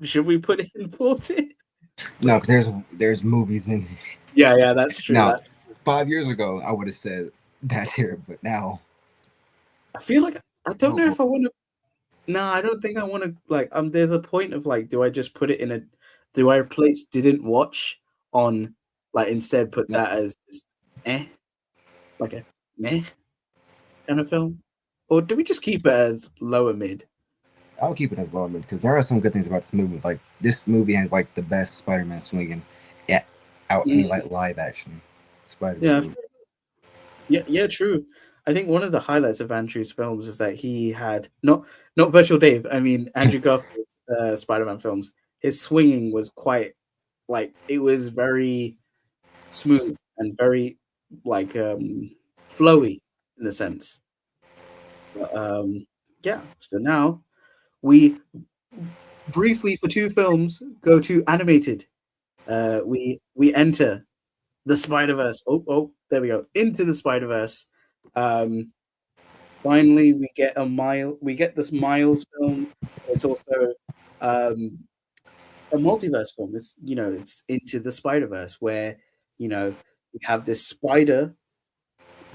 Should we put it in Paul tier? No, there's movies in. Yeah, that's true. Now, 5 years ago, I would have said that here, but now I feel like I don't know if I want to. No, I don't think I want to. There's a point of do I just put it in a? Do I replace didn't watch on instead put that as just like a meh kind of film, or do we just keep it as lower mid? I'll keep it as lower mid because there are some good things about this movie. Like this movie has the best Spider-Man swinging out any live action Spider-Man. Yeah, true. I think one of the highlights of Andrew's films is that he had not Virtual Dave. I mean Andrew Garfield's Spider-Man films. His swinging was quite it was very smooth and very flowy in a sense. But, so now we briefly for two films go to animated. We enter the Spider-Verse. Oh, there we go. Into the Spider-Verse. Finally, we get this Miles film. It's also a multiverse film. It's it's Into the Spider-Verse where we have this spider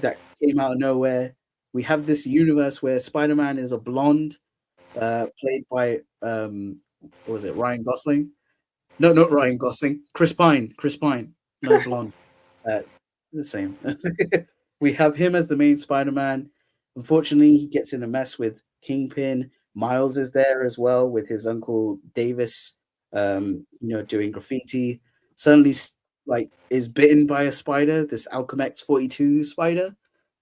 that came out of nowhere. We have this universe where Spider-Man is a blonde, played by what was it, Ryan Gosling? No, not Ryan Gosling. Chris Pine. No blonde. The same. we have him as the main Spider-Man. Unfortunately, he gets in a mess with Kingpin. Miles is there as well with his uncle Davis, doing graffiti. Suddenly, like, is bitten by a spider, this Alchemex 42 spider.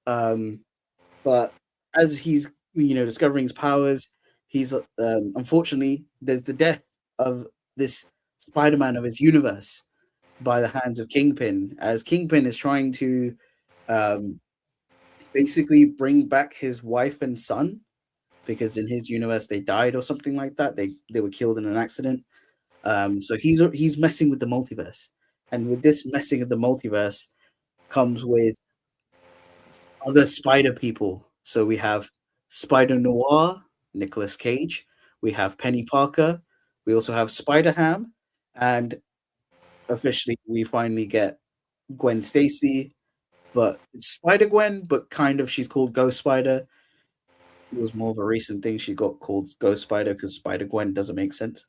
But as he's discovering his powers, he's unfortunately there's the death of this Spider-Man of his universe by the hands of Kingpin, as Kingpin is trying to um, basically bring back his wife and son, because in his universe they died or something like that. They were killed in an accident. So he's messing with the multiverse, and with this messing of the multiverse comes with other Spider people. So we have Spider Noir, Nicolas Cage. We have Penny Parker. We also have Spider Ham, and officially we finally get Gwen Stacy, but it's Spider Gwen, but kind of she's called Ghost Spider. It was more of a recent thing. She got called Ghost Spider because Spider Gwen doesn't make sense.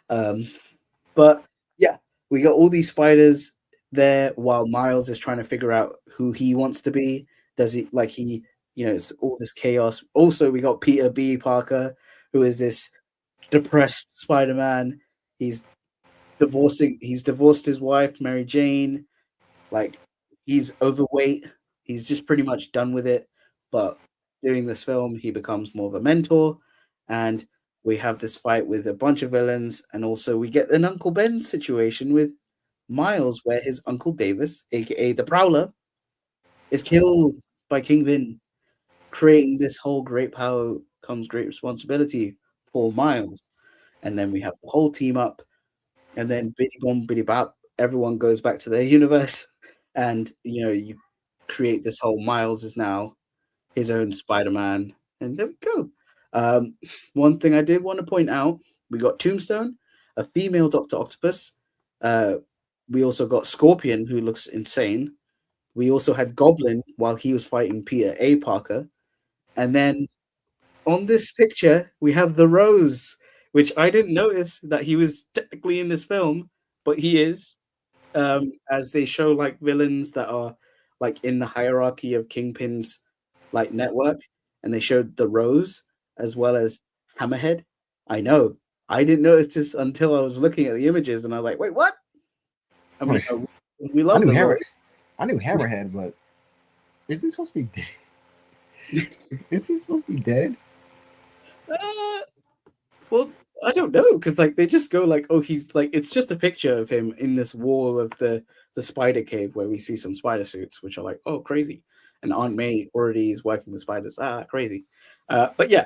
But yeah, we got all these spiders there while Miles is trying to figure out who he wants to be. Does he it's all this chaos. Also, we got Peter B. Parker, who is this depressed Spider-Man. He's divorced his wife, Mary Jane. Like, he's overweight. He's just pretty much done with it. But during this film, he becomes more of a mentor, and we have this fight with a bunch of villains, and also we get an Uncle Ben situation with Miles, where his Uncle Davis, aka the Prowler, is killed by Kingpin, creating this whole great power comes great responsibility for Miles. And then we have the whole team up, and then biddy bom biddy bop, everyone goes back to their universe, and you create this whole Miles is now his own Spider-Man, and there we go. One thing I did want to point out, we got Tombstone, a female Dr. Octopus. We also got Scorpion, who looks insane. We also had Goblin while he was fighting Peter A. Parker. And then on this picture, we have the Rose, which I didn't notice that he was technically in this film, but he is. As they show like villains that are like in the hierarchy of Kingpin's like network, and they showed the Rose as well as Hammerhead. I know I didn't notice this until I was looking at the images, and I was like, "Wait, what?" I mean, we I love knew the Rose. I knew Hammerhead, but is he supposed to be dead? Is he supposed to be dead? Well, I don't know, because like they just go like, "Oh, he's like," it's just a picture of him in this wall of the spider cave where we see some spider suits, which are like, "Oh, crazy." And Aunt May already is working with spiders. Crazy. But yeah,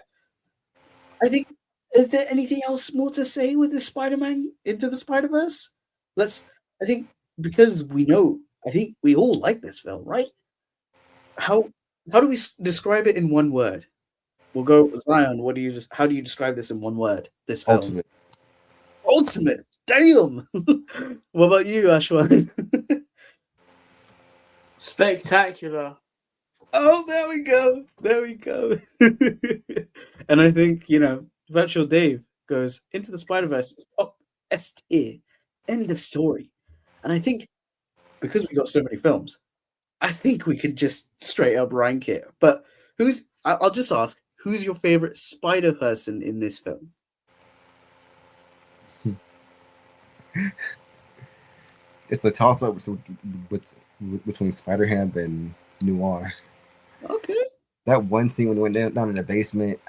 I think, is there anything else more to say with this Spider-Man Into the Spider-Verse? I think, because I think we all like this film, right? How do we describe it in one word? We'll go, Zion. How do you describe this in one word? This film? Ultimate. Ultimate. Damn. What about you, Ashwan? Spectacular. Oh, there we go. There we go. And I think, Virtual Dave goes, Into the Spider-Verse is top S tier. End of story. And I think because we got so many films, I think we could just straight up rank it. But I'll just ask, who's your favorite Spider person in this film? It's a toss up between Spider-Ham and Noir. Okay. That one scene when they went down in the basement,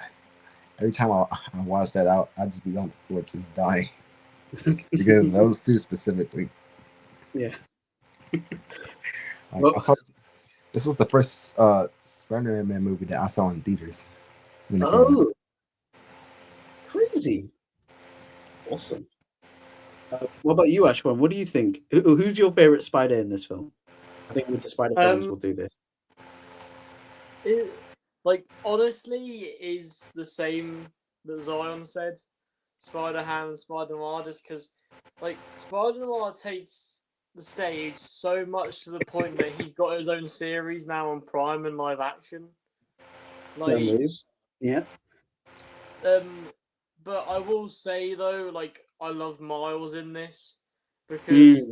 every time I watch that out, I just be on the floor just dying. Because those two specifically. Yeah. I saw, this was the first Spider-Man movie that I saw in theaters. Oh, crazy. Awesome. What about you, Ashwan? What do you think? Who's your favorite spider in this film? I think with the spider films, we'll do this. Honestly, it is the same that Zion said. Spider-Ham and Spider-Noir, just because, Spider-Noir takes the stage so much to the point that he's got his own series now on Prime and live action. Yeah. But I will say though, I love Miles in this because,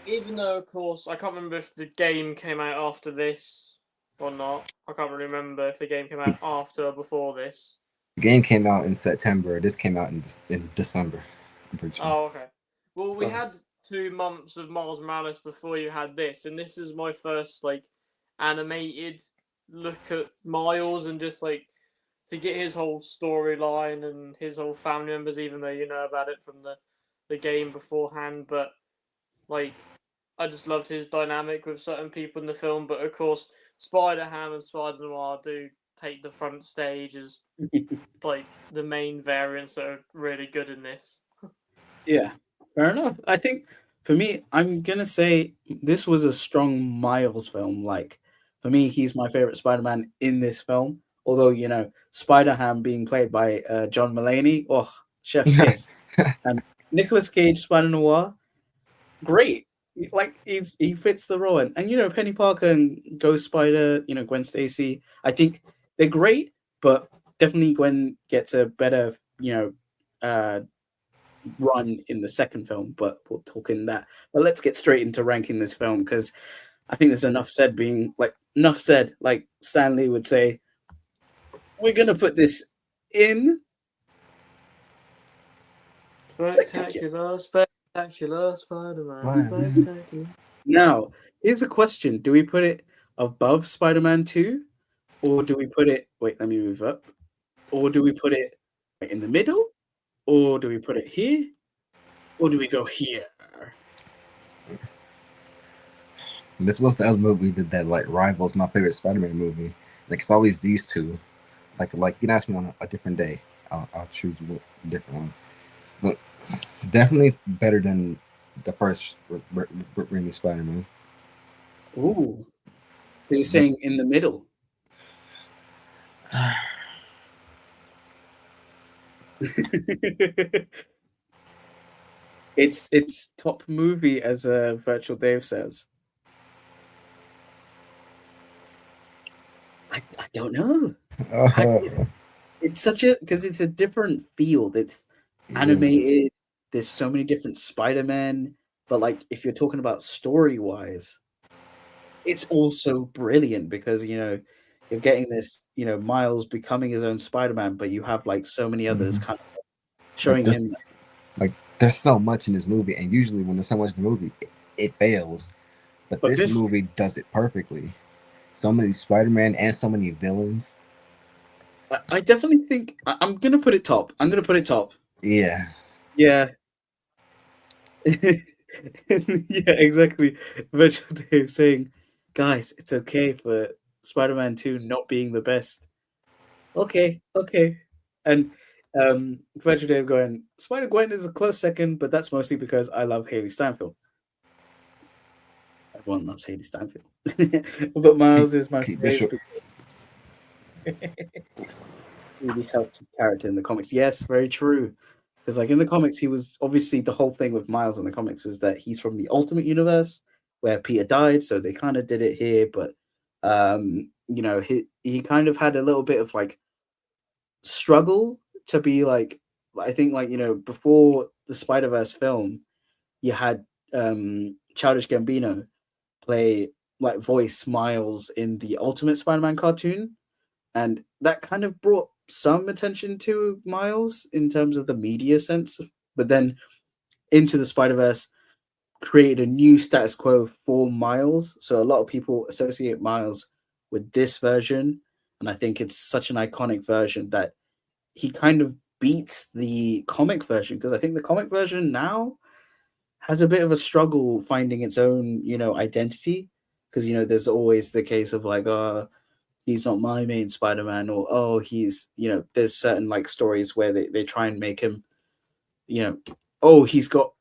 even though, of course, I can't remember if the game came out after this or not. I can't really remember if the game came out after or before this. The game came out in September. This came out in December. I'm pretty sure. Oh, okay. Well, we Oh. had 2 months of Miles Morales before you had this, and this is my first like animated look at Miles and just like to get his whole storyline and his whole family members, even though you know about it from the game beforehand. But like, I just loved his dynamic with certain people in the film. But of course, Spider Ham and Spider Noir do take the front stage as like the main variants that are really good in this. Yeah, fair enough. I think for me, I'm gonna say this was a strong Miles film. Like for me, he's my favorite Spider-Man in this film. Although Spider Ham being played by John Mulaney, oh, chef's kiss, and Nicolas Cage Spider Noir, great. Like he fits the role, and Penny Parker and Ghost Spider, Gwen Stacy. I think they're great, but definitely Gwen gets a better run in the second film, but we'll talk in that. But let's get straight into ranking this film because I think there's enough said. Like Stan Lee would say, we're gonna put this in Spectacular Spider-Man. Spectacular. Now, here's a question: do we put it above Spider-Man 2, or do we put it? Wait, let me move up. Or do we put it in the middle, or do we put it here, or do we go here? This was the other movie that like rivals my favorite Spider-Man movie. Like it's always these two. Like you can ask me on a different day. I'll choose a different one. But definitely better than the first Raimi Spider-Man. Ooh, so you're saying in the middle? It's top movie, as Virtual Dave says. I don't know. It's because it's a different field. It's animated. There's so many different Spider-Men, but like if you're talking about story-wise, it's also brilliant because you're getting this, Miles becoming his own Spider-Man, but you have like so many others kind of showing him. Like there's so much in this movie, and usually when there's so much in the movie, it fails. But this movie does it perfectly. So many Spider-Man and so many villains. I definitely think I'm gonna put it top. Yeah. Yeah. Yeah, exactly. Virtual Dave saying, guys, it's okay for Spider-Man 2 not being the best. Okay. And Virtual Dave going, Spider-Gwen is a close second, but that's mostly because I love Haley Steinfeld. Everyone loves Haley Steinfeld. But Miles is my favorite. Really helped his character in the comics. Yes, very true. Because like in the comics, he was obviously the whole thing with Miles in the comics is that he's from the Ultimate Universe where Peter died, so they kind of did it here, but he kind of had a little bit of like struggle to be like I think like before the Spider-Verse film, you had Childish Gambino voice Miles in the Ultimate Spider-Man cartoon, and that kind of brought some attention to Miles in terms of the media sense, but then Into the Spider-Verse created a new status quo for Miles, so a lot of people associate Miles with this version, and I think it's such an iconic version that he kind of beats the comic version, because I think the comic version now has a bit of a struggle finding its own identity, because there's always the case of like he's not my main Spider-Man, or he's there's certain like stories where they try and make him he's got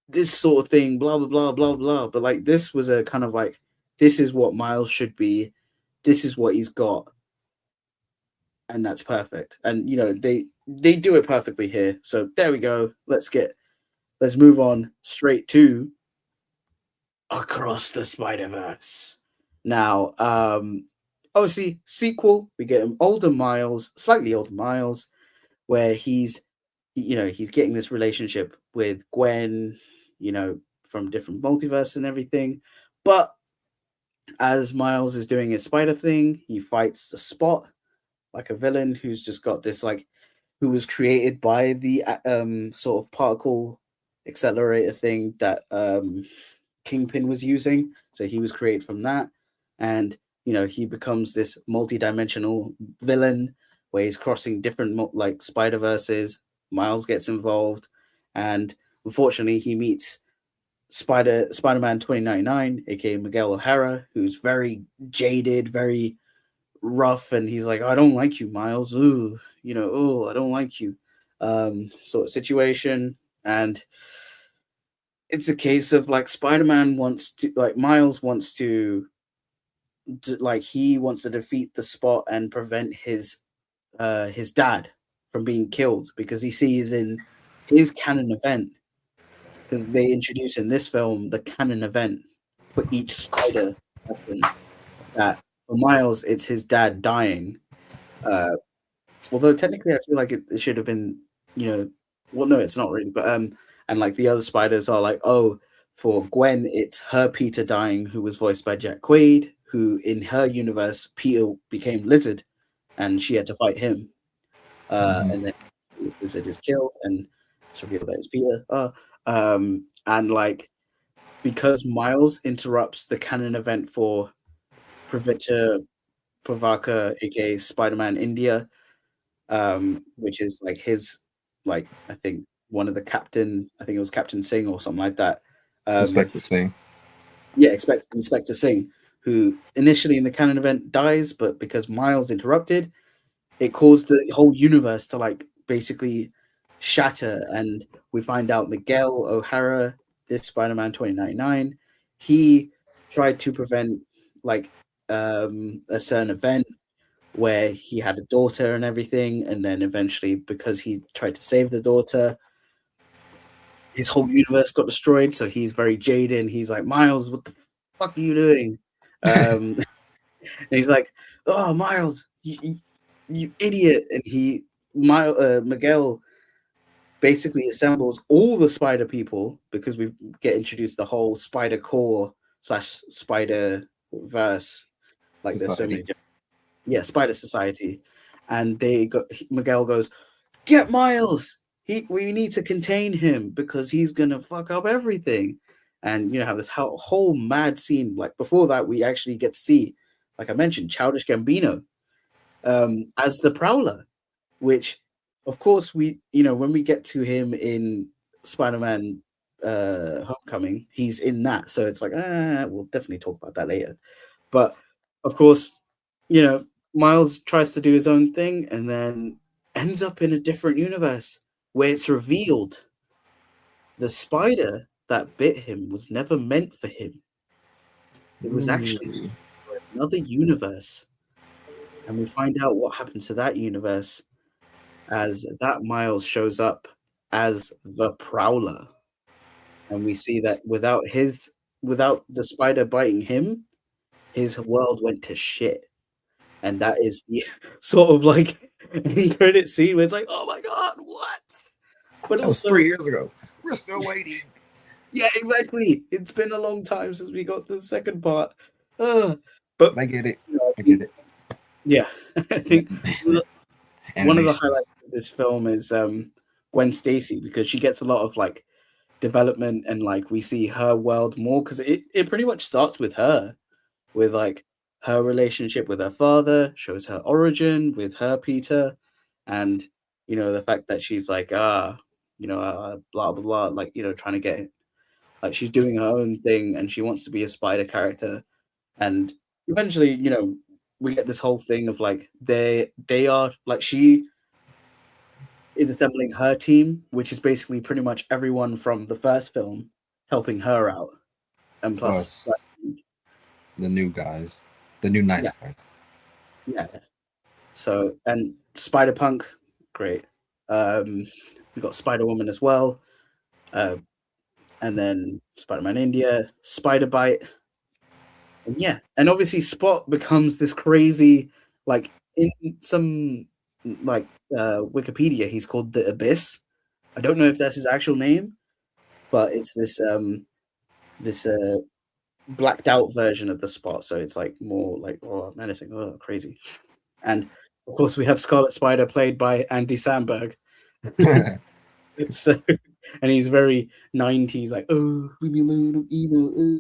this sort of thing, blah blah blah blah blah, but like this was a kind of like, this is what Miles should be, this is what he's got, and that's perfect. And they do it perfectly here, so there we go. Let's move on straight to Across the Spider-Verse. Now obviously sequel, we get an slightly older Miles, where he's getting this relationship with Gwen, from different multiverse and everything. But as Miles is doing his spider thing, he fights the Spot, like a villain who's just got this like who was created by the sort of particle accelerator thing that Kingpin was using. So he was created from that, and he becomes this multi-dimensional villain where he's crossing different like Spider Verses. Miles gets involved, and unfortunately, he meets Spider-Man 2099, aka Miguel O'Hara, who's very jaded, very rough, and he's like, I don't like you, Miles. Ooh, I don't like you. Sort of situation. And it's a case of like Spider-Man wants to, like Miles wants to like he wants to defeat the Spot and prevent his dad from being killed, because he sees in his canon event, because they introduce in this film the canon event for each Spider person, that for Miles it's his dad dying. Although technically I feel like it should have been, well, no, it's not really, but and like the other spiders are like, oh, for Gwen it's her Peter dying, who was voiced by Jack Quaid, who in her universe Peter became Lizard and she had to fight him. And then Lizard is killed and it's revealed that it's Peter. And like, because Miles interrupts the canon event for Pravita Pravaka, aka Spider-Man India, which is like his, like, I think one of the captain, I think it was Captain Singh or something like that. Inspector Singh. Yeah, Inspector Singh, who initially in the canon event dies, but because Miles interrupted, it caused the whole universe to like basically shatter. And we find out Miguel O'Hara, this Spider-Man 2099, he tried to prevent like a certain event where he had a daughter and everything, and then eventually, because he tried to save the daughter, his whole universe got destroyed. So he's very jaded, and he's like, Miles, what the fuck are you doing? And he's like, oh, Miles, you idiot. And Miguel basically assembles all the spider people, because we get introduced the whole Spider Core / Spider Verse, like there's so many different, Spider Society. And Miguel goes, get Miles, we need to contain him because he's gonna fuck up everything. And have this whole mad scene. Like before that, we actually get to see, like I mentioned, Childish Gambino as the Prowler, which of course we, when we get to him in Spider-Man Homecoming, he's in that. So it's like, we'll definitely talk about that later. But of course, Miles tries to do his own thing and then ends up in a different universe where it's revealed the spider that bit him was never meant for him. It was actually for another universe. And we find out what happened to that universe as that Miles shows up as the Prowler. And we see that without the spider biting him, his world went to shit. And that is the sort of like end credit scene where it's like, oh my god, what? But that was 3 years ago. We're still waiting. Yeah, exactly. It's been a long time since we got the second part. But I get it. I get it. Yeah, I think one of the highlights of this film is Gwen Stacy, because she gets a lot of like development, and like we see her world more, because it pretty much starts with her, with like her relationship with her father, shows her origin with her Peter, and the fact that she's like blah blah blah, like trying to get, like, she's doing her own thing and she wants to be a spider character. And eventually we get this whole thing of like they are like, she is assembling her team, which is basically pretty much everyone from the first film helping her out, and plus the new guys, the new nice guys. Yeah. So, and Spider-Punk, great. We got Spider-Woman as well, and then Spider-Man India, Spider-Bite. And and obviously Spot becomes this crazy, like in some like Wikipedia, he's called the Abyss. I don't know if that's his actual name, but it's this this blacked out version of the Spot, so it's like more like menacing, crazy. And of course, we have Scarlet Spider played by Andy Samberg. So, and he's very 90s, like, oh, leave me alone, I'm evil,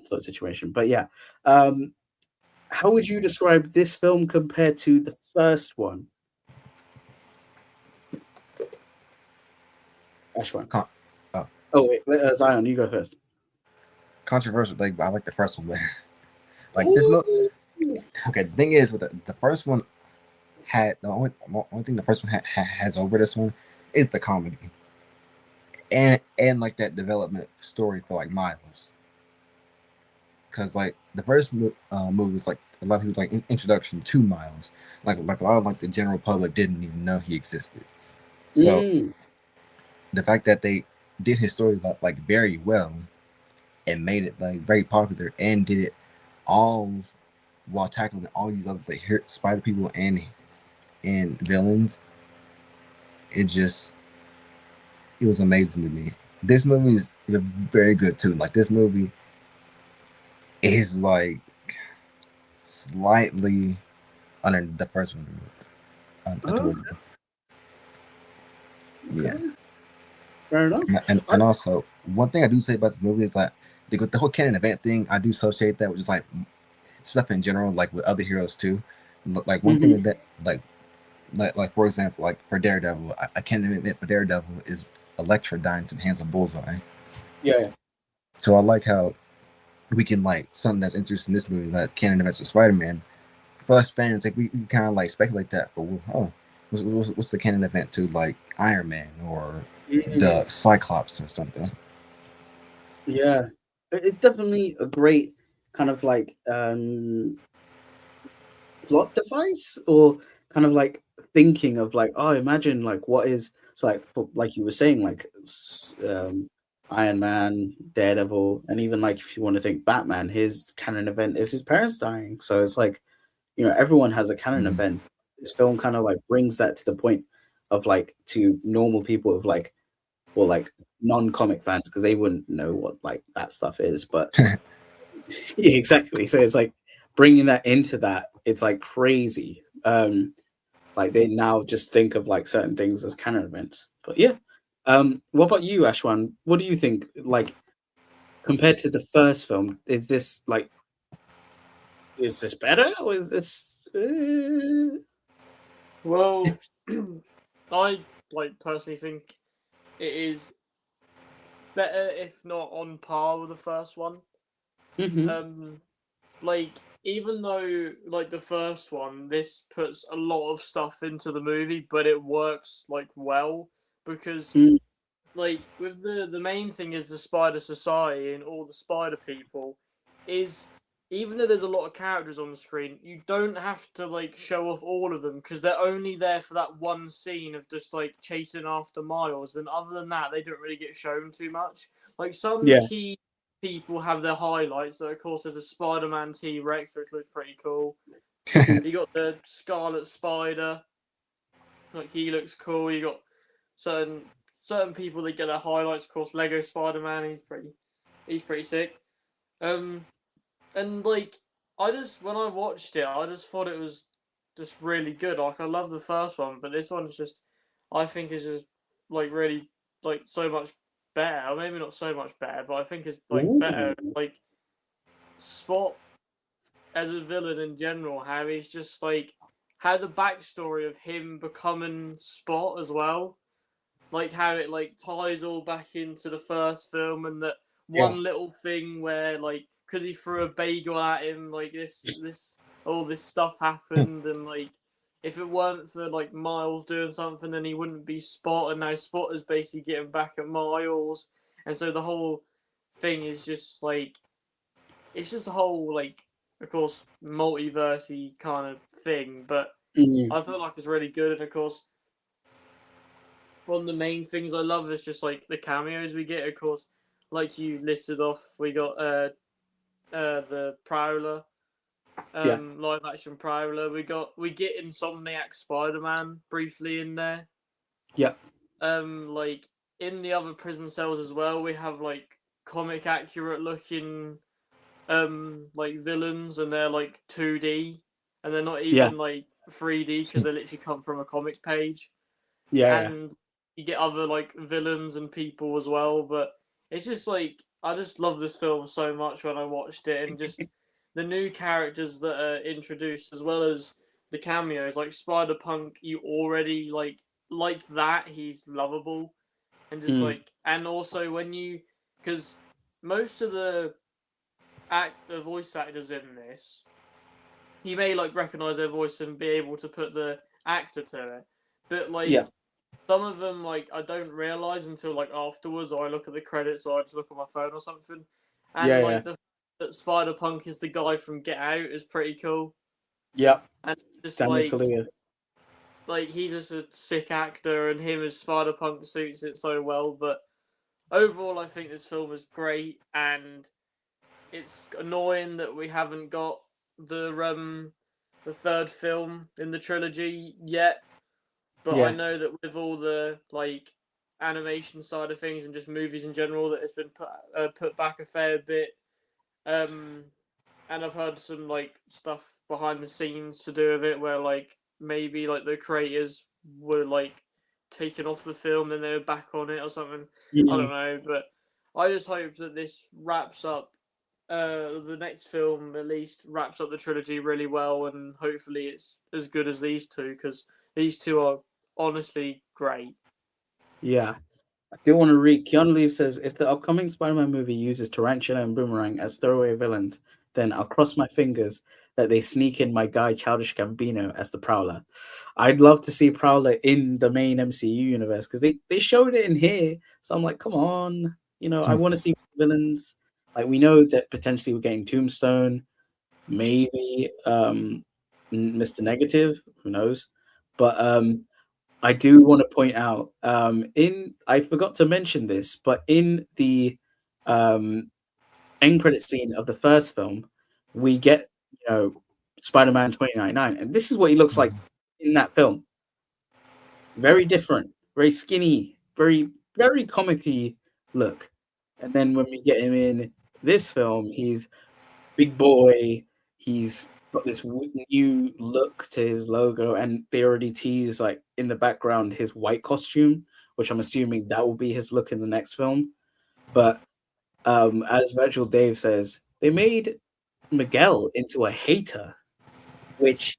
sort of situation. But yeah, how would you describe this film compared to the first one? Ashwan. Oh wait, Zion, you go first. Controversial thing, but I like the first one better. Like this movie. Okay, the thing is, with the first one had the only thing the first one has over this one is the comedy, and like that development story for like Miles. Because like the first movie was like a lot of people's like introduction to Miles, like a lot of like the general public didn't even know he existed. So the fact that they did his story like very well and made it like very popular and did it all while tackling all these other like spider people and villains, it was amazing to me. This movie is very good too. Like this movie is like slightly under the first one. Yeah. Fair enough. And also, one thing I do say about the movie is that the whole canon event thing, I do associate that with just like stuff in general, like with other heroes too. Like one thing that like for example, like for Daredevil, I can't admit for Daredevil is Elektra dying to the hands of Bullseye. Yeah. So I like how we can like something that's interesting in this movie, like canon events with Spider-Man. For us fans, like we kind of like speculate that, but what's the canon event to like Iron Man or the Cyclops or something? Yeah, it's definitely a great kind of like plot device, or kind of like thinking of like, oh, imagine like what is so like you were saying, like Iron Man, Daredevil, and even like if you want to think Batman, his canon event is his parents dying. So it's like, you know, everyone has a canon event. This film kind of like brings that to the point of like to normal people of like, or like non-comic fans, because they wouldn't know what like that stuff is. But yeah, exactly. So it's like bringing that into that, it's like crazy. Like they now just think of like certain things as canon events. But yeah. What about you, Ashwan? What do you think? Like compared to the first film, is this better, or is this? Well, I like personally think it is better, if not on par with the first one. Like even though like the first one, this puts a lot of stuff into the movie, but it works like well because like with the main thing is the Spider Society and all the Spider people is, even though there's a lot of characters on the screen, you don't have to like show off all of them because they're only there for that one scene of just like chasing after Miles, and other than that they don't really get shown too much. Like some key people have their highlights. So of course there's a Spider-Man T-Rex, which looks pretty cool. You got the Scarlet Spider, like he looks cool. You got certain people that get their highlights. Of course, Lego Spider-Man, he's pretty sick. And like when I watched it, I just thought it was just really good. Like I love the first one, but this one's just, I think is just like really like so much better. Or maybe not so much better, but I think it's like better. Like Spot as a villain in general, how he's just like how the backstory of him becoming Spot as well, like how it like ties all back into the first film, and that one little thing where like because he threw a bagel at him, like all this stuff happened, and like if it weren't for like Miles doing something, then he wouldn't be Spot, and now Spot is basically getting back at Miles, and so the whole thing is just like it's just a whole like, of course, multiverse-y kind of thing, but I feel like it's really good, and of course one of the main things I love is just like the cameos we get. Of course, like you listed off, we got the Prowler, live action Prowler. We get Insomniac Spider-Man briefly in there. Yeah. Like in the other prison cells as well, we have like comic accurate looking like villains, and they're like 2D, and they're not even like 3D because they literally come from a comic page. And you get other like villains and people as well, but it's just like I just love this film so much when I watched it, and just the new characters that are introduced as well as the cameos, like Spider-Punk. You already like that he's lovable, and just like, and also when you, because most of the voice actors in this, you may like recognize their voice and be able to put the actor to it, but like some of them like I don't realize until like afterwards, or I look at the credits, or I just look at my phone or something, and like the that Spider-Punk is the guy from Get Out is pretty cool. Yep. And just Daniel like he's just a sick actor, and him as Spider-Punk suits it so well. But overall, I think this film is great, and it's annoying that we haven't got the third film in the trilogy yet. But I know that with all the like animation side of things and just movies in general, that it's been put back a fair bit. And I've heard some like stuff behind the scenes to do with it, where like maybe like the creators were like taken off the film and they were back on it or something. I don't know, but I just hope that this wraps up. The next film at least wraps up the trilogy really well, and hopefully it's as good as these two, because these two are honestly great. Yeah. I do want to read. Keanu Reeves says, if the upcoming Spider-Man movie uses Tarantula and Boomerang as throwaway villains, then I'll cross my fingers that they sneak in my guy Childish Gambino as the Prowler. I'd love to see Prowler in the main MCU universe, because they showed it in here. So I'm like, come on. I want to see villains. Like, we know that potentially we're getting Tombstone, maybe Mr. Negative, who knows? But I do want to point out, I forgot to mention this, but in the end credit scene of the first film, we get Spider-Man 2099, and this is what he looks like in that film. Very different, very skinny, very very comic-y look. And then when we get him in this film, he's big boy. He's got this new look to his logo, and they already tease like in the background his white costume, which I'm assuming that will be his look in the next film. But as Virtual Dave says, they made Miguel into a hater, which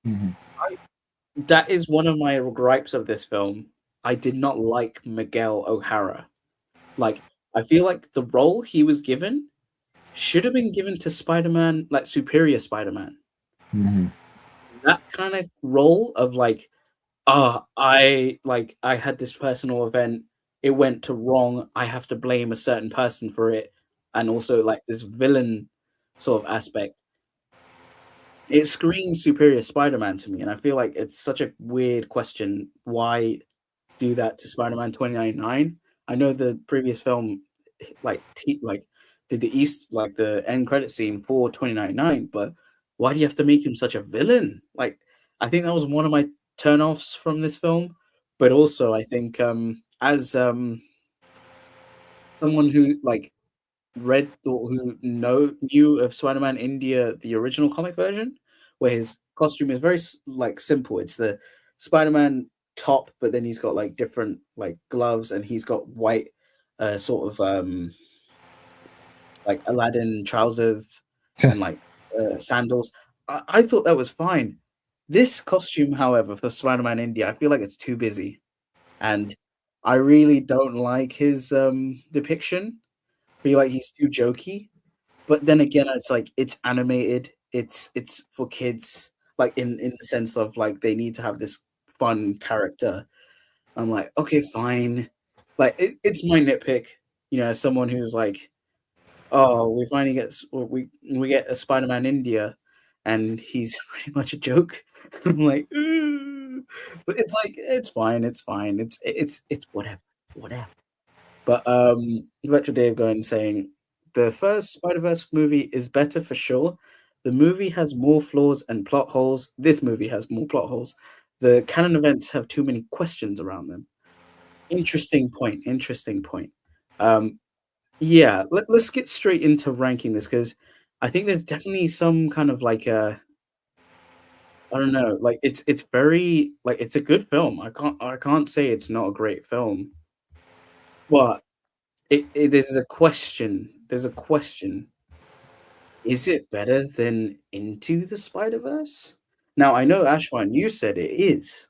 that is one of my gripes of this film. I did not like Miguel O'Hara. Like, I feel like the role he was given should have been given to Spider-Man, like Superior Spider-Man. That kind of role of like, I had this personal event, it went to wrong, I have to blame a certain person for it, and also like this villain sort of aspect. It screams Superior Spider-Man to me, and I feel like it's such a weird question. Why do that to Spider-Man 2099? I know the previous film did the end credit scene for 2099, but why do you have to make him such a villain? Like, I think that was one of my turnoffs from this film. But also, I think as someone who like read or who knew of Spider-Man India, the original comic version, where his costume is very like simple. It's the Spider-Man top, but then he's got like different like gloves, and he's got white sort of like Aladdin trousers and like sandals. I thought that was fine. This costume, however, for Spider-Man India, I feel like it's too busy, and I really don't like his depiction. I feel like he's too jokey, but then again, it's like it's animated. It's for kids, like in the sense of like they need to have this fun character. I'm like, okay, fine. Like it's my nitpick, as someone who's like, oh, we finally get we get a Spider-Man India, and he's pretty much a joke. I'm like, ooh. But it's like it's fine, it's whatever. But Retro Dave going saying the first Spider-Verse movie is better for sure. The movie has more flaws and plot holes. This movie has more plot holes. The canon events have too many questions around them. Interesting point. Yeah, let's get straight into ranking this because I think there's definitely some kind of like I don't know, like it's very like it's a good film. I can't say it's not a great film, but there's a question. There's a question. Is it better than Into the Spider-Verse? Now I know Ashwan, you said it is,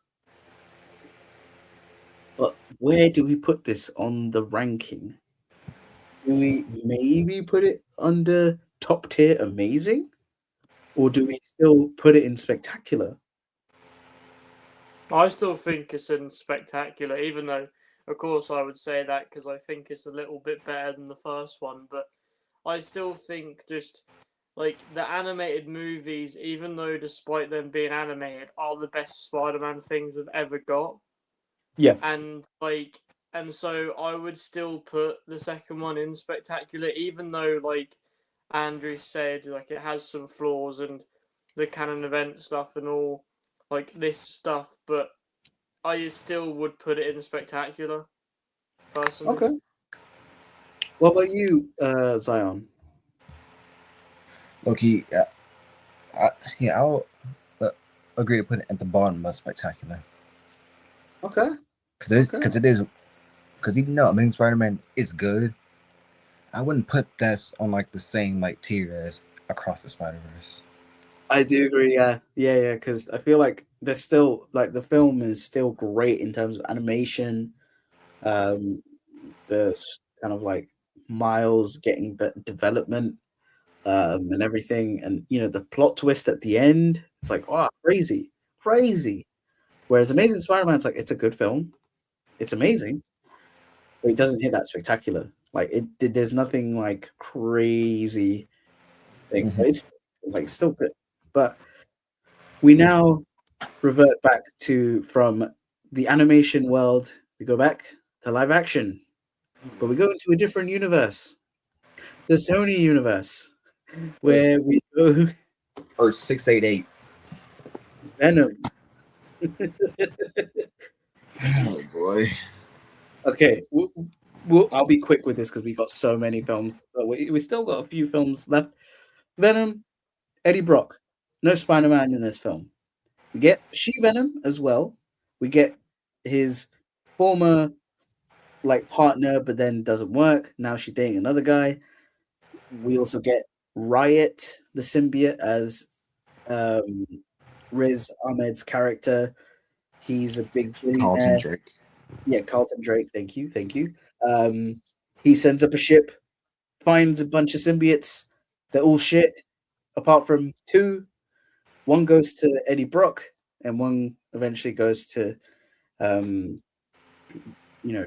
but where do we put this on the ranking? Do we maybe put it under top tier amazing? Or do we still put it in spectacular? I still think it's in spectacular, even though, of course, I would say that because I think it's a little bit better than the first one. But I still think just like the animated movies, even though despite them being animated, are the best Spider-Man things we've ever got. Yeah. And so I would still put the second one in spectacular, even though like Andrew said, like it has some flaws and the canon event stuff and all like this stuff, but I still would put it in spectacular, personally. Okay. What about you, Zion? Loki, I'll agree to put it at the bottom of spectacular. Okay. Because it is, because even though Amazing Spider-Man is good, I wouldn't put that on like the same like tier as Across the Spider-Verse. I do agree. Yeah. Because I feel like there's still like the film is still great in terms of animation. There's kind of like Miles getting the development, and everything, and the plot twist at the end. It's like, oh, crazy, crazy. Whereas Amazing Spider-Man, it's like it's a good film. It's amazing, but it doesn't hit that spectacular. Like there's nothing like crazy thing. But it's like still good. But we now revert back to from the animation world. We go back to live action, but we go into a different universe, the Sony universe, where we go Or 688. Venom. Oh boy. Okay, I'll be quick with this because we got so many films. But we still got a few films left. Venom, Eddie Brock. No Spider-Man in this film. We get She-Venom as well. We get his former like partner, but then doesn't work. Now she's dating another guy. We also get Riot, the symbiote, as Riz Ahmed's character. He's a big Carlton billionaire. Drake. Yeah, Carlton Drake. Thank you. He sends up a ship, finds a bunch of symbiotes. They're all shit, apart from two. One goes to Eddie Brock, and one eventually goes to,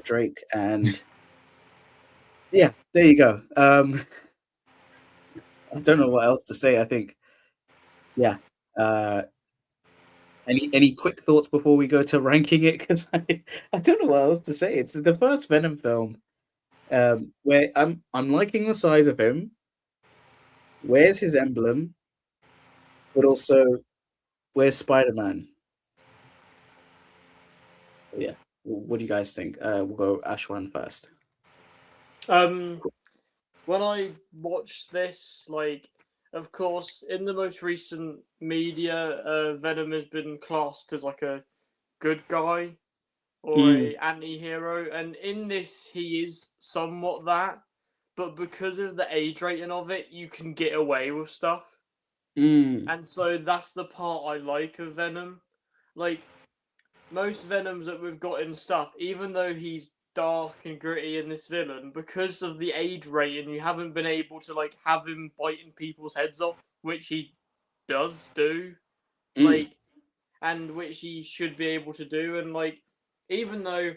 Drake. And yeah, there you go. I don't know what else to say. I think, yeah. Any quick thoughts before we go to ranking it? Because I don't know what else to say. It's the first Venom film where I'm liking the size of him. Where's his emblem? But also, where's Spider-Man? Yeah. What do you guys think? We'll go Ashwan first. When I watched this, like, of course, in the most recent media, Venom has been classed as like a good guy or a anti-hero, and in this he is somewhat that, but because of the age rating of it, you can get away with stuff. And so that's the part I like of Venom. Like, most Venoms that we've got in stuff, even though he's dark and gritty in this villain, because of the age rating, you haven't been able to like have him biting people's heads off, which he does do. Like, and which he should be able to do. And like, even though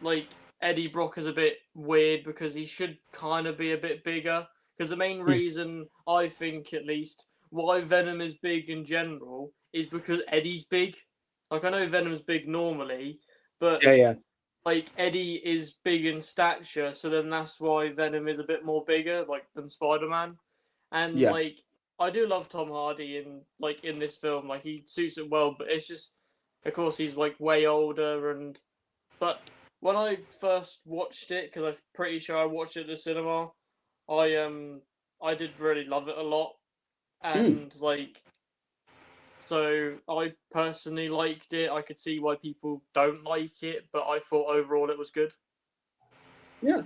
like Eddie Brock is a bit weird because he should kind of be a bit bigger. Because the main reason I think, at least, why Venom is big in general is because Eddie's big. Like, I know Venom's big normally, but Yeah. like Eddie is big in stature, so then that's why Venom is a bit more bigger, like, than Spider-Man. And Yeah. like, I do love Tom Hardy in this film. Like, he suits it well, but it's just, of course, he's like way older, but when I first watched it, because I'm pretty sure I watched it at the cinema, I did really love it a lot, Mm. and like, so I personally liked it. I could see why people don't like it, but I thought overall it was good. Yeah.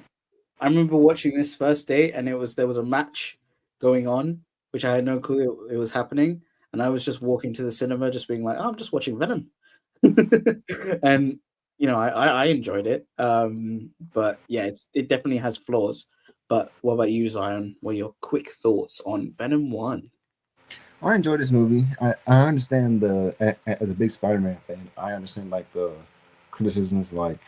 I remember watching this first day, and there was a match going on, which I had no clue it was happening, and I was just walking to the cinema, just being like, "Oh, I'm just watching Venom," and I enjoyed it. But yeah, it definitely has flaws. But what about you, Zion? What are your quick thoughts on Venom 1? I enjoyed this movie. I understand as a big Spider-Man fan, I understand like the criticisms. Like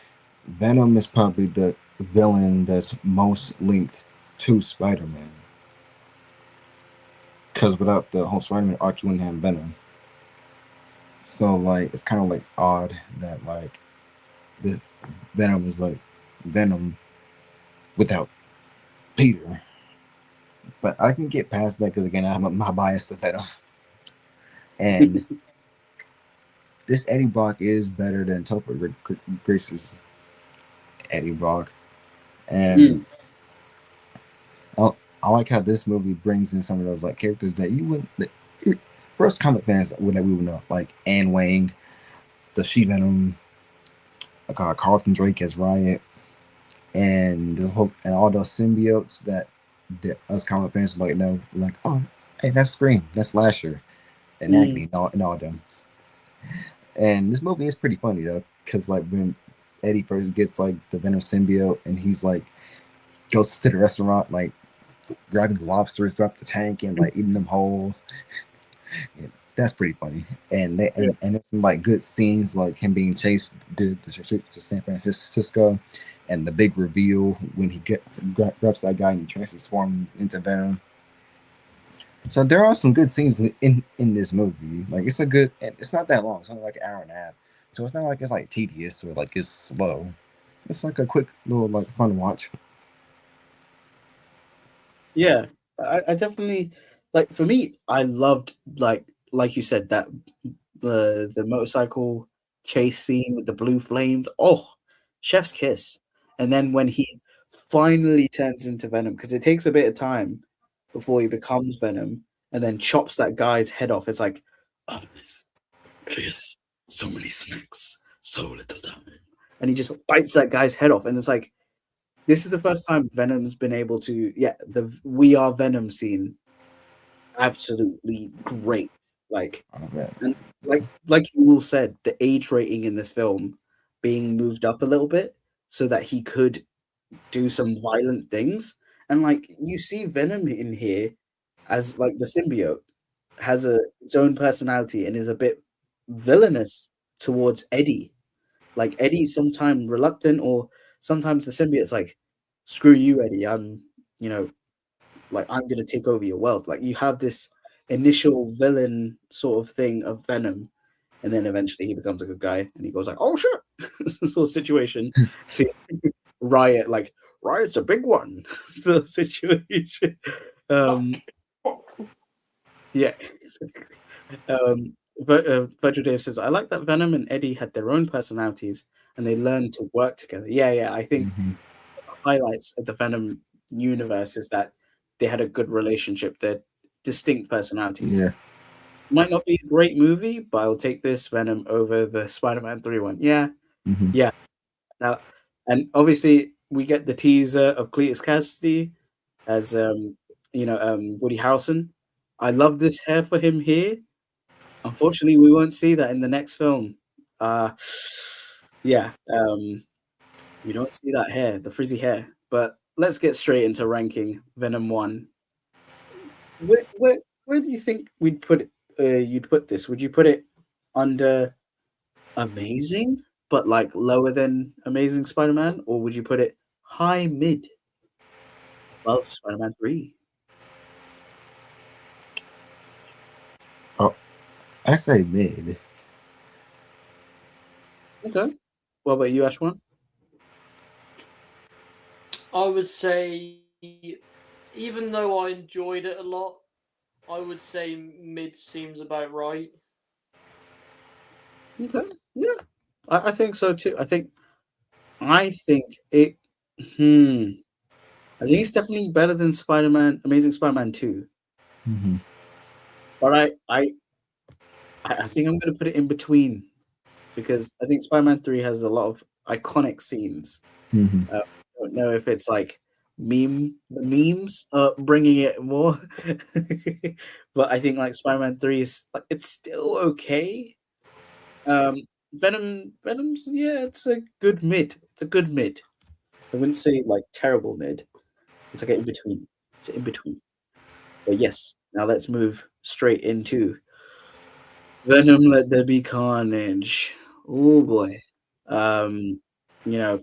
Venom is probably the villain that's most linked to Spider-Man, because without the whole Spider-Man arc, you wouldn't have Venom. So like it's kind of like odd that like the Venom is like Venom without Peter. But I can get past that because again, I have my bias to Venom, and this Eddie Brock is better than Topher Grace's Eddie Brock, and Mm. I like how this movie brings in some of those like characters that you wouldn't. First comic fans that we would know, like Anne Wang, the She Venom, like Carlton Drake as Riot, and this whole and all those symbiotes that us comic fans like know, like, oh, hey, that's Scream, that's Slasher, and Acme, Mm. and all them. And this movie is pretty funny though, because like when Eddie first gets like the Venom symbiote, and he's like goes to the restaurant, like grabbing the lobsters throughout the tank and like eating them whole. Yeah, that's pretty funny. And there's some like good scenes, like him being chased to San Francisco, and the big reveal when he grabs that guy and transforms into Venom. So there are some good scenes in this movie. Like it's a good, and it's not that long. It's only like an hour and a half, so it's not like it's like tedious or like it's slow. It's like a quick little like fun watch. Yeah, I definitely like. For me, I loved like you said that the motorcycle chase scene with the blue flames. Oh, chef's kiss! And then when he finally turns into Venom, because it takes a bit of time before he becomes Venom, and then chops that guy's head off. It's like, oh, this so many snakes, so little time, and he just bites that guy's head off, and it's like this is the first time Venom's been able to, yeah, the "We Are Venom" scene, absolutely great. Like, Oh, man. and like you all said, the age rating in this film being moved up a little bit so that he could do some violent things. And like you see Venom in here as like the symbiote has its own personality and is a bit villainous towards Eddie. Like Eddie's sometimes reluctant, or sometimes the symbiote's like, "Screw you, Eddie. You know, like I'm gonna take over your world." Like you have this initial villain sort of thing of Venom, and then eventually he becomes a good guy, and he goes like, "Oh shit," sort of situation. To Riot, like Riot's a big one, sort of situation. Um, yeah. But Virgil Dave says, "I like that Venom and Eddie had their own personalities and they learned to work together." Yeah, yeah. I think Mm-hmm. highlights of the Venom universe is that they had a good relationship. They're distinct personalities. Yeah. Might not be a great movie, but I'll take this Venom over the Spider-Man 3 one. Yeah, Mm-hmm. yeah. Now, and obviously we get the teaser of Cletus Cassidy as Woody Harrelson. I love this hair for him here. Unfortunately, we won't see that in the next film. Uh yeah, we don't see that hair, the frizzy hair. But let's get straight into ranking Venom 1. Where do you think we'd put it? You'd put this? Would you put it under Amazing, but like lower than Amazing Spider-Man, or would you put it high mid above Spider-Man 3? Oh, I say mid. Okay. What about you, Ashwan? I would say, even though I enjoyed it a lot, I would say mid seems about right. Okay. Yeah. I think so too. I think I think it. Hmm. I think it's definitely better than Spider-Man, Amazing Spider-Man 2. Mm-hmm. But I think I'm going to put it in between because I think Spider-Man 3 has a lot of iconic scenes. Mm-hmm. I don't know if it's like the memes bringing it more, but I think like Spider-Man 3 is like it's still okay. Venom's yeah, it's a good mid. It's a good mid. I wouldn't say like terrible mid. It's like an in between. It's an in between. But yes, now let's move straight into Venom. Let there be carnage. Oh boy. You know,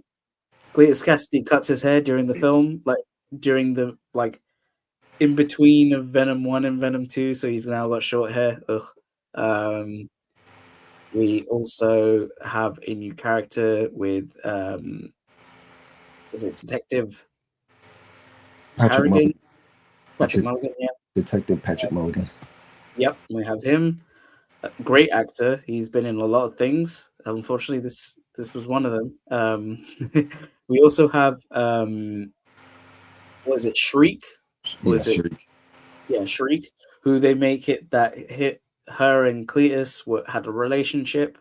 Cletus Cassidy cuts his hair during the film, like during the like in between of Venom 1 and Venom 2, so he's now got short hair. Ugh. Um, we also have a new character with is it Detective Patrick Harrigan? Mulligan. Patrick Mulligan, yeah. Detective Patrick Mulligan. Yep, we have him. A great actor. He's been in a lot of things. Unfortunately, this was one of them. We also have what is it, Shriek? Or Yeah, is it Shriek. yeah, Shriek? Who they make it that hit her and Cletus had a relationship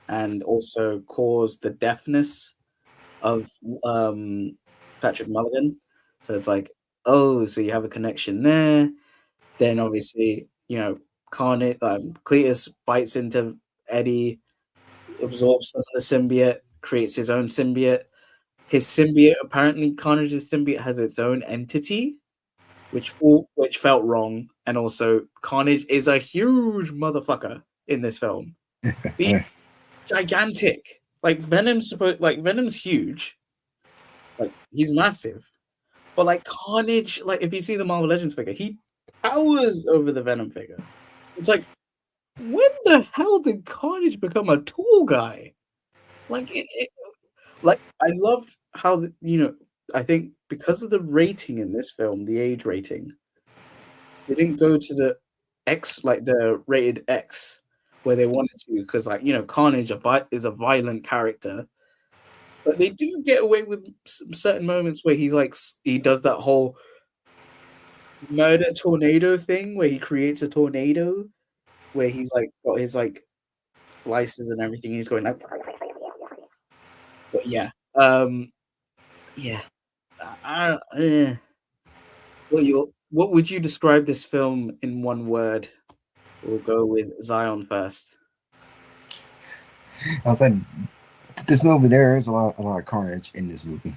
and also caused the deafness of Patrick Mulligan. So it's like, oh, so you have a connection there. Then obviously, Carnage, Cletus bites into Eddie, absorbs some of the symbiote, creates his own symbiote. His symbiote, apparently, Carnage's symbiote has its own entity, which felt wrong. And also, Carnage is a huge motherfucker in this film. He's gigantic. Venom's huge. Like he's massive. But like Carnage, like if you see the Marvel Legends figure, he towers over the Venom figure. It's like, when the hell did Carnage become a tall guy? Like like I love how I think because of the rating in this film, the age rating, they didn't go to the X, like the rated X, where they wanted to, because Carnage is a violent character, but they do get away with some certain moments where he does that whole murder tornado thing where he creates a tornado where he's like got his like slices and everything. He's going like, but yeah, yeah. What would you describe this film in one word? We'll go with Zion first. I was like, this movie, there is a lot of carnage in this movie.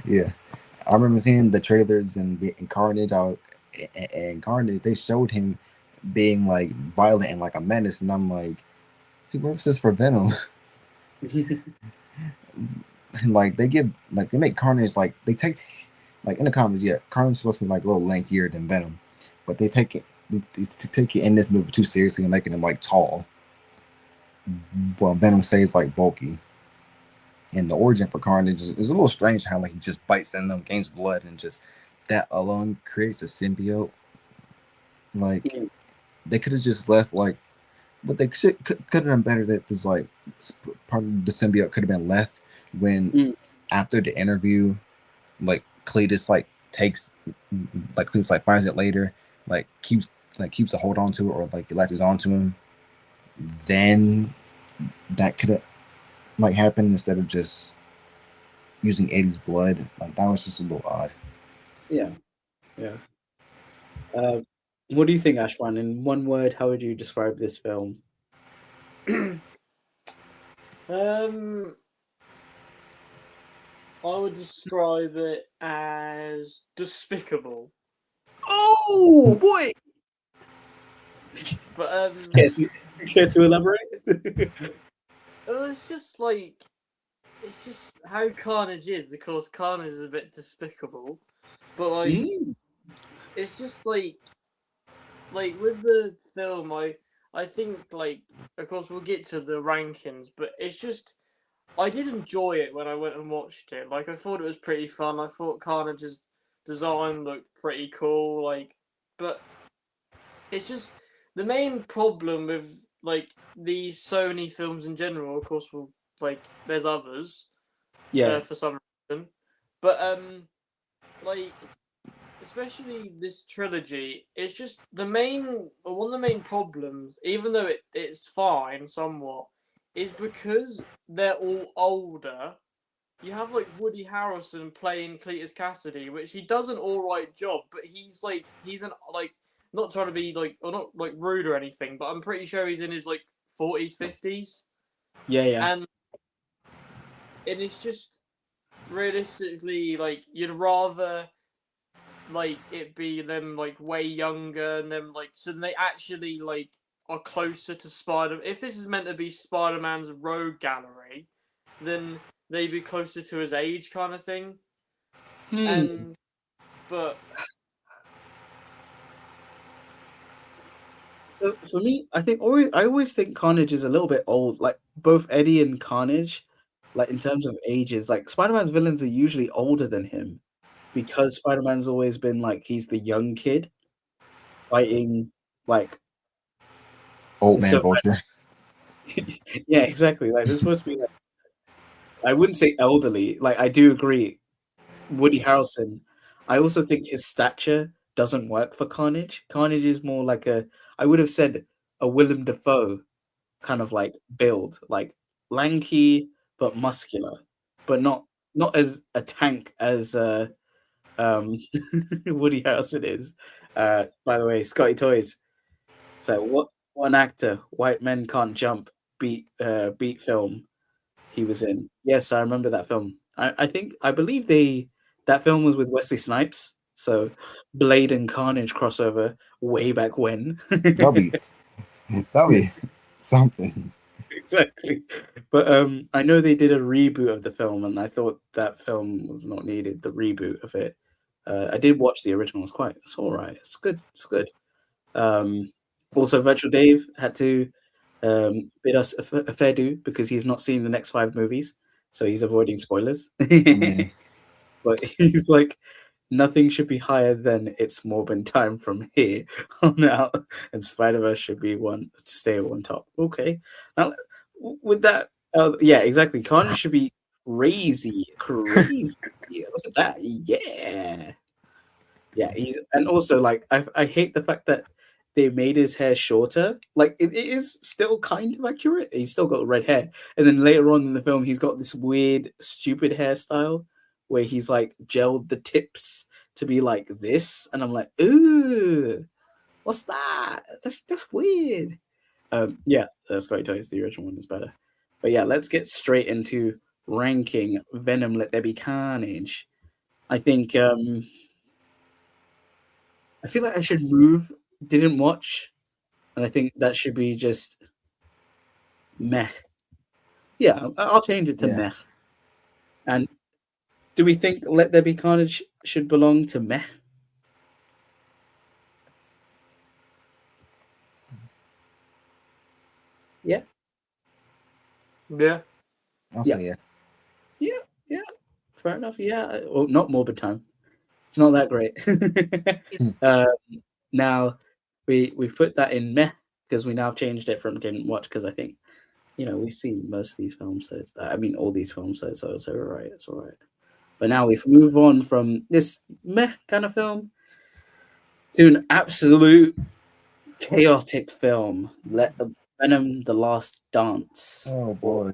Yeah, I remember seeing the trailers and Carnage. And Carnage, they showed him being like violent and like a menace, and I'm like, see, what's this for Venom? And like they make Carnage like they take like in the comics, yeah, Carnage is supposed to be like a little lankier than Venom, but they take it in this movie too seriously and making him like tall. Well, Venom stays like bulky. And the origin for Carnage is a little strange how like he just bites in them, gains blood, and just that alone creates a symbiote. Like they could have just left like, but they could have done better. That there's like part of the symbiote could have been left when after the interview, like Cletus like takes like Cletus like finds it later, like keeps a hold on to it or like latches onto him. Then that could have like happened instead of just using Eddie's blood. Like that was just a little odd. Yeah. What do you think, Ashwan? In one word, how would you describe this film? I would describe it as despicable. Oh boy! But care to elaborate? it's just how Carnage is. Of course, Carnage is a bit despicable, but like it's just like with the film, I think like of course we'll get to the rankings, but it's just I did enjoy it when I went and watched it. Like I thought it was pretty fun. I thought Carnage's design looked pretty cool. Like, but it's just the main problem with like these Sony films in general, of course, will like there's others, Yeah, for some reason, but like especially this trilogy, it's just one of the main problems, even though it's fine somewhat, is because they're all older. You have like Woody Harrelson playing Cletus Cassidy, which he does an alright job, but he's an like not trying to be like or not like rude or anything, but I'm pretty sure he's in his like 40s, 50s, yeah. and it's just realistically like you'd rather like it be them like way younger and them like so they actually like are closer to Spider. If this is meant to be Spider-Man's road gallery, then they'd be closer to his age kind of thing. And but So for me, I always think Carnage is a little bit old. Like both Eddie and Carnage, like in terms of ages, like Spider-Man's villains are usually older than him because Spider-Man's always been like he's the young kid fighting like Old man so. vulture. Yeah, exactly. Like they're supposed to be like I wouldn't say elderly. Like I do agree, Woody Harrelson. I also think his stature doesn't work for Carnage. Carnage is more like I would have said a Willem Dafoe kind of like build, like lanky but muscular, but not as a tank as Woody Harrelson is. By the way, Scotty Toys. So what one actor, White Men Can't Jump beat film he was in. Yes, I remember that film. I believe that film was with Wesley Snipes. So Blade and Carnage crossover way back when. That'll be something. Exactly. But I know they did a reboot of the film, and I thought that film was not needed. The reboot of it. I did watch the original. It's all right. It's good. It's good. Also, Virtual Dave had to bid us a fair due because he's not seen the next 5 movies, so he's avoiding spoilers. Man. But he's like, nothing should be higher than It's Morbin time from here on out, and Spider-Verse should be one to stay on top. Okay, now with that, yeah, exactly. Carnage should be crazy. Look at that, yeah. And also like I hate the fact that they made his hair shorter. Like it is still kind of accurate. He's still got red hair, and then later on in the film, he's got this weird, stupid hairstyle where he's like gelled the tips to be like this, and I'm like, ooh, what's that? That's weird. Yeah, Scotty Toys, the original one is better. But yeah, let's get straight into ranking Venom. Let There Be Carnage. I think I feel like I should move. Didn't watch, and I think that should be just meh. Yeah, I'll change it to meh. And do we think Let There Be Carnage should belong to meh? Yeah. yeah, I'll say yeah. Yeah. Fair enough. Yeah. Well, not Morbid Time. It's not that great. Now we put that in meh because we now changed it from didn't watch because I think we've seen most of these films, so all these films, so it's all right. It's all right. But now we move on from this meh kind of film to an absolute chaotic film. Let the Venom: The Last Dance. Oh boy.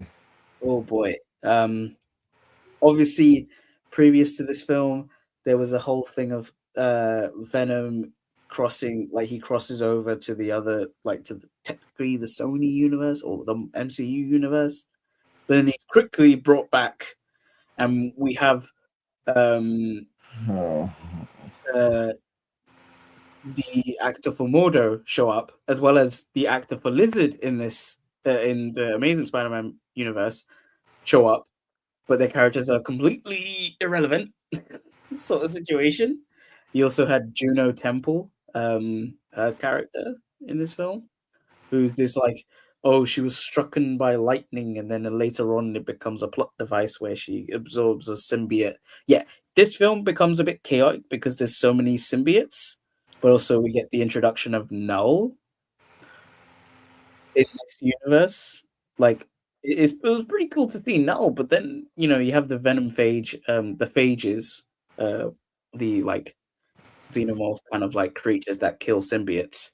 Oh boy. Obviously, previous to this film, there was a whole thing of Venom crossing, like he crosses over to the other, like technically the Sony universe or the MCU universe, but then he's quickly brought back, and we have the actor for Mordo show up, as well as the actor for Lizard in this in the Amazing Spider-Man universe show up, but their characters are completely irrelevant sort of situation. You also had Juno Temple, her character in this film, who's this like, oh, she was strucken by lightning, and then later on it becomes a plot device where she absorbs a symbiote. Yeah, this film becomes a bit chaotic because there's so many symbiotes, but also we get the introduction of Null. in this universe. Like it was pretty cool to see now, but then you have the Venom phage, the phages, the like xenomorph kind of like creatures that kill symbiotes,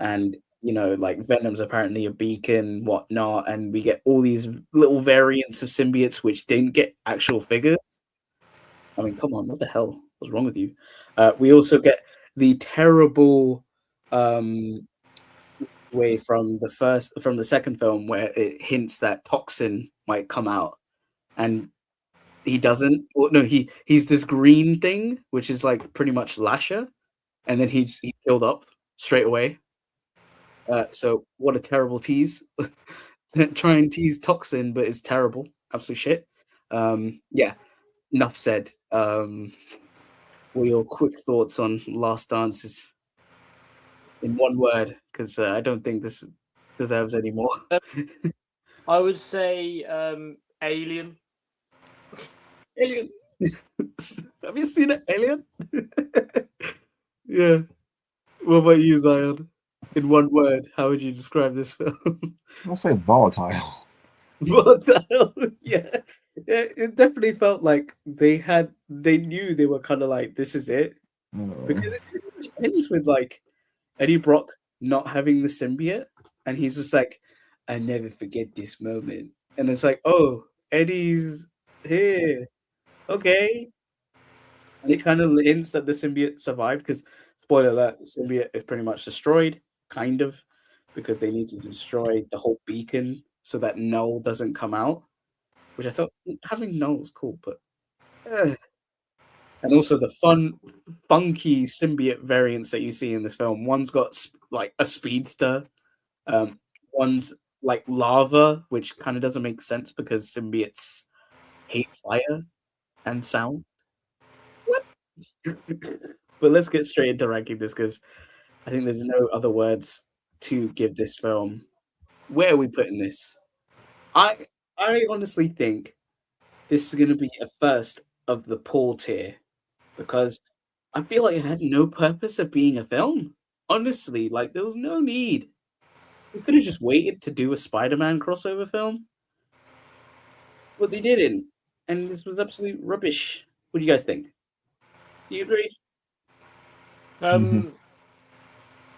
and like Venom's apparently a beacon, whatnot, and we get all these little variants of symbiotes which didn't get actual figures. I mean, come on, what the hell? What's wrong with you? We also get the terrible way from the second film where it hints that Toxin might come out, and he doesn't. Well, no, he's this green thing, which is like pretty much Lasher, and then he's killed up straight away. So what a terrible tease! Try and tease Toxin, but it's terrible, absolute shit. Yeah, enough said. What are your quick thoughts on Last Dances in one word? Because I don't think this deserves any more. I would say Alien. Alien. Have you seen an Alien? Yeah. What about you, Zion? In one word, how would you describe this film? I'll say volatile. Volatile. Yeah. It definitely felt like they knew they were kind of like, this is it. Because it pretty much ends with like Eddie Brock not having the symbiote, and he's just like, I never forget this moment. And it's like, oh, Eddie's here. Okay. And it kind of hints that the symbiote survived, because, spoiler alert, the symbiote is pretty much destroyed, kind of, because they need to destroy the whole beacon so that Null doesn't come out, which I thought having Null was cool, but... And also the funky symbiote variants that you see in this film. One's got like a speedster. One's like lava, which kind of doesn't make sense because symbiotes hate fire and sound. What? But let's get straight into ranking this, because I think there's no other words to give this film. Where are we putting this? I honestly think this is going to be a first of the Paul tier, because I feel like it had no purpose of being a film. Honestly, like there was no need. We could have just waited to do a Spider-Man crossover film, but they didn't, and this was absolute rubbish. What do you guys think? Do you agree?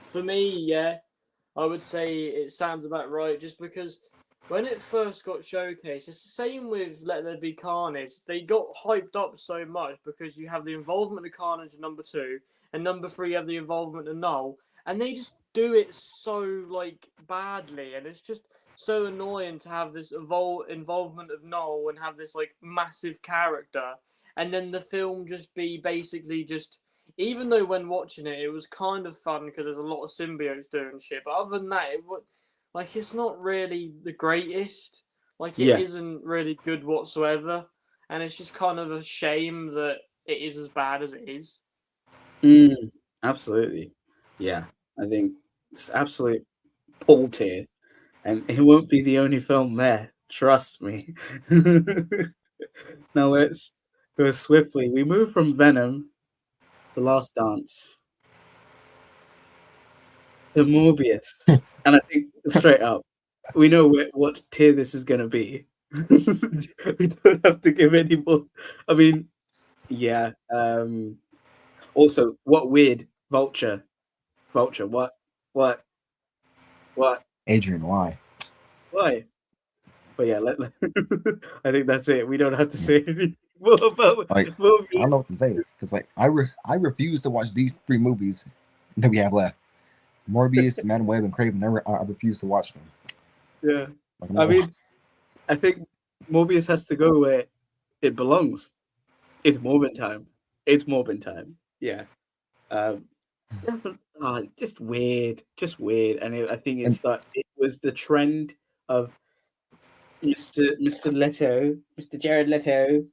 For me, yeah, I would say it sounds about right. Just because when it first got showcased, it's the same with Let There Be Carnage. They got hyped up so much because you have the involvement of Carnage in number 2, and number 3 you have the involvement of Null, and they just do it so like badly, and it's just so annoying to have this involvement of Null and have this like massive character, and then the film just be basically just. Even though when watching it, it was kind of fun because there's a lot of symbiotes doing shit, but other than that, it's not really the greatest. Like, it isn't really good whatsoever. And it's just kind of a shame that it is as bad as it is. Absolutely. Yeah. I think it's absolute Paul tier. And it won't be the only film there. Trust me. Now let's go swiftly. We move from Venom, The Last Dance, to Morbius. And I think, straight up, we know what tier this is going to be. We don't have to give any more. I mean, yeah. Also, what weird Vulture? What? Adrian, why? Why? But yeah, I think that's it. We don't have to say anything more about like. Morbius. I don't know what to say, because like I refuse to watch these 3 movies that we have left. Morbius, Madam Web, and Craven. I refuse to watch them. Yeah, Like, I mean, I think Morbius has to go where it belongs. It's Morbin time. Yeah. Just weird, and I think it was the trend of Mr. Jared Leto,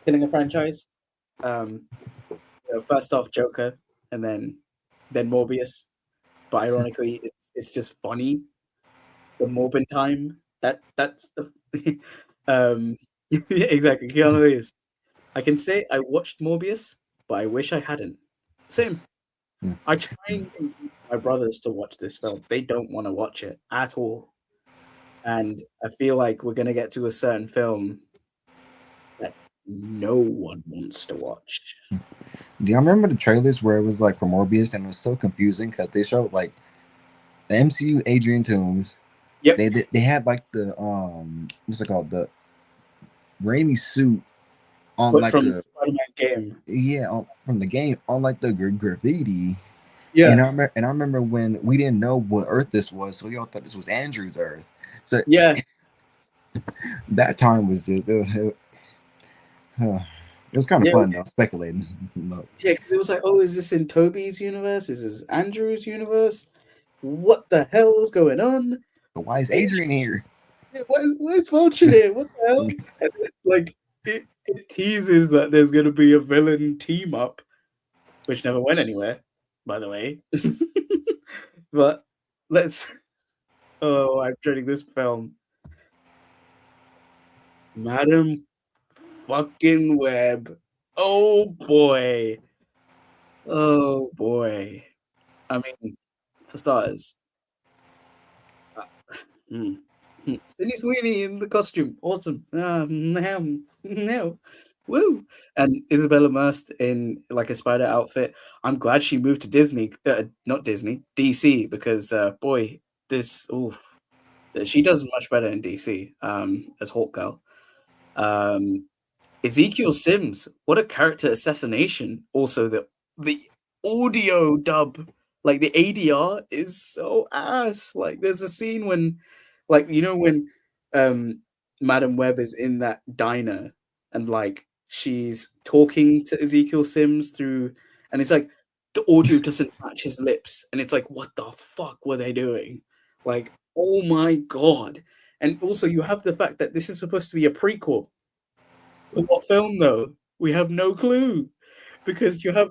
killing a franchise. First off Joker, and then Morbius. But ironically, it's just funny. The Morbin time. That's the yeah, exactly. Keanu Reeves. I can say I watched Morbius, but I wish I hadn't. Same. I try and convince my brothers to watch this film. They don't want to watch it at all. And I feel like we're going to get to a certain film that no one wants to watch. Do you remember the trailers where it was like for Morbius and it was so confusing because they showed like the MCU Adrian Toomes. Yep. They had like the what's it called, the Raimi suit on But like from a the Spider-Man game. from the game on like the graffiti. Yeah. And I remember when we didn't know what Earth this was, so we all thought this was Andrew's Earth. So Yeah. that time was just it was kind of fun though, speculating. Yeah, because it was like, oh, is this in Toby's universe? Is this Andrew's universe? What the hell is going on? But why is Adrian here? Why is Vulture here? What the hell? And like it teases that there's going to be a villain team up, which never went anywhere, by the way. But let's. Oh, I'm dreading this film. Madam fucking Web. Oh boy. Oh boy. I mean, for starters, Sydney Sweeney in the costume, awesome. No, woo! And Isabella Merced in like a spider outfit. I'm glad she moved to Disney, not Disney, DC, because boy, this she does much better in DC as Hawk Girl. Ezekiel Sims, what a character assassination! Also, the audio dub, like the ADR, is so ass. Like, there's a scene when, like, you know, when Madam Web is in that diner and like she's talking to Ezekiel Sims through, and it's like the audio doesn't match his lips, and it's like, what the fuck were they doing? Like, oh my god! And also, you have the fact that this is supposed to be a prequel. To what film, though? We have no clue, because you have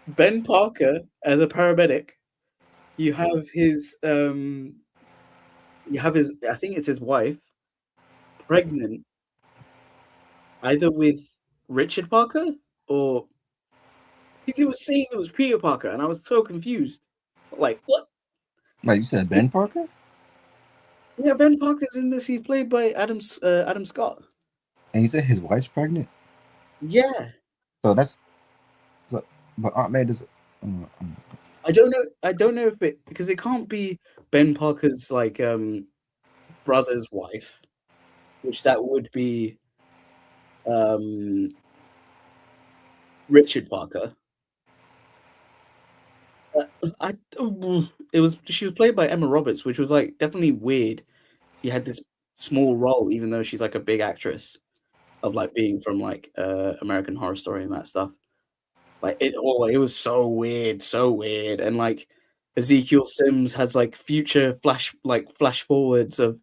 Ben Parker as a paramedic. You have his I think it's his wife, pregnant, either with Richard Parker or I think they were saying it was Peter Parker, and I was so confused. Like, what? Like you said, Ben Parker? Yeah, Ben Parker's in this. He's played by Adam Scott. And you said his wife's pregnant? Yeah. So that's but Aunt May does. I don't know if it, because it can't be Ben Parker's like brother's wife, which that would be Richard Parker. She was played by Emma Roberts, which was like definitely weird. She had this small role, even though she's like a big actress of like being from like American Horror Story and that stuff. Like it was so weird, and like Ezekiel Sims has like future flash forwards of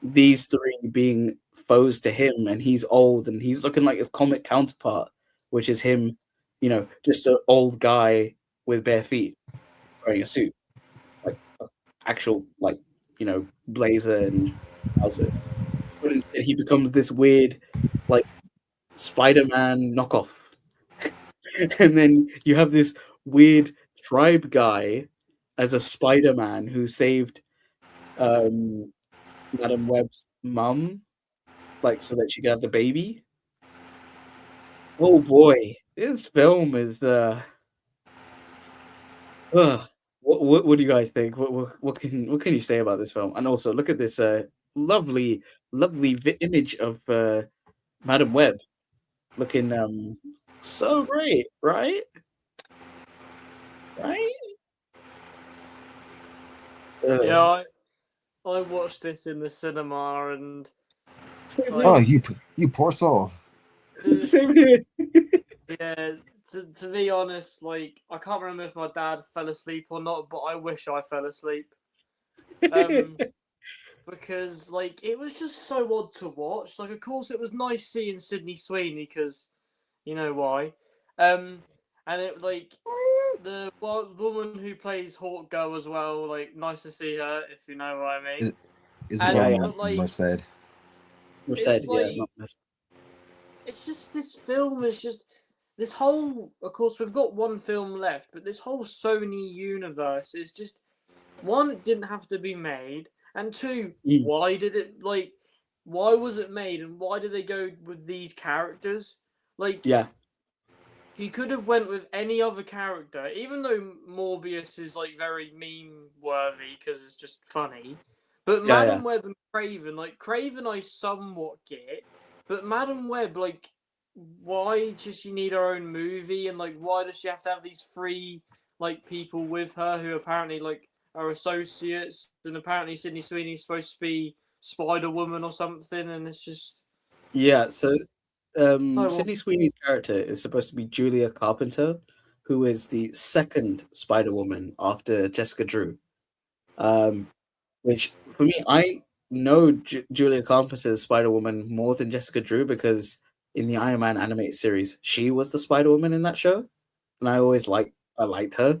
these three being foes to him, and he's old and he's looking like his comic counterpart, which is him, you know, just an old guy with bare feet wearing a suit, like actual like, you know, blazer and trousers. But instead he becomes this weird like Spider-Man knockoff. And then you have this weird tribe guy as a Spider-Man who saved Madam Web's mum, like so that she could have the baby. Oh boy, this film is what do you guys think? What can you say about this film? And also look at this lovely image of Madam Web looking so great, right? Yeah, I watched this in the cinema and Oh, you poor soul. Same here. Yeah, to be honest, like I can't remember if my dad fell asleep or not, but I wish I fell asleep. Because like it was just so odd to watch. Like, of course, it was nice seeing Sydney Sweeney because you know why. And it like the woman who plays Hawk Girl as well. Like, nice to see her, if you know what I mean. But like Merced. Merced, like, yeah, not Merced. It's just this film is just this whole, of course, we've got one film left, but this whole Sony universe is just, one, it didn't have to be made, and two, Mm. why did it, like, why was it made, and why did they go with these characters? Like, Yeah, he could have went with any other character, even though Morbius is like very meme worthy because it's just funny. But yeah, Madam Web and Craven, like Craven, I somewhat get, but Madam Web, like, why does she need her own movie, and like, why does she have to have these three like people with her who apparently like are associates, and apparently Sydney Sweeney's supposed to be Spider Woman or something, and it's just yeah. So, so Sydney Sweeney's character is supposed to be Julia Carpenter, who is the second Spider Woman after Jessica Drew. Which for me, I know Julia Carpenter's Spider Woman more than Jessica Drew because in the Iron Man animated series, she was the Spider Woman in that show, and I liked her.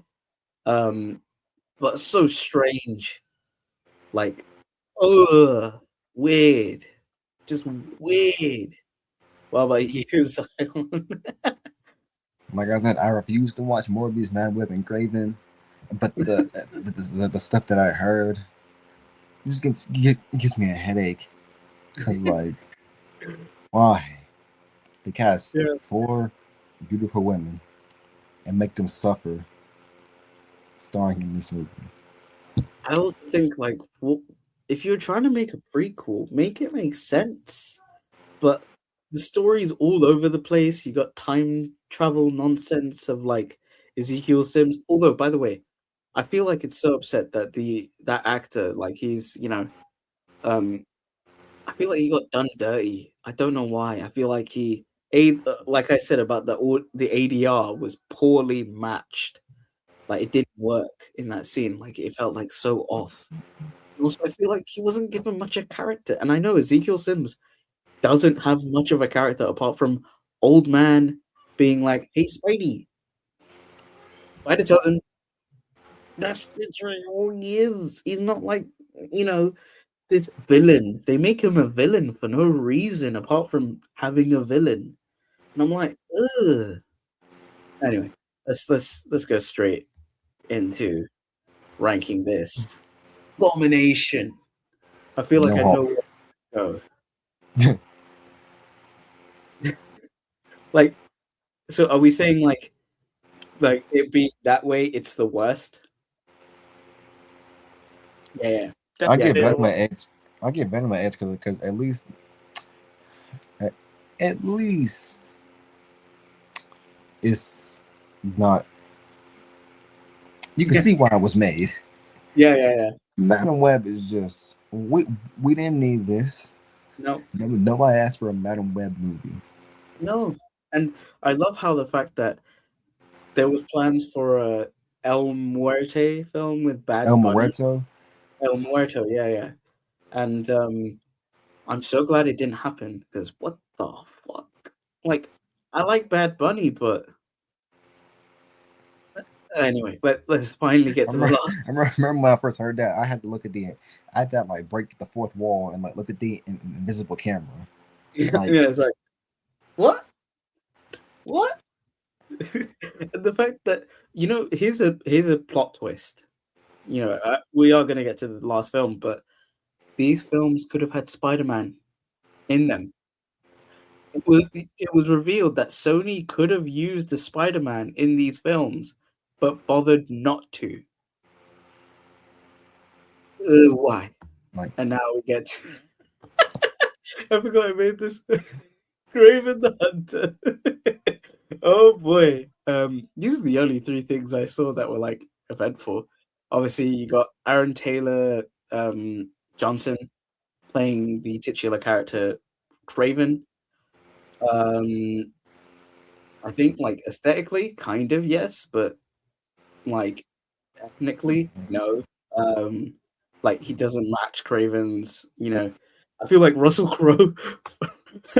But so strange, like, weird, just weird. What about you, Zion? Like I said, I refuse to watch Morbius, Madam Web, and Craven. But the stuff that I heard just gives me a headache. Cause like, why they cast Yeah. 4 beautiful women and make them suffer starring in this movie? I also think like, if you're trying to make a prequel, make it make sense. But the story's all over the place. You got time travel nonsense of like Ezekiel Sims. Although, by the way, I feel like it's so upset that that actor, like he's, um, I feel like he got done dirty. I don't know why. I feel like like I said about the ADR was poorly matched. Like it didn't work in that scene. Like it felt like so off. And also, I feel like he wasn't given much of character. And I know Ezekiel Sims doesn't have much of a character apart from old man being like, "Hey, Spidey, Spider tells him that's literally all he is. He's not like this villain. They make him a villain for no reason apart from having a villain." And I'm like, ugh. Anyway, let's go straight into ranking this abomination. I feel like I know where to go. Like, so are we saying like it be that way? It's the worst. Yeah. I give definitely the Venom an worst. edge. I give Venom an edge because at least it's not. You can see why it was made. Yeah. Madam Web is just we didn't need this. No. Nobody asked for a Madam Web movie. No. And I love how the fact that there was plans for a El Muerte film with Bad El Bunny. Muerto. El Muerto, yeah. And I'm so glad it didn't happen because what the fuck? Like, I like Bad Bunny, but anyway, let's finally get to the last. I remember when I first heard that, I had to look at I had to like break the fourth wall and like look at the invisible camera. Like, Yeah, it's like, what? And the fact that here's a plot twist. We are going to get to the last film, but these films could have had Spider-Man in them. It was revealed that Sony could have used the Spider-Man in these films, but bothered not to. Why? And now we get to... I forgot I made this. Craven the Hunter. Oh boy. These are the only 3 things I saw that were like eventful. Obviously, you got Aaron Taylor Johnson playing the titular character Craven. I think like aesthetically, kind of yes, but like technically, no. Like he doesn't match Craven's. I feel like Russell Crowe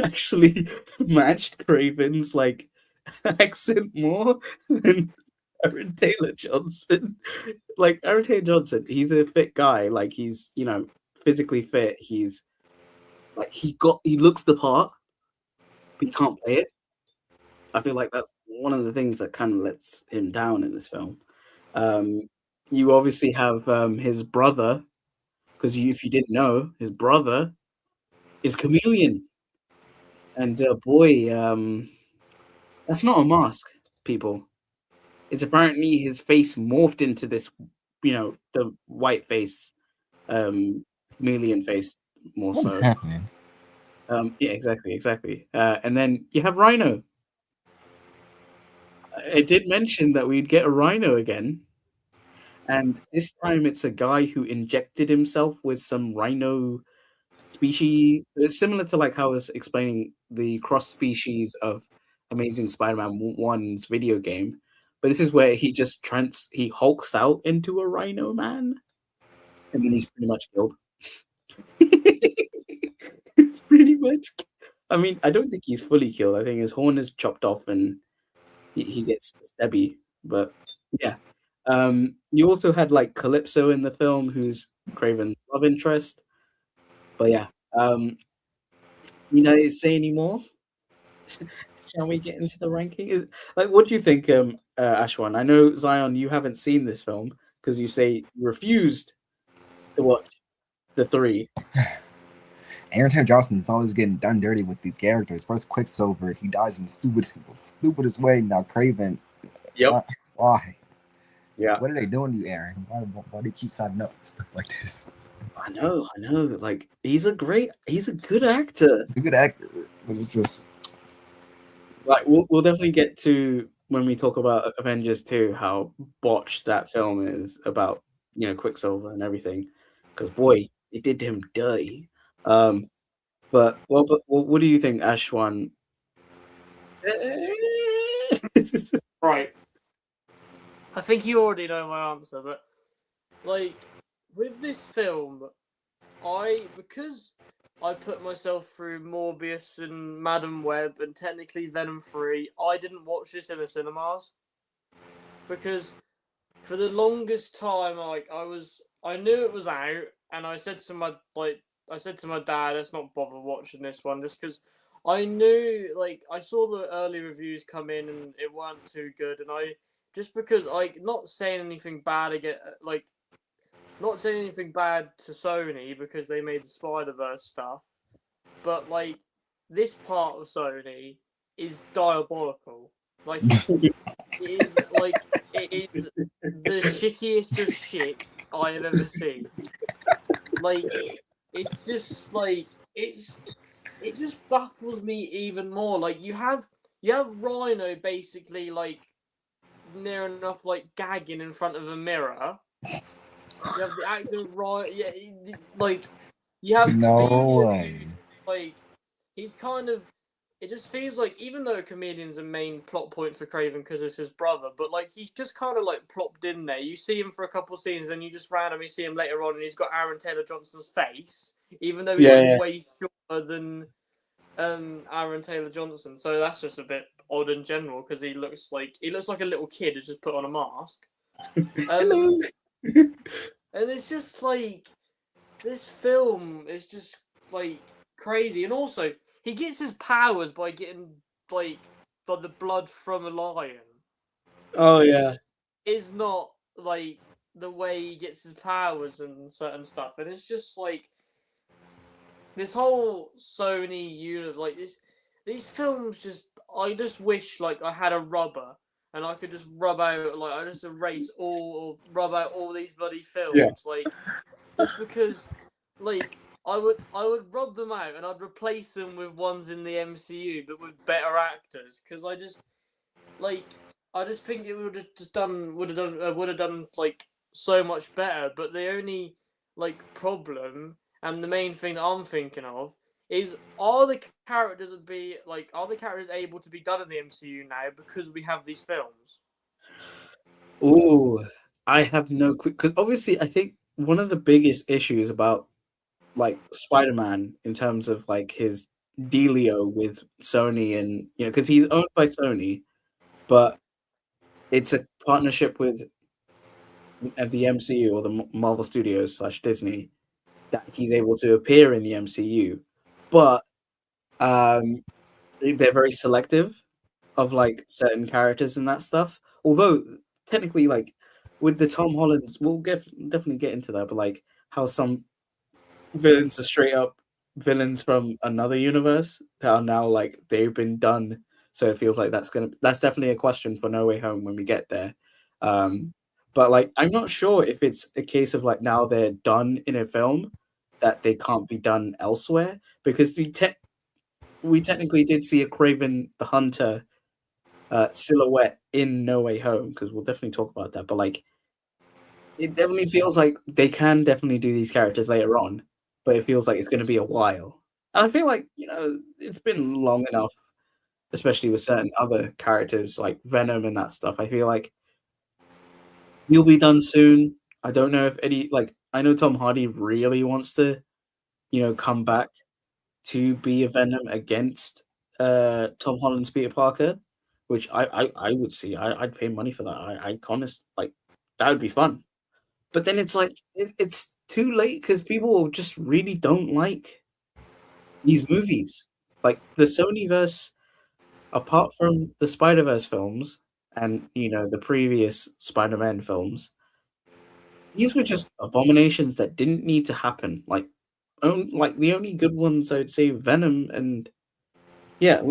actually matched Craven's like accent more than Aaron Taylor Johnson. Like Aaron Taylor Johnson, he's a fit guy. Like he's physically fit. He's like he looks the part, but he can't play it. I feel like that's one of the things that kind of lets him down in this film. You obviously have his brother, because if you didn't know, his brother is Chameleon, and boy, that's not a mask, people. It's apparently his face morphed into this, the white face, chameleon face, more What is so. happening? Yeah, exactly. And then you have Rhino. I did mention that we'd get a Rhino again, and this time it's a guy who injected himself with some Rhino species. It's similar to like how I was explaining the cross species of Amazing Spider-Man 1's video game, but this is where he just he hulks out into a Rhino man, and then he's pretty much killed. Pretty much. I mean, I don't think he's fully killed. I think his horn is chopped off and he gets stabby. But yeah. You also had like Calypso in the film, who's Craven's love interest. But yeah. Say any more? Shall we get into the ranking? Like, what do you think, Ashwan? I know, Zion, you haven't seen this film because you say you refused to watch the 3. Aaron Taylor Johnson is always getting done dirty with these characters. First Quicksilver, he dies in the stupidest way. Now Craven. Yep. Why? Yeah. What are they doing to you, Aaron? Why do you keep signing up for stuff like this? I know. Like, he's a good actor. He's a good actor, but it's just like we'll definitely get to when we talk about Avengers 2 how botched that film is about Quicksilver and everything, because boy, it did him dirty. But what do you think, Ashwan? Right. I think you already know my answer, but like with this film, because I put myself through Morbius and Madam Web and technically Venom 3, I didn't watch this in the cinemas. Because for the longest time, I knew it was out, and I said to my dad, let's not bother watching this one, just because I knew, I saw the early reviews come in and it weren't too good, and not saying anything bad again, not saying anything bad to Sony because they made the Spider-Verse stuff, but this part of Sony is diabolical. It is the shittiest of shit I have ever seen. It's just it just baffles me even more. You have Rhino basically near enough gagging in front of a mirror. You have the actor Rhino, you have no way. He's kind of. It just feels like, even though a Chameleon's a main plot point for Craven because it's his brother, but he's just kind of plopped in there. You see him for a couple scenes, and you just randomly see him later on, and he's got Aaron Taylor Johnson's face, even though he's way shorter than Aaron Taylor Johnson. So that's just a bit odd in general because he looks like a little kid who's just put on a mask. Hello. And it's just this film is just crazy, and also he gets his powers by getting the blood from a lion. Oh yeah, is not the way he gets his powers and certain stuff, and it's just this whole Sony unit, these films. I just wish I had a rubber and I could just rub out I just erase or rub out all these bloody films. Yeah. Just because I would rub them out and I'd replace them with ones in the MCU, but with better actors. Because I just think it would have done so much better. But the only problem and the main thing that I'm thinking of is, are the characters able to be done in the MCU now because we have these films? Ooh, I have no clue, because obviously I think one of the biggest issues about Spider-Man in terms of his dealio with Sony, and because he's owned by Sony, but it's a partnership with the MCU or the Marvel Studios / Disney, that he's able to appear in the MCU, but they're very selective. of like certain characters and that stuff. Although technically, like with the Tom Hollands, we'll definitely get into that. But like how some villains are straight up villains from another universe that are now like they've been done. So it feels like that's definitely a question for No Way Home when we get there. But like I'm not sure if it's a case of like now they're done in a film that they can't be done elsewhere because we technically did see a Craven the Hunter silhouette in No Way Home because we'll definitely talk about that. But like it definitely feels like they can definitely do these characters later on, but it feels like it's going to be a while. And I feel like it's been long enough, especially with certain other characters like Venom and that stuff. I feel like he'll be done soon. I don't know if Eddie like I know Tom Hardy really wants to, come back to be a Venom against Tom Holland's Peter Parker, which I would see. I'd pay money for that. I honest like that would be fun. But then it's like it's too late because people just really don't like these movies. Like the Sonyverse, apart from the Spider-Verse films and the previous Spider-Man films, these were just abominations that didn't need to happen. Like the only good ones I would say Venom and yeah,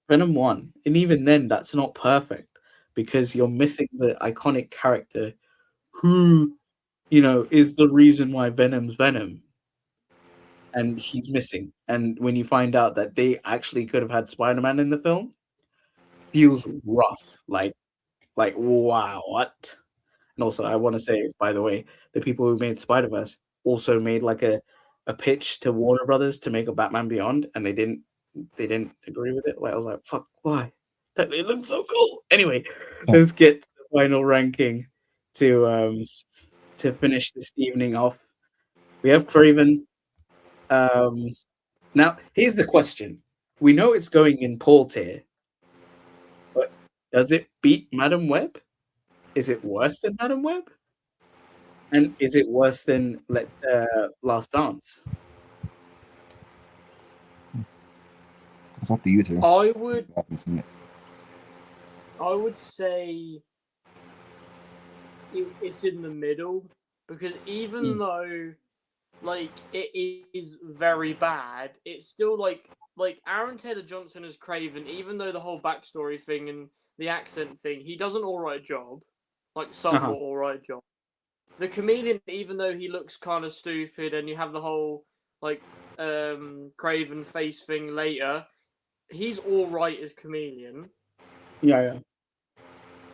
Venom 1. And even then that's not perfect because you're missing the iconic character who is the reason why Venom's Venom. And he's missing. And when you find out that they actually could have had Spider-Man in the film, feels rough. Like wow, what? And also I want to say, by the way, the people who made Spider-Verse also made like a pitch to Warner Brothers to make a Batman Beyond, and they didn't agree with it. Like I was like, fuck, why? That it looks so cool. Anyway, let's get to the final ranking to finish this evening off. We have Craven. Now here's the question: we know it's going in Paul tier, but does it beat Madam Web? Is it worse than Madam Web? And is it worse than Last Dance? It's up to you two. I would say it's in the middle because even though like it is very bad, it's still like Aaron Taylor Johnson as Craven, even though the whole backstory thing and the accent thing, he does an alright job, like somewhat alright job. The comedian, even though he looks kind of stupid, and you have the whole like Craven face thing later, he's alright as chameleon. Yeah.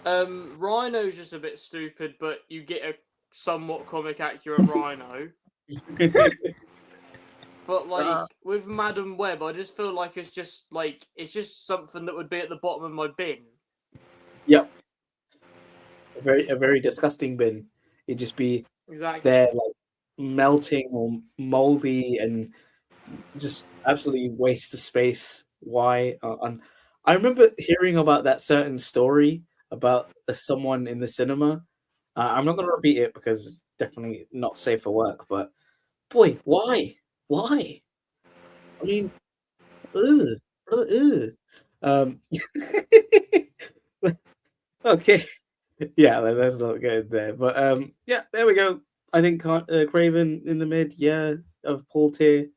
Rhino's just a bit stupid, but you get a somewhat comic accurate Rhino. But like with Madam Web, I just feel like it's just something that would be at the bottom of my bin. Yep. A very disgusting bin. It'd just be exactly there like melting or moldy and just absolutely waste of space. Why? And I remember hearing about that certain story about someone in the cinema. I'm not going to repeat it because it's definitely not safe for work. But boy, why? Why? I mean, okay. Yeah, let's not get there. But yeah, there we go. I think Craven in the mid, yeah, of Paul tier.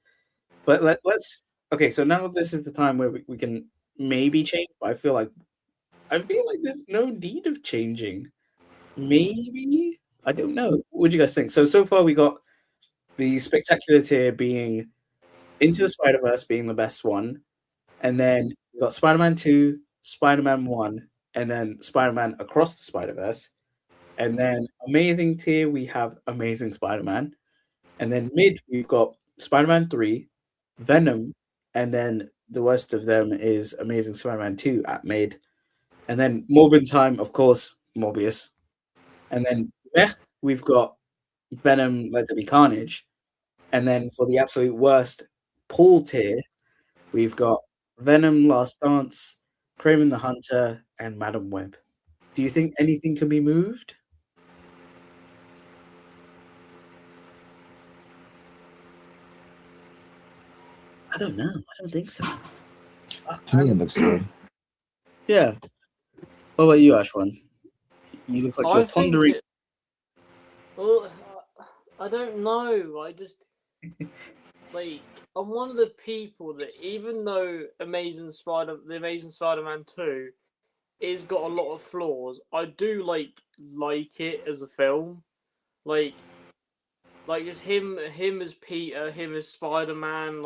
But let's okay. So now this is the time where we can maybe change. But I feel like there's no need of changing. Maybe I don't know. What do you guys think? So far we got the spectacular tier being Into the Spider-Verse being the best one, and then we got Spider-Man 2, Spider-Man 1, and then Spider-Man Across the Spider-Verse. And then amazing tier, we have Amazing Spider-Man. And then mid, we've got Spider-Man 3, Venom, and then the worst of them is Amazing Spider-Man 2 at mid. And then Morbin time, of course, Morbius. And then we've got Venom, Let There Be Carnage. And then for the absolute worst Paul tier, we've got Venom, Last Dance, Craven the Hunter, and Madam Web. Do you think anything can be moved? I don't know. I don't think so. To me, it looks good. Yeah. What about you, Ashwan? You look like you're I think pondering. it. Well, I don't know. I just like I'm one of the people that even though the Amazing Spider-Man 2 is got a lot of flaws, I do like it as a film. Like just him as Peter, him as Spider-Man,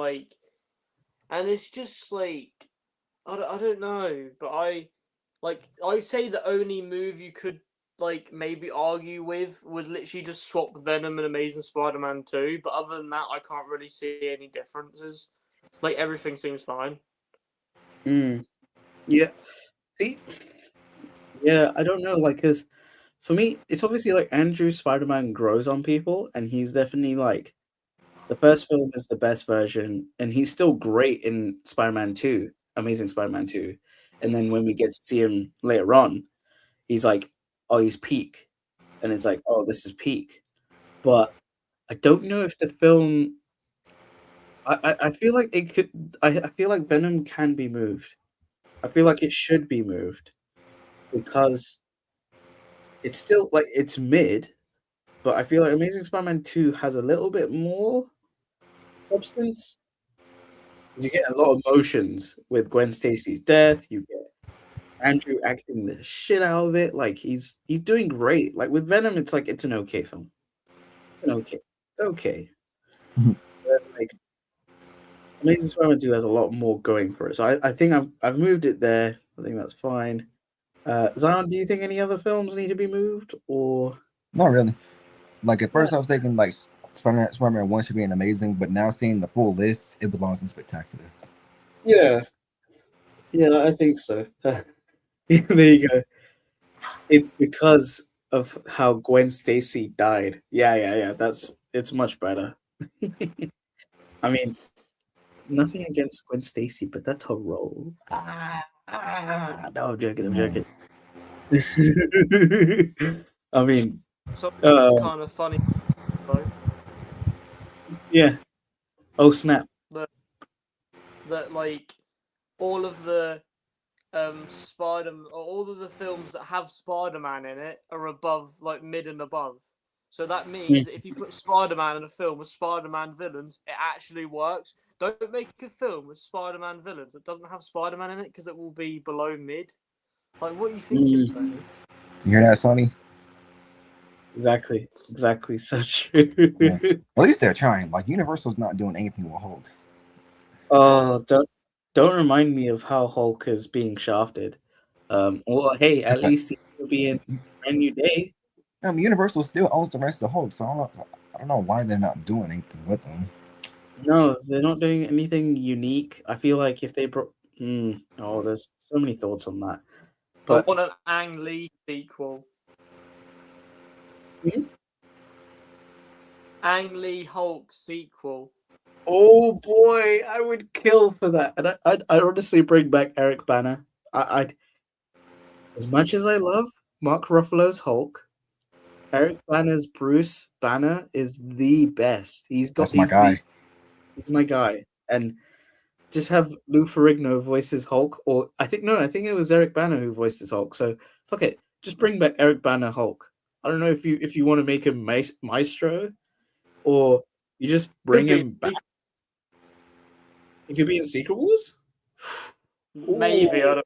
and it's just I don't know, but I say the only move you could maybe argue with would literally just swap Venom and Amazing Spider-Man 2, but other than that I can't really see any differences. Like everything seems fine. Mm, yeah. See, yeah, I don't know, like, because for me, it's obviously like Andrew Spider-Man grows on people, and he's definitely like the first film is the best version, and he's still great in Spider-Man 2, Amazing Spider-Man 2. And then when we get to see him later on, he's like, oh, he's peak. And it's like, oh, this is peak. But I don't know if the film I feel like it could I feel like Venom can be moved. I feel like it should be moved because it's still like it's mid, but I feel like Amazing Spider-Man 2 has a little bit more substance. You get a lot of emotions with Gwen Stacy's death. You get Andrew acting the shit out of it. Like he's doing great. Like with Venom, it's like it's an okay film. It's okay. Whereas, like Amazing Spider-Man 2 has a lot more going for it. So I think I've moved it there. I think that's fine. Zion, do you think any other films need to be moved or Not really. Like at yeah. first, I was thinking like Spider-Man 1 should be an amazing, but now seeing the full list, it belongs in spectacular. Yeah, I think so. There you go. It's because of how Gwen Stacy died. Yeah. It's much better. I mean, nothing against Gwen Stacy, but that's her role. No, I'm joking. I mean, So uh, kind of funny though yeah. Oh snap! that all of the all of the films that have Spider-Man in it are above mid and above. So that means that if you put Spider-Man in a film with Spider-Man villains, it actually works. Don't make a film with Spider-Man villains that doesn't have Spider-Man in it because it will be below mid. Like, what are you thinking, Sony? You hear that, Sony? Exactly. So true. Yeah. At least they're trying. Like Universal's not doing anything with Hulk. Oh, don't remind me of how Hulk is being shafted. Well, hey, at least he'll be in Brand New Day. Universal still owns the rest of Hulk, so I don't know why they're not doing anything with them. No, they're not doing anything unique. I feel like if they there's so many thoughts on that. But I want an Ang Lee sequel. Ang Lee Hulk sequel. oh boy, I would kill for that. And I'd honestly bring back Eric Banner. I'd as much as I love Mark Ruffalo's Hulk, Eric Banner's Bruce Banner is the best. That's my guy. He's my guy. And just have Lou Ferrigno voice his Hulk, or I think it was Eric Banner who voiced his Hulk. So fuck it, just bring back Eric Banner Hulk. I don't know if you want to make him Maestro, or you just bring him back. He could be in Secret Wars. Maybe, I don't know.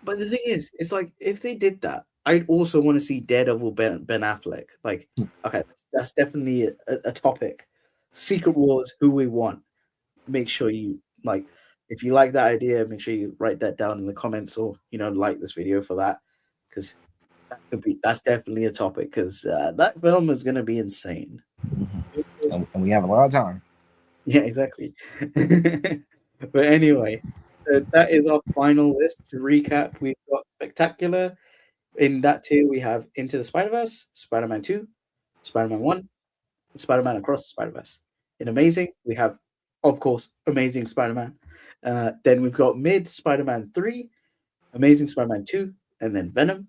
But the thing is, it's like if they did that, I'd also want to see Daredevil Ben Affleck. Like, okay, that's definitely a topic. Secret Wars, who we want. Make sure you like. If you like that idea, make sure you write that down in the comments, or like this video for that, because that's definitely a topic. Because that film is gonna be insane. And we have a lot of time. Yeah, exactly. But anyway, that is our final list. To recap, we've got Spectacular. In that tier, we have Into the Spider-Verse, Spider-Man 2, Spider-Man 1, and Spider-Man Across the Spider-Verse. In Amazing, we have, of course, Amazing Spider-Man. Then we've got Mid Spider-Man 3, Amazing Spider-Man 2, and then Venom.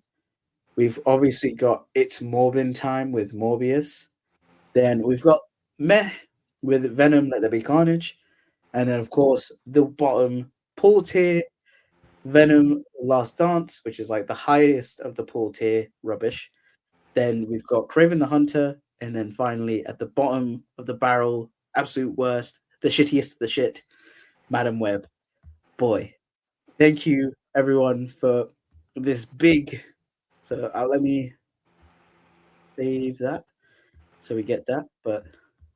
We've obviously got It's Morbin Time with Morbius. Then we've got Meh with Venom, Let There Be Carnage. And then, of course, the bottom pool tier, Venom Last Dance, which is like the highest of the pool tier rubbish. Then we've got Craven the Hunter, and then finally at the bottom of the barrel, absolute worst, the shittiest of the shit, Madam Web. Boy, thank you everyone for this big. So let me save that so we get that, but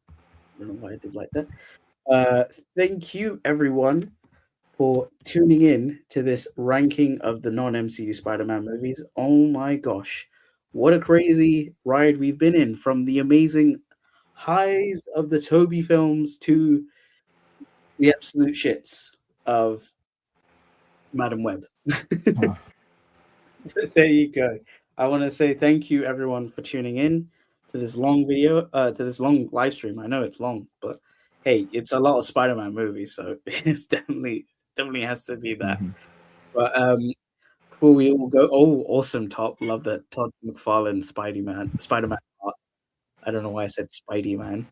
I don't know why I did like that. Thank you everyone for tuning in to this ranking of the non-MCU Spider-Man movies. Oh my gosh, what a crazy ride we've been in, from the amazing highs of the Toby films to the absolute shits of Madam Web. Huh. There you go. I want to say thank you everyone for tuning in to this long video, to this long live stream. I know it's long, but hey, it's a lot of Spider-Man movies, so it's definitely has to be that. Mhm. But before we all go, oh, awesome top, love that Todd McFarlane Spider-Man art. I don't know why I said Spidey Man.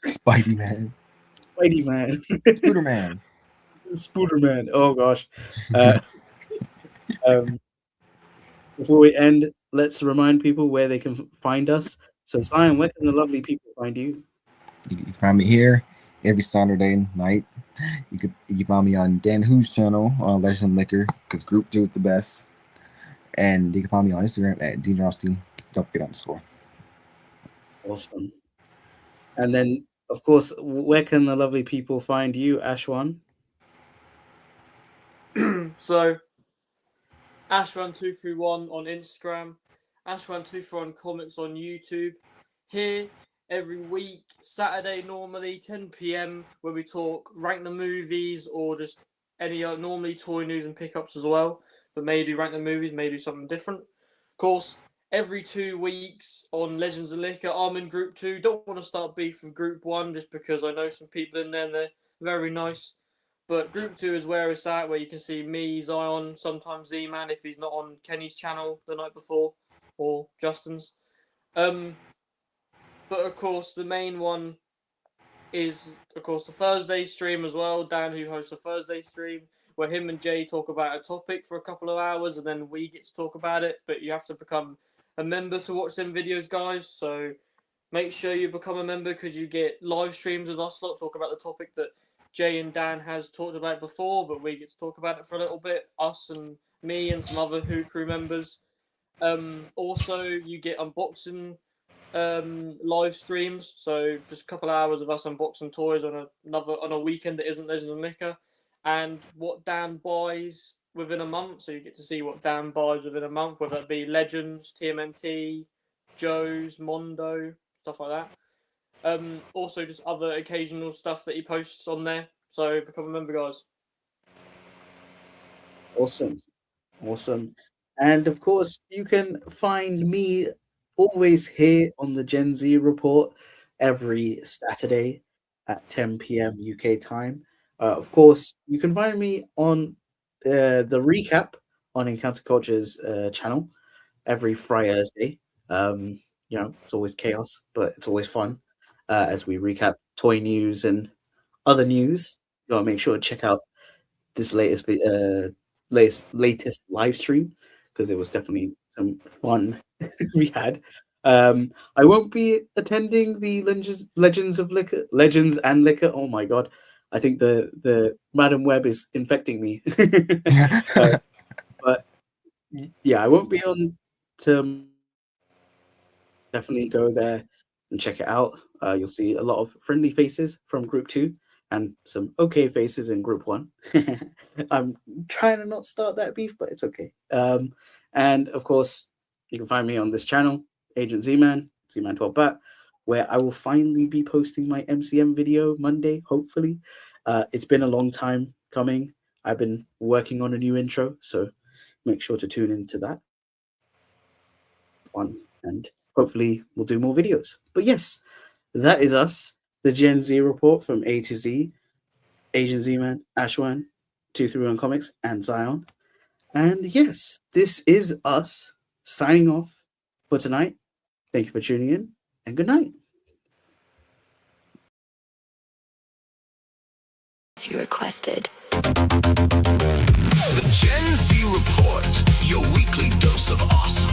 Spidey Man, Spidey Man. Spooder Man. Spooderman. Oh gosh. Before we end, let's remind people where they can find us. So Zion, where can the lovely people find you? You can find me here every Saturday night. You can find me on Dan Who's channel on Legend Liquor, because Group 2 is the best. And you can find me on Instagram at DJRosty_. Awesome. And then, of course, where can the lovely people find you, Ashwan? So, Ashwan231 on Instagram, Ashwan231 Comics on YouTube. Here every week, Saturday normally, 10 p.m, where we talk rank the movies or just any normally toy news and pickups as well. But maybe rank the movies, maybe something different. Of course, every 2 weeks on Legends of Liquor, I'm in Group 2. Don't want to start beef with Group 1 just because I know some people in there and they're very nice. But Group 2 is where it's at, where you can see me, Zion, sometimes Z-Man if he's not on Kenny's channel the night before, or Justin's. But of course, the main one is, of course, the Thursday stream as well. Dan, who hosts a Thursday stream, where him and Jay talk about a topic for a couple of hours, and then we get to talk about it. But you have to become a member to watch them videos, guys. So make sure you become a member, because you get live streams with us lot, talk about the topic that Jay and Dan has talked about before, but we get to talk about it for a little bit, us and me and some other Who crew members. Also, you get unboxing live streams, so just a couple of hours of us unboxing toys on a weekend that isn't Legends of Liquor, and what Dan buys within a month. So you get to see what Dan buys within a month, whether it be Legends, TMNT, Joe's, Mondo, stuff like that. Also just other occasional stuff that he posts on there. So become a member, guys. Awesome. And of course, you can find me always here on the Gen Z Report every Saturday at 10 p.m. UK time. Of course, you can find me on the recap on Encounter Culture's channel every Friday. It's always chaos, but it's always fun as we recap toy news and other news. You gotta make sure to check out this latest live stream, because it was definitely some fun we had. I won't be attending the Legends and Liquor. Oh my god, I think the Madam Web is infecting me. But yeah, I won't be on to. Definitely go there and check it out. You'll see a lot of friendly faces from Group 2 and some okay faces in Group 1. I'm trying to not start that beef, but it's okay. And of course, you can find me on this channel, Agent Z-Man, Z-Man12Bat, where I will finally be posting my MCM video Monday, hopefully. It's been a long time coming. I've been working on a new intro, so make sure to tune into that one, and hopefully we'll do more videos. But yes, that is us, the Gen Z Report from A to Z, Agent Z-Man, Ashwan, 231 Comics, and Zion. And yes, this is us signing off for tonight. Thank you for tuning in, and good night. You requested. The Gen Z Report, your weekly dose of awesome.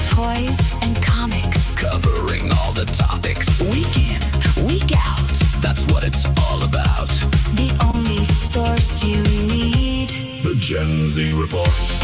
Toys and comics. Covering all the topics. Week in, week out. That's what it's all about. The only source you need. The Gen Z Report.